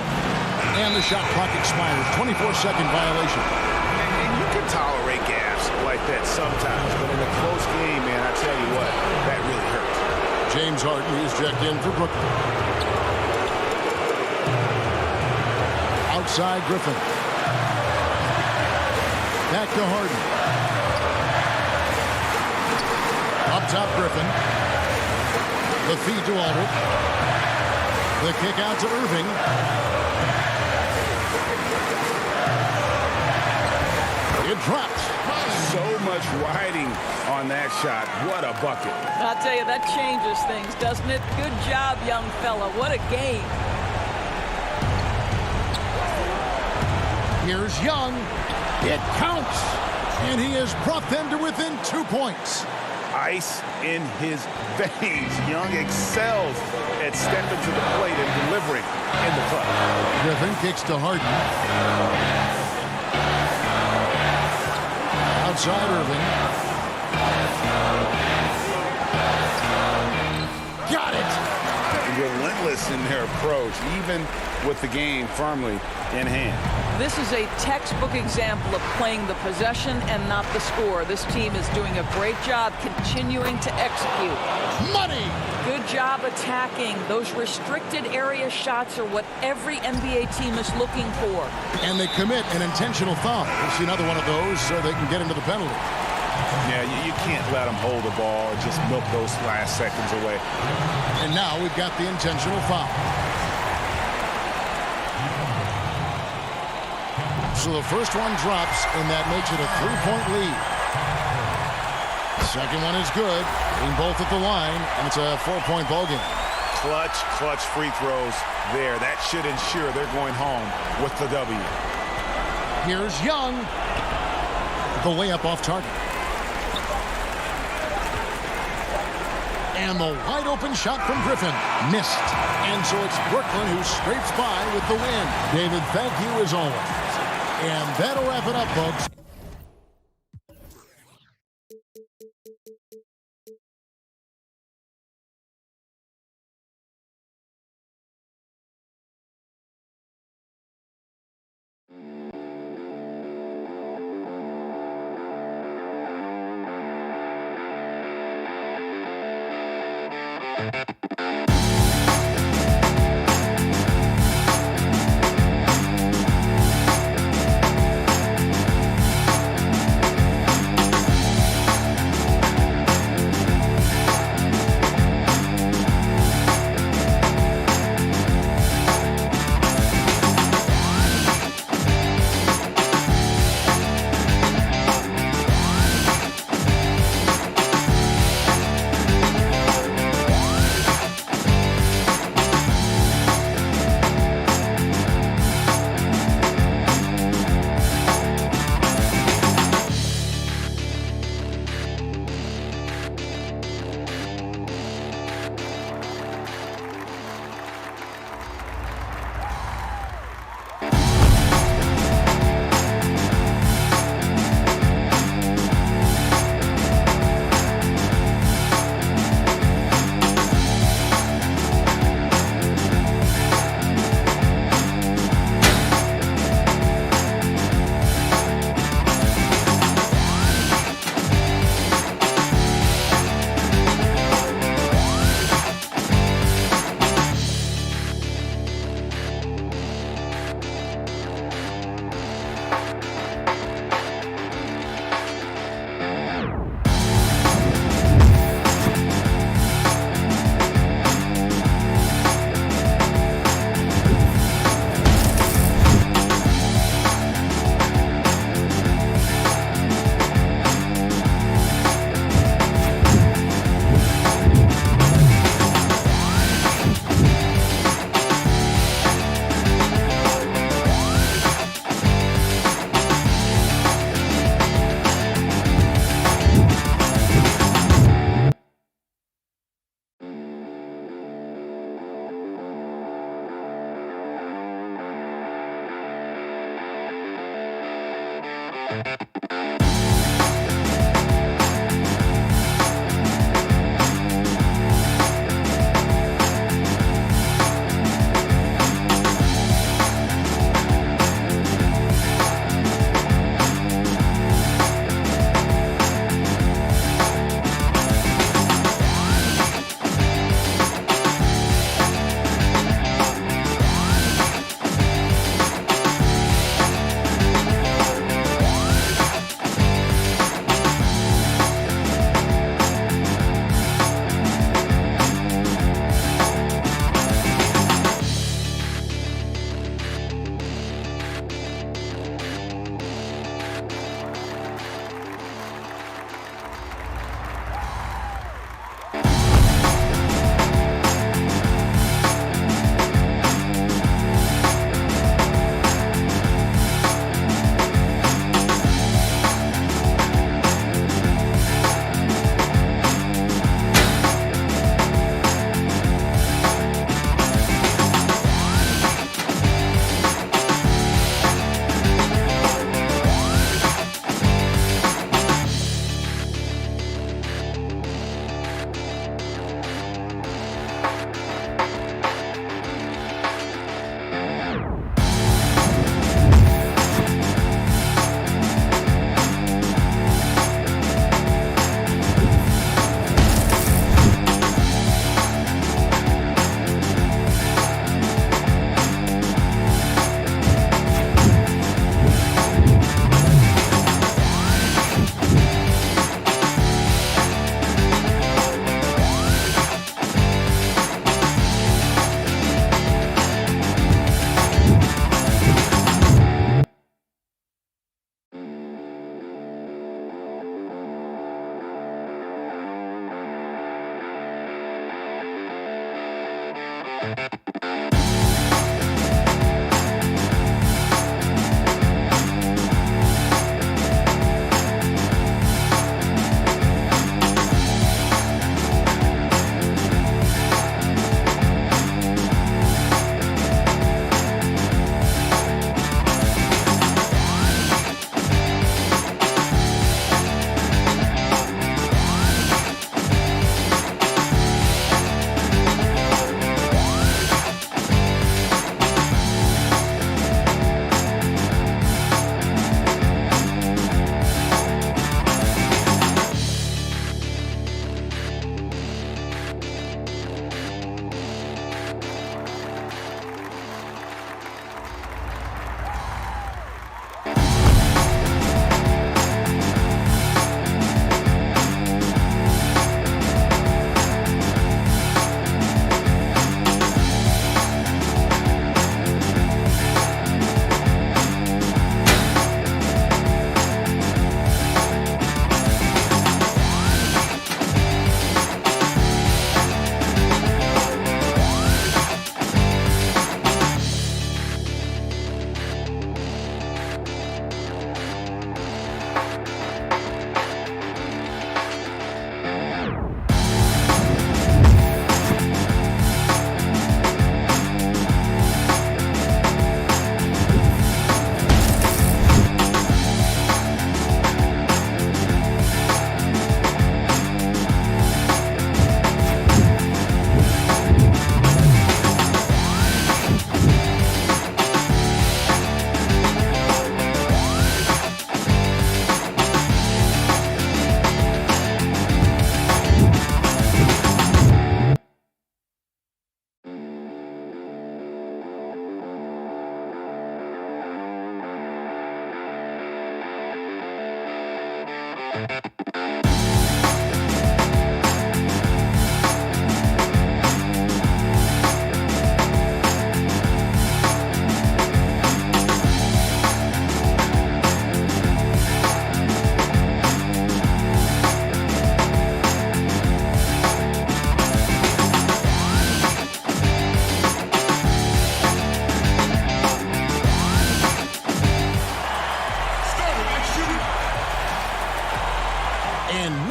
And the shot clock expires. 24-second violation. And you can tolerate gaps like that sometimes, but in a close game, man, I tell you what, that really hurts. James Harden is checked in for Brooklyn. Outside Griffin. Back to Harden. Up top Griffin. The feed to Aldridge. The kick out to Irving. It drops. So much riding on that shot. What a bucket. I'll tell you, that changes things, doesn't it? Good job, young fella. What a game. Here's Young. It counts. And he has brought them to within 2 points. Ice in his veins. Young excels at stepping to the plate and delivering in the clutch. Griffin kicks to Harden. Outside Irving. Got it. Relentless in their approach, even with the game firmly in hand. This is a textbook example of playing the possession and not the score. This team is doing a great job continuing to execute. Money! Good job attacking. Those restricted area shots are what every NBA team is looking for. And they commit an intentional foul. We'll see another one of those so they can get into the penalty. Yeah, you can't let them hold the ball and just milk those last seconds away. And now we've got the intentional foul. So the first one drops, and that makes it a 3-point lead. Second one is good, hitting both at the line, and it's a 4-point ball game. Clutch free throws there. That should ensure they're going home with the W. Here's Young. The layup off target. And the wide open shot from Griffin missed. And so it's Brooklyn who scrapes by with the win. David, thank you as always. And that'll wrap it up, folks.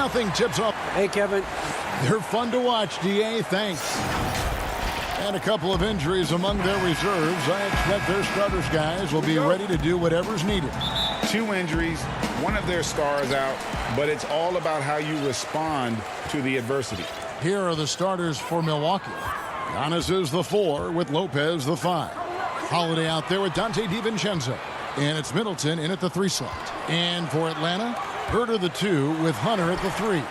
Nothing tips off. Hey, Kevin. They're fun to watch, DA. Thanks. And a couple of injuries among their reserves. I expect their starters guys will be ready to do whatever's needed. 2 injuries, one of their stars out, but it's all about how you respond to the adversity. Here are the starters for Milwaukee. Giannis is the 4 with Lopez the 5. Holiday out there with Dante DiVincenzo. And it's Middleton in at the 3 slot. And for Atlanta, Herter the 2 with Hunter at the 3.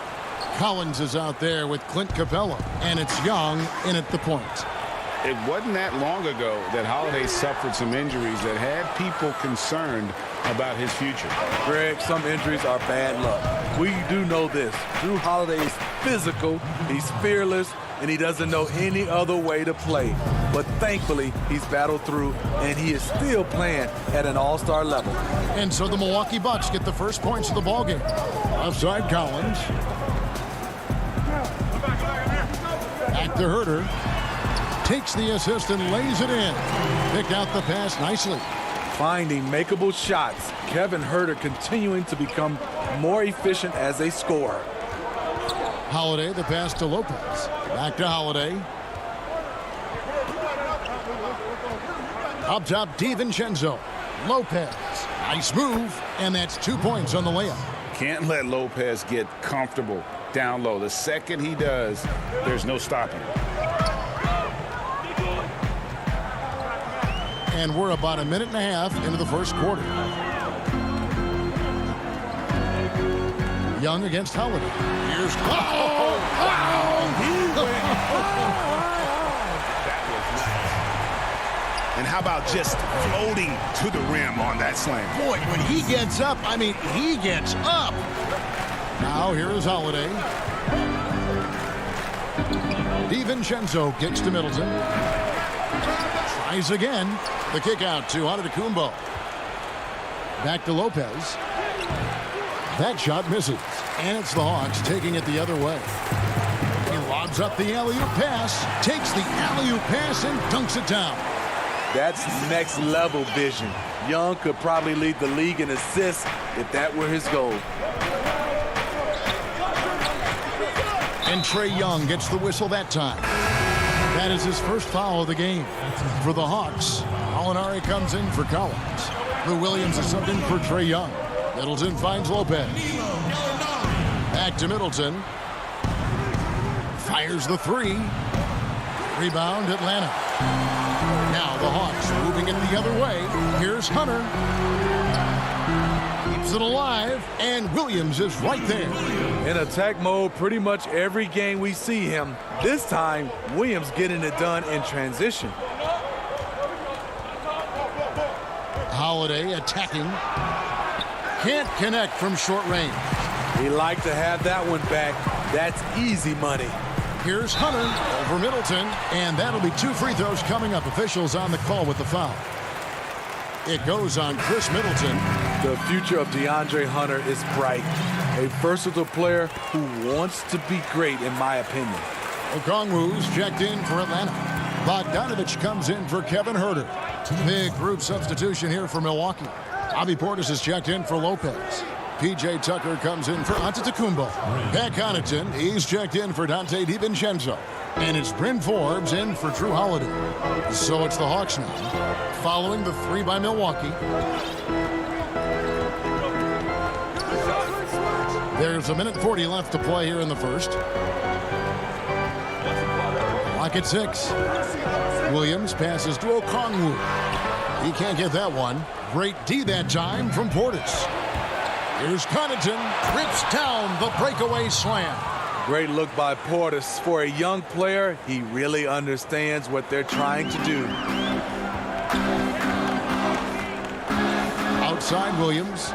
Collins is out there with Clint Capella. And it's Young in at the point. It wasn't that long ago that Holiday suffered some injuries that had people concerned about his future. Greg, some injuries are bad luck. We do know this. Jrue Holiday is physical, he's fearless, and he doesn't know any other way to play. But thankfully, he's battled through, and he is still playing at an all-star level. And so the Milwaukee Bucks get the first points of the ballgame. Offside Collins. Back to Herter. Takes the assist and lays it in. Picked out the pass nicely. Finding makeable shots. Kevin Herter continuing to become more efficient as a scorer. Holiday, the pass to Lopez. Back to Holiday. Up top, DiVincenzo. Lopez. Nice move. And that's 2 points on the layup. Can't let Lopez get comfortable down low. The second he does, there's no stopping him. And we're about a minute and a half into the first quarter. Young against Holiday. Here's He went. That was nice. And how about just floating to the rim on that slam? Boy, when he gets up, I mean, he gets up. Now here is Holiday. DiVincenzo kicks to Middleton. Tries again. The kick out to Antetokounmpo. Back to Lopez. That shot misses. And it's the Hawks taking it the other way. He lobs up the alley-oop pass. Takes the alley-oop pass and dunks it down. That's next level vision. Young could probably lead the league in assists if that were his goal. And Trae Young gets the whistle that time. That is his first foul of the game. For the Hawks, Molinari comes in for Collins. Lou Williams is subbed in for Trae Young. Middleton finds Lopez. Back to Middleton. Fires the 3. Rebound Atlanta. Now the Hawks moving it the other way. Here's Hunter. Keeps it alive, and Williams is right there. In attack mode pretty much every game we see him. This time, Williams getting it done in transition. Holiday attacking. Can't connect from short range. He liked to have that one back. That's easy money. Here's Hunter over Middleton, and that'll be 2 free throws coming up. Officials on the call with the foul. It goes on Chris Middleton. The future of DeAndre Hunter is bright. A versatile player who wants to be great, in my opinion. Okongwu's checked in for Atlanta. Bogdanovich comes in for Kevin Herter. Big group substitution here for Milwaukee. Bobby Portis is checked in for Lopez. P.J. Tucker comes in for Antetokounmpo. Pat Connaughton, he's checked in for Dante DiVincenzo. And it's Bryn Forbes in for Jrue Holiday. So it's the Hawks now, following the 3 by Milwaukee. There's a minute 40 left to play here in the first. Clock at 6. Williams passes to Okongwu. He can't get that one. Great D that time from Portis. Here's Connaughton, rips down the breakaway slam. Great look by Portis. For a young player, he really understands what they're trying to do. Outside Williams.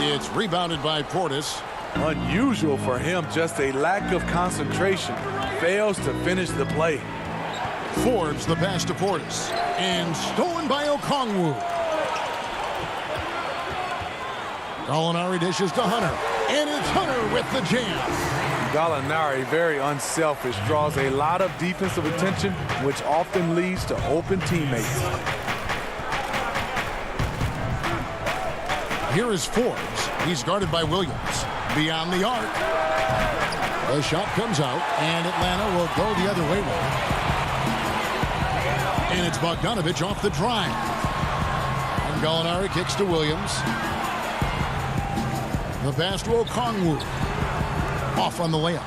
It's rebounded by Portis. Unusual for him, just a lack of concentration. Fails to finish the play. Forbes the pass to Portis. And stolen by Okongwu. Gallinari dishes to Hunter. And it's Hunter with the jam. Gallinari, very unselfish, draws a lot of defensive attention, which often leads to open teammates. Here is Forbes. He's guarded by Williams. Beyond the arc. The shot comes out, and Atlanta will go the other way with it. And it's Bogdanovich off the drive. Gallinari kicks to Williams. The pass to Okongwu. Off on the layup.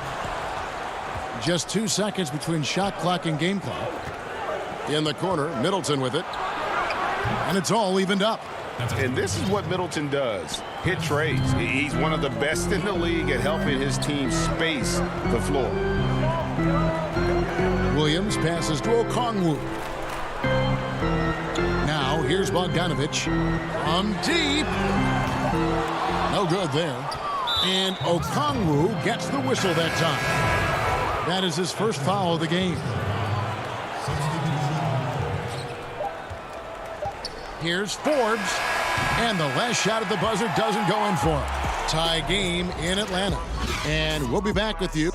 Just 2 seconds between shot clock and game clock. In the corner, Middleton with it. And it's all evened up. And this is what Middleton does. Hit trades. He's one of the best in the league at helping his team space the floor. Williams passes to Okongwu. Now here's Bogdanovic from deep. No good there. And Okongwu gets the whistle that time. That is his first foul of the game. Here's Forbes. And the last shot at the buzzer doesn't go in for him. Tie game in Atlanta. And we'll be back with you.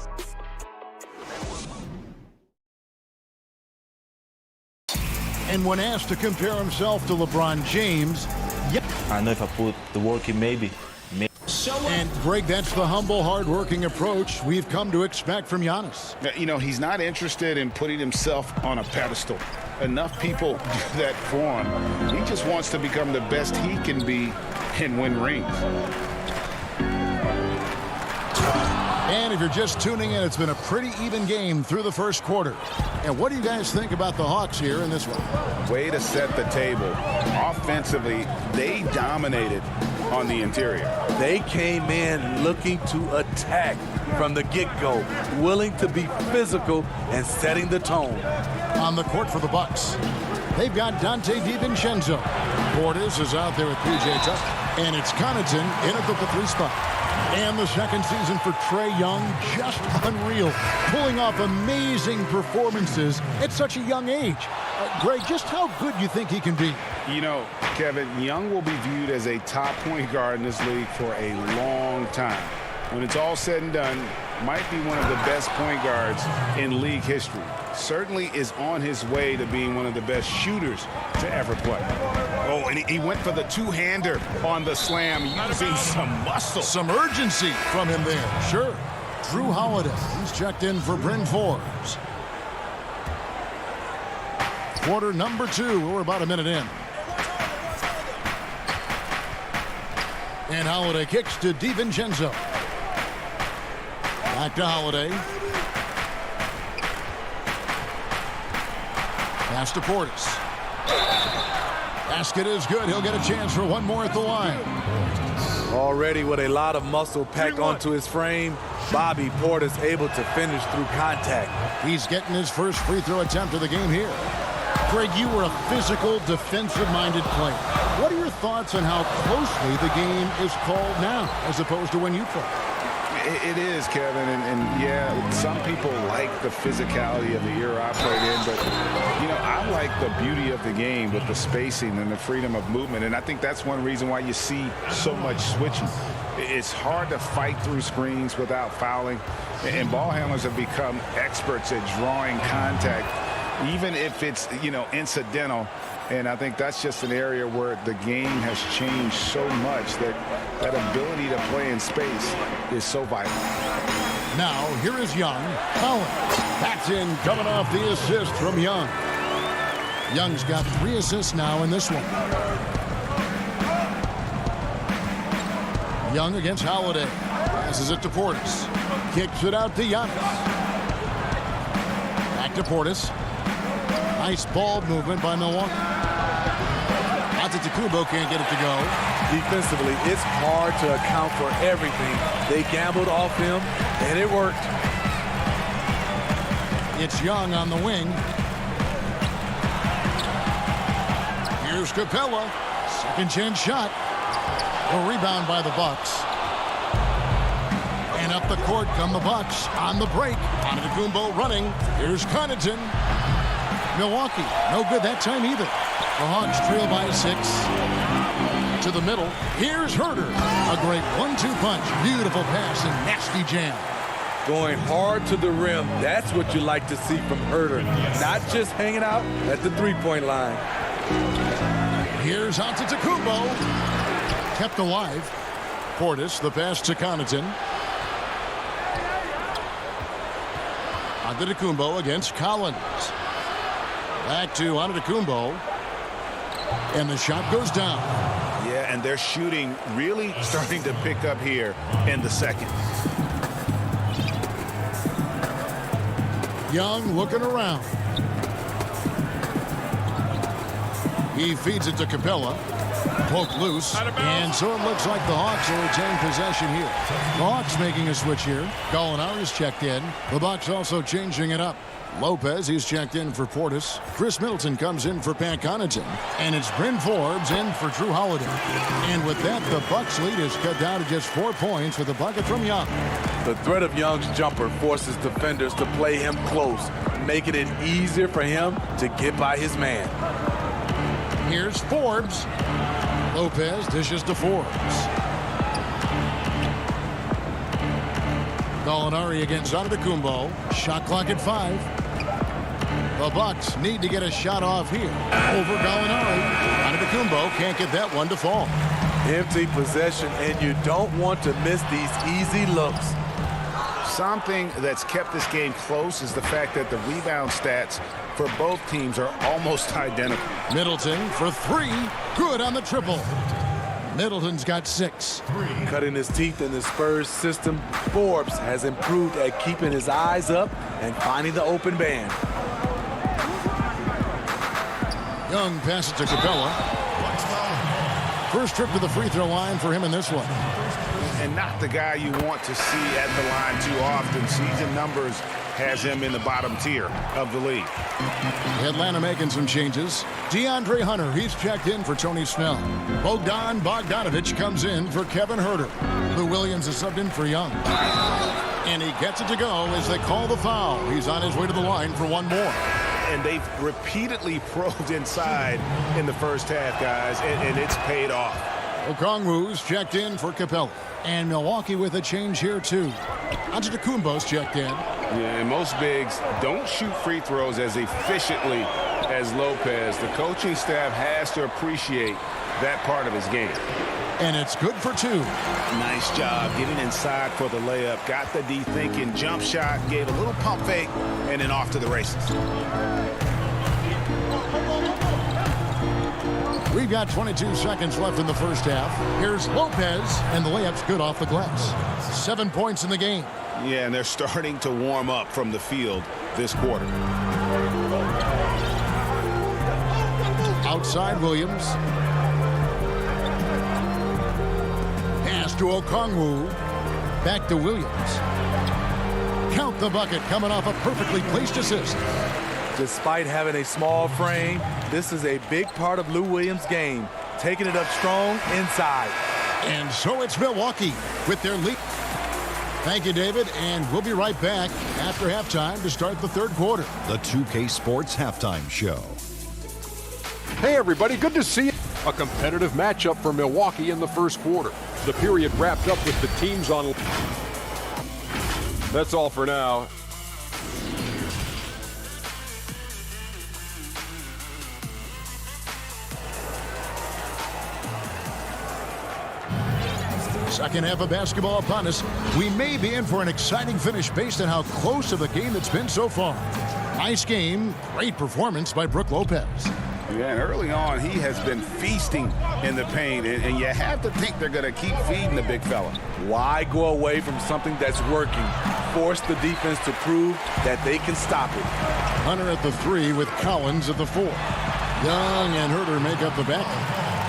And when asked to compare himself to LeBron James, I know if I put the work in, maybe. And Greg, that's the humble, hard-working approach we've come to expect from Giannis. You know, he's not interested in putting himself on a pedestal. Enough people do that for him. He just wants to become the best he can be and win rings. And if you're just tuning in, it's been a pretty even game through the first quarter. And what do you guys think about the Hawks here in this one? Way to set the table. Offensively, they dominated on the interior. They came in looking to attack from the get-go, willing to be physical and setting the tone. On the court for the Bucks, they've got Dante DiVincenzo. Portis is out there with P.J. Tucker. And it's Connaughton in at the 3 spot. And the second season for Trae Young, just unreal. Pulling off amazing performances at such a young age. Greg, just how good do you think he can be? You know, Kevin, Young will be viewed as a top point guard in this league for a long time. When it's all said and done, might be one of the best point guards in league history. Certainly is on his way to being one of the best shooters to ever play. Oh, and he went for the two-hander on the slam, using some muscle. Some urgency from him there, sure. Drew Holiday, he's checked in for Bryn Forbes. Quarter number 2, we're about a minute in. And Holiday kicks to DiVincenzo. Back to Holiday. Pass to Portis. Basket is good. He'll get a chance for one more at the line. Already with a lot of muscle packed onto his frame, Bobby Portis able to finish through contact. He's getting his first free throw attempt of the game here. Greg, you were a physical, defensive-minded player. What are your thoughts on how closely the game is called now as opposed to when you played? It is, Kevin, and yeah, some people like the physicality of the era I played in, but, you know, I like the beauty of the game with the spacing and the freedom of movement, and I think that's one reason why you see so much switching. It's hard to fight through screens without fouling, and ball handlers have become experts at drawing contact, even if it's, you know, incidental. And I think that's just an area where the game has changed so much that that ability to play in space is so vital. Now, here is Young. Collins. That's in, coming off the assist from Young. Young's got 3 assists now in this one. Young against Holiday. Passes it to Portis. Kicks it out to Giannis. Back to Portis. Nice ball movement by Milwaukee. Antetokounmpo can't get it to go. Defensively, it's hard to account for everything. They gambled off him, and it worked. It's Young on the wing. Here's Capella. Second chance shot. A rebound by the Bucks. And up the court come the Bucks on the break. Antetokounmpo running. Here's Connaughton. Milwaukee, no good that time either. The Hawks trail by 6. To the middle. Here's Herter. A great 1-2 punch. Beautiful pass and nasty jam. Going hard to the rim. That's what you like to see from Herter. Not just hanging out at the three-point line. Here's Antetokounmpo. Kept alive. Portis, the pass to Connaughton. Antetokounmpo against Collins. Back to Antetokounmpo. And the shot goes down. Yeah, and their shooting really starting to pick up here in the second. Young looking around. He feeds it to Capella. Poke loose. And so it looks like the Hawks will retain possession here. The Hawks making a switch here. Gallinari's checked in. The Bucks also changing it up. Lopez, he's checked in for Portis. Chris Middleton comes in for Pat Connaughton. And it's Bryn Forbes in for Drew Holiday. And with that, the Bucks lead is cut down to just 4 points with a bucket from Young. The threat of Young's jumper forces defenders to play him close, making it easier for him to get by his man. Here's Forbes. Lopez dishes to Forbes. Gallinari against Antetokounmpo. Shot clock at 5. The Bucks need to get a shot off here. Over Gallinari. Antetokounmpo can't get that one to fall. Empty possession, and you don't want to miss these easy looks. Something that's kept this game close is the fact that the rebound stats for both teams are almost identical. Middleton for 3. Good on the triple. Middleton's got 6. Cutting his teeth in the Spurs system, Forbes has improved at keeping his eyes up and finding the open man. Young passes to Capella. First trip to the free throw line for him in this one. And not the guy you want to see at the line too often. Season numbers has him in the bottom tier of the league. Atlanta making some changes. DeAndre Hunter, he's checked in for Tony Snell. Bogdan Bogdanovic comes in for Kevin Huerter. Lou Williams is subbed in for Young. And he gets it to go as they call the foul. He's on his way to the line for one more. And they've repeatedly probed inside in the first half, guys, and it's paid off. Okongwu's checked in for Capella. And Milwaukee with a change here, too. Antetokounmpo's checked in. Yeah, and most bigs don't shoot free throws as efficiently as Lopez. The coaching staff has to appreciate that part of his game. And it's good for 2. Nice job getting inside for the layup. Got the D thinking, jump shot, gave a little pump fake, and then off to the races. We've got 22 seconds left in the first half. Here's Lopez, and the layup's good off the glass. 7 points in the game. Yeah, and they're starting to warm up from the field this quarter. Outside Williams. Pass to Okongwu. Back to Williams. Count the bucket coming off a perfectly placed assist. Despite having a small frame, this is a big part of Lou Williams' game, taking it up strong inside. And so it's Milwaukee with their lead. Thank you, David, and we'll be right back after halftime to start the third quarter. The 2K Sports Halftime Show. Hey, everybody, good to see you. A competitive matchup for Milwaukee in the first quarter. The period wrapped up with the teams on. That's all for now. Second half of basketball upon us. We may be in for an exciting finish based on how close of the game it's been so far. Nice game, great performance by Brook Lopez. Yeah, and early on, he has been feasting in the paint, and you have to think they're going to keep feeding the big fella. Why go away from something that's working? Force the defense to prove that they can stop it. Hunter at the 3 with Collins at the 4. Young and Huerter make up the back.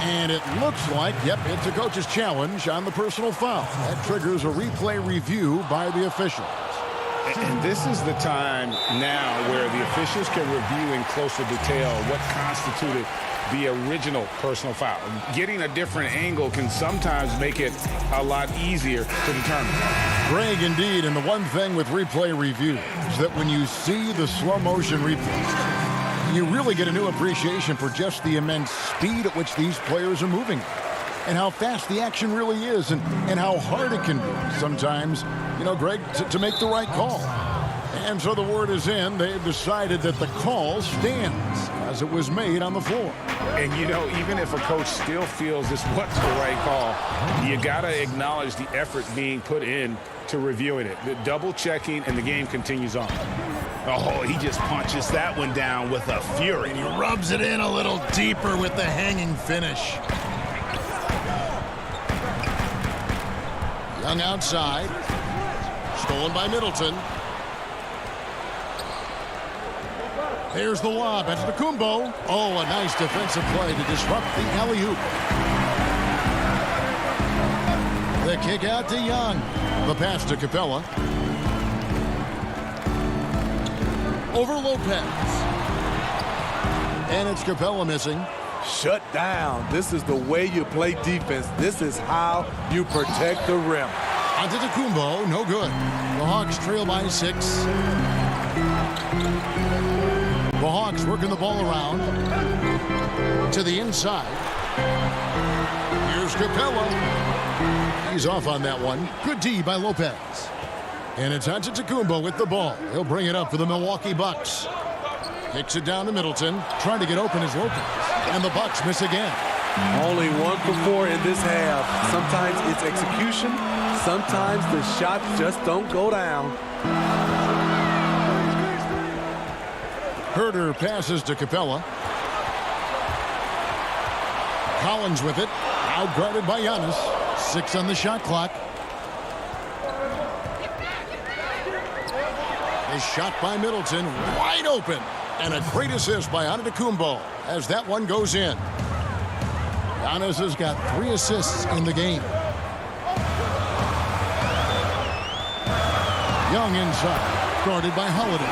And it looks like, yep, it's a coach's challenge on the personal foul. That triggers a replay review by the officials. And this is the time now where the officials can review in closer detail what constituted the original personal foul. Getting a different angle can sometimes make it a lot easier to determine. Greg, indeed, and the one thing with replay review is that when you see the slow motion replays, you really get a new appreciation for just the immense speed at which these players are moving and how fast the action really is and how hard it can be sometimes, you know, Greg, to make the right call. And so the word is in. They've decided that the call stands as it was made on the floor. And, you know, even if a coach still feels this wasn't the right call, you got to acknowledge the effort being put in to reviewing it. The double checking, and the game continues on. Oh, he just punches that one down with a fury. And he rubs it in a little deeper with the hanging finish. Young outside. Stolen by Middleton. Here's the lob. That's Antetokounmpo. Oh, a nice defensive play to disrupt the alley-oop. The kick out to Young. The pass to Capella. Over Lopez. And it's Capella missing. Shut down. This is the way you play defense. This is how you protect the rim. Antetokounmpo, no good. The Hawks trail by 6. The Hawks working the ball around to the inside. Here's Capella. He's off on that one. Good D by Lopez. And it's Antetokounmpo with the ball. He'll bring it up for the Milwaukee Bucks. Kicks it down to Middleton. Trying to get open is Lopez. And the Bucks miss again. Only 1 for 4 in this half. Sometimes it's execution. Sometimes the shots just don't go down. Herter passes to Capella. Collins with it. Out guarded by Giannis. 6 on the shot clock. A shot by Middleton. Wide open. And a great assist by Antetokounmpo as that one goes in. Giannis has got 3 assists in the game. Young inside. Guarded by Holiday.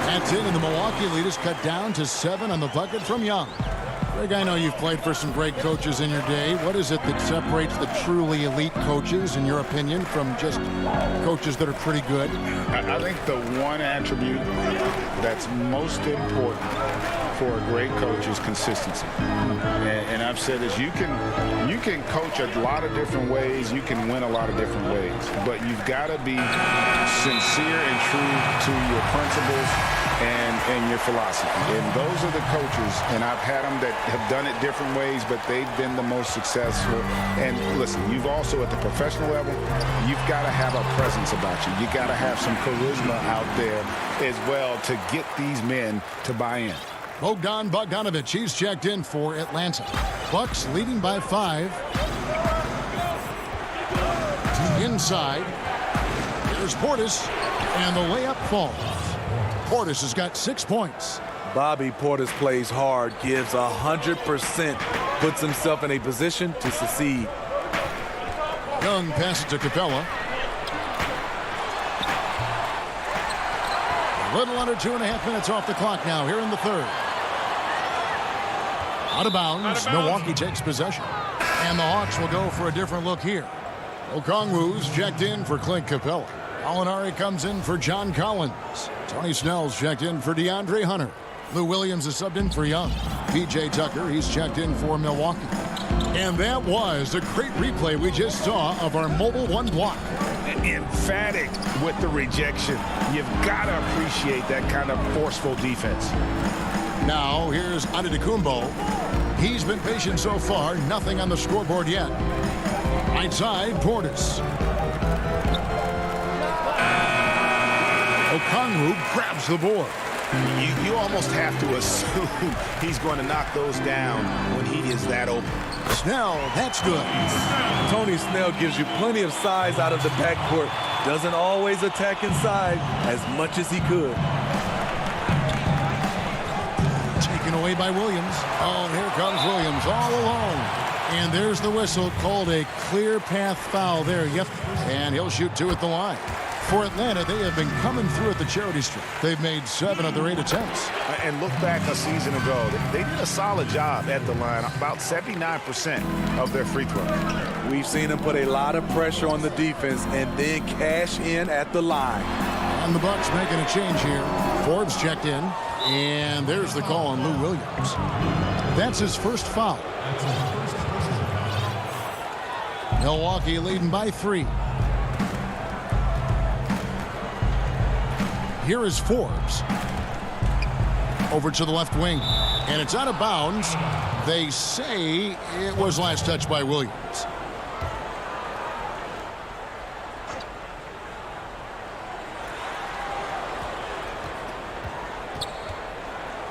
That's it, and the Milwaukee lead is cut down to 7 on the bucket from Young. Greg, I know you've played for some great coaches in your day. What is it that separates the truly elite coaches, in your opinion, from just coaches that are pretty good? I think the one attribute that's most important for a great coach is consistency. And I've said this, you can coach a lot of different ways, you can win a lot of different ways, but you've got to be sincere and true to your principles and your philosophy. And those are the coaches, and I've had them that have done it different ways, but they've been the most successful. And listen, you've also at the professional level, you've got to have a presence about you. You got to have some charisma out there as well to get these men to buy in. Bogdan Bogdanovic, he's checked in for Atlanta. Bucks leading by 5. Inside. There's Portis, and the layup falls. Portis has got 6 points. Bobby Portis plays hard, gives 100%, puts himself in a position to succeed. Young passes to Capella. A little under 2.5 minutes off the clock now here in the third. Out of bounds. Milwaukee takes possession. And the Hawks will go for a different look here. Okongwu's checked in for Clint Capella. Alinari comes in for John Collins. Tony Snell's checked in for DeAndre Hunter. Lou Williams is subbed in for Young. P.J. Tucker, he's checked in for Milwaukee. And that was a great replay we just saw of our Mobile One block. Emphatic with the rejection. You've got to appreciate that kind of forceful defense. Now, here's Antetokounmpo. He's been patient so far. Nothing on the scoreboard yet. Right side, Portis. Okongwu grabs the board. You almost have to assume he's going to knock those down when he is that open. Snell, that's good. Tony Snell gives you plenty of size out of the backcourt. Doesn't always attack inside as much as he could. Taken away by Williams. Oh, here comes Williams all alone. And there's the whistle, called a clear path foul there. Yep, and he'll shoot 2 at the line. For Atlanta, they have been coming through at the charity stripe. They've made 7 of their 8 attempts. And look back a season ago. They did a solid job at the line, about 79% of their free throws. We've seen them put a lot of pressure on the defense and then cash in at the line. And the Bucks making a change here. Forbes checked in, and there's the call on Lou Williams. That's his first foul. Milwaukee leading by 3. Here is Forbes. Over to the left wing. And it's out of bounds. They say it was last touched by Williams.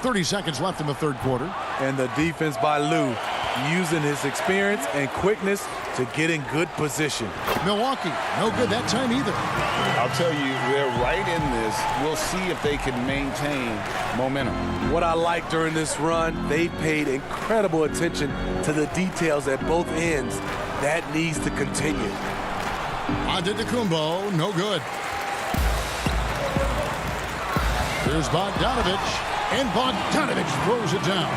30 seconds left in the third quarter. And the defense by Lou, using his experience and quickness to get in good position. Milwaukee, no good that time either. I'll tell you, they're right in this. We'll see if they can maintain momentum. What I like during this run, they paid incredible attention to the details at both ends. That needs to continue. Antetokounmpo, no good. Here's Bogdanovich, and Bogdanovich throws it down.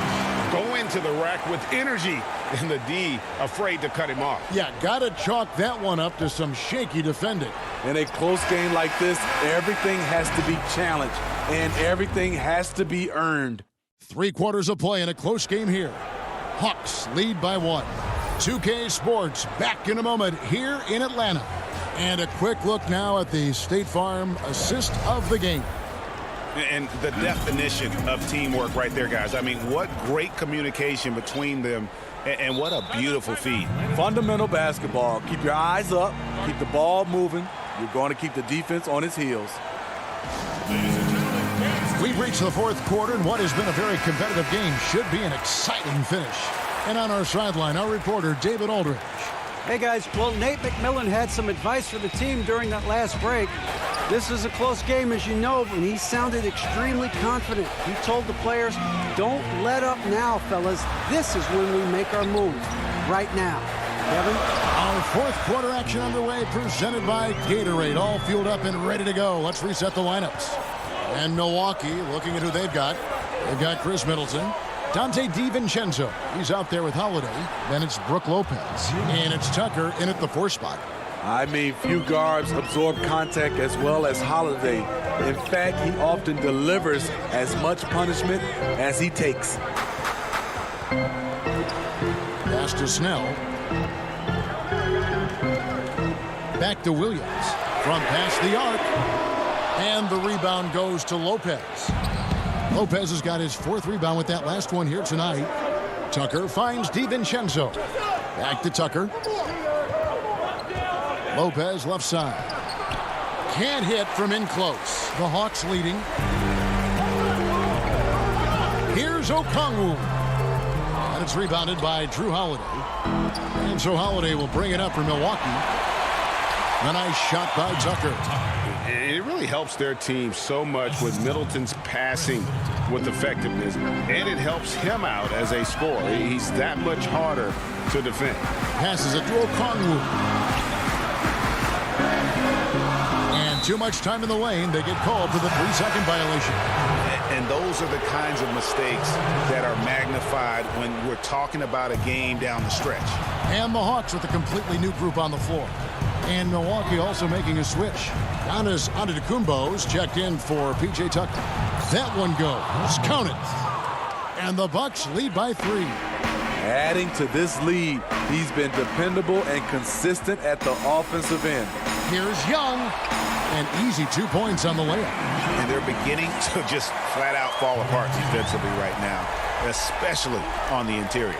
Go into the rack with energy, and the D afraid to cut him off. Yeah, gotta chalk that one up to some shaky defending. In a close game like this, everything has to be challenged, and everything has to be earned. 3 quarters of play in a close game here. Hawks lead by 1. 2K Sports back in a moment here in Atlanta. And a quick look now at the State Farm assist of the game. And the definition of teamwork right there, guys. I mean, what great communication between them, and what a beautiful feed. Fundamental basketball. Keep your eyes up. Keep the ball moving. You're going to keep the defense on its heels. We've reached the fourth quarter, and what has been a very competitive game should be an exciting finish. And on our sideline, our reporter, David Aldridge. Hey, guys. Well, Nate McMillan had some advice for the team during that last break. This is a close game, as you know, and he sounded extremely confident. He told the players, don't let up now, fellas. This is when we make our move. Right now. Kevin? Our fourth quarter action underway, presented by Gatorade. All fueled up and ready to go. Let's reset the lineups. And Milwaukee, looking at who they've got. They've got Chris Middleton. Dante DiVincenzo, he's out there with Holiday. Then it's Brook Lopez. And it's Tucker in at the 4 spot. I mean, few guards absorb contact as well as Holiday. In fact, he often delivers as much punishment as he takes. Pass to Snell. Back to Williams. From past the arc. And the rebound goes to Lopez. Lopez has got his 4th rebound with that last one here tonight. Tucker finds DiVincenzo. Back to Tucker. Lopez left side. Can't hit from in close. The Hawks leading. Here's Okongwu. And it's rebounded by Drew Holiday. And so Holiday will bring it up for Milwaukee. A nice shot by Tucker. And it really helps their team so much with Middleton's passing with effectiveness. And it helps him out as a scorer. He's that much harder to defend. Passes it to Okongwu. Too much time in the lane. They get called for the 3-second violation. And those are the kinds of mistakes that are magnified when we're talking about a game down the stretch. And the Hawks with a completely new group on the floor. And Milwaukee also making a switch. Giannis Antetokounmpo's checked in for P.J. Tucker. That one goes. Count it. And the Bucks lead by 3. Adding to this lead, he's been dependable and consistent at the offensive end. Here's Young. An easy 2 points on the layup. And they're beginning to just flat out fall apart defensively right now, especially on the interior.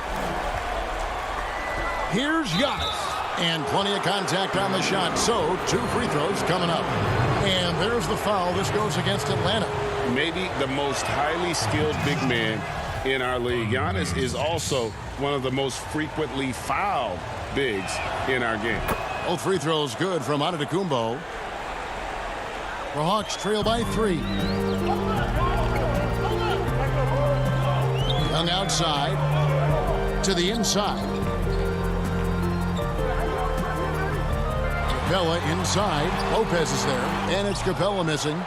Here's Giannis. And plenty of contact on the shot. So 2 free throws coming up. And there's the foul. This goes against Atlanta. Maybe the most highly skilled big man in our league. Giannis is also one of the most frequently fouled bigs in our game. Both free throws good from Antetokounmpo. The Hawks trail by 3. Young outside to the inside. Capella inside. Lopez is there, and it's Capella missing.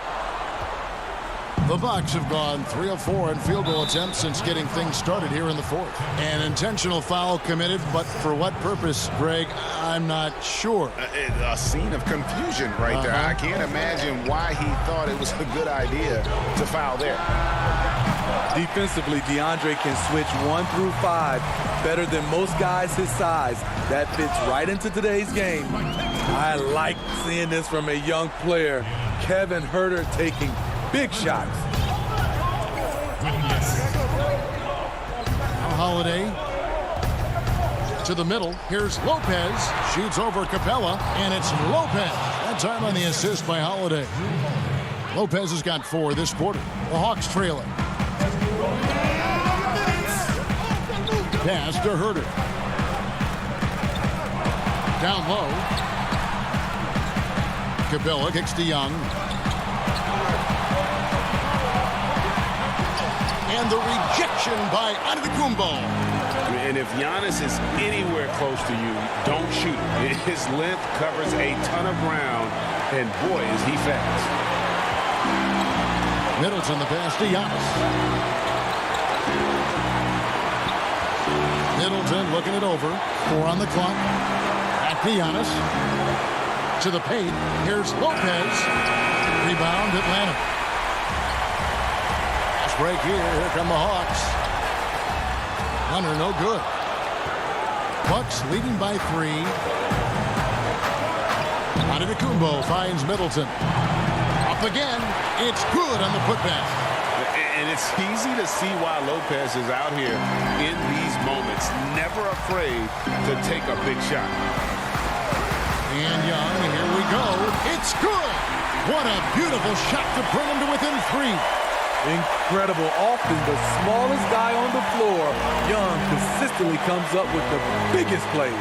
The Bucks have gone 3 of 4 in field goal attempts since getting things started here in the 4th. An intentional foul committed, but for what purpose, Greg, I'm not sure. A scene of confusion right there. I can't imagine why he thought it was a good idea to foul there. Defensively, DeAndre can switch 1 through 5 better than most guys his size. That fits right into today's game. I like seeing this from a young player. Kevin Huerter taking big shots. Holiday to the middle. Here's Lopez. Shoots over Capella, and it's Lopez. That time on the assist by Holiday. Lopez has got 4 this quarter. The Hawks trailing. pass to Herter. Down low. Cabela kicks to Young. And the rejection by Antetokounmpo. And if Giannis is anywhere close to you, don't shoot him. His length covers a ton of ground, and boy, is he fast. Middleton the pass to Giannis. Middleton looking it over. 4 on the clock. Back to Giannis. To the paint. Here's Lopez. Rebound Atlanta. Fast break here. Here come the Hawks. Runner no good. Bucks leading by 3. Antetokounmpo finds Middleton. Up again. It's good on the putback. And it's easy to see why Lopez is out here in these moments. Never afraid to take a big shot. And Young, here we go. It's good. What a beautiful shot to bring him to within 3. Incredible. Often the smallest guy on the floor, Young consistently comes up with the biggest plays.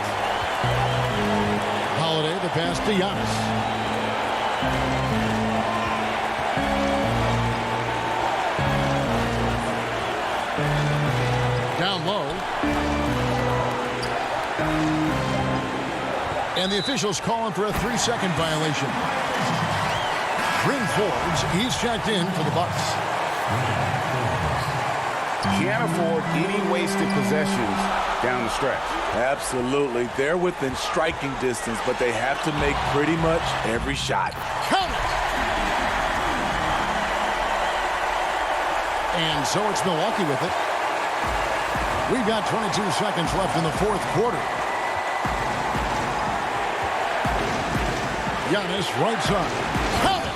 Holiday, the pass to Giannis. Down low. And the officials calling for a 3-second violation. Bryn Forbes, he's checked in for the Bucks. Can't afford any wasted possessions down the stretch. Absolutely. They're within striking distance, but they have to make pretty much every shot. Count it! And so it's Milwaukee with it. We've got 22 seconds left in the 4th quarter. Giannis right side. Count it!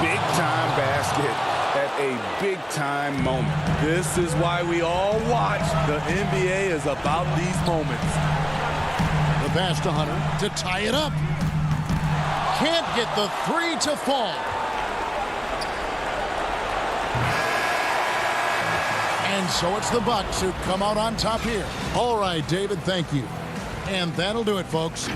Big time basket at a big time moment. This is why we all watch. The NBA is about these moments. The pass to Hunter to tie it up. Can't get the 3 to fall. And so it's the Bucks who come out on top here. All right, David, thank you. And that'll do it, folks.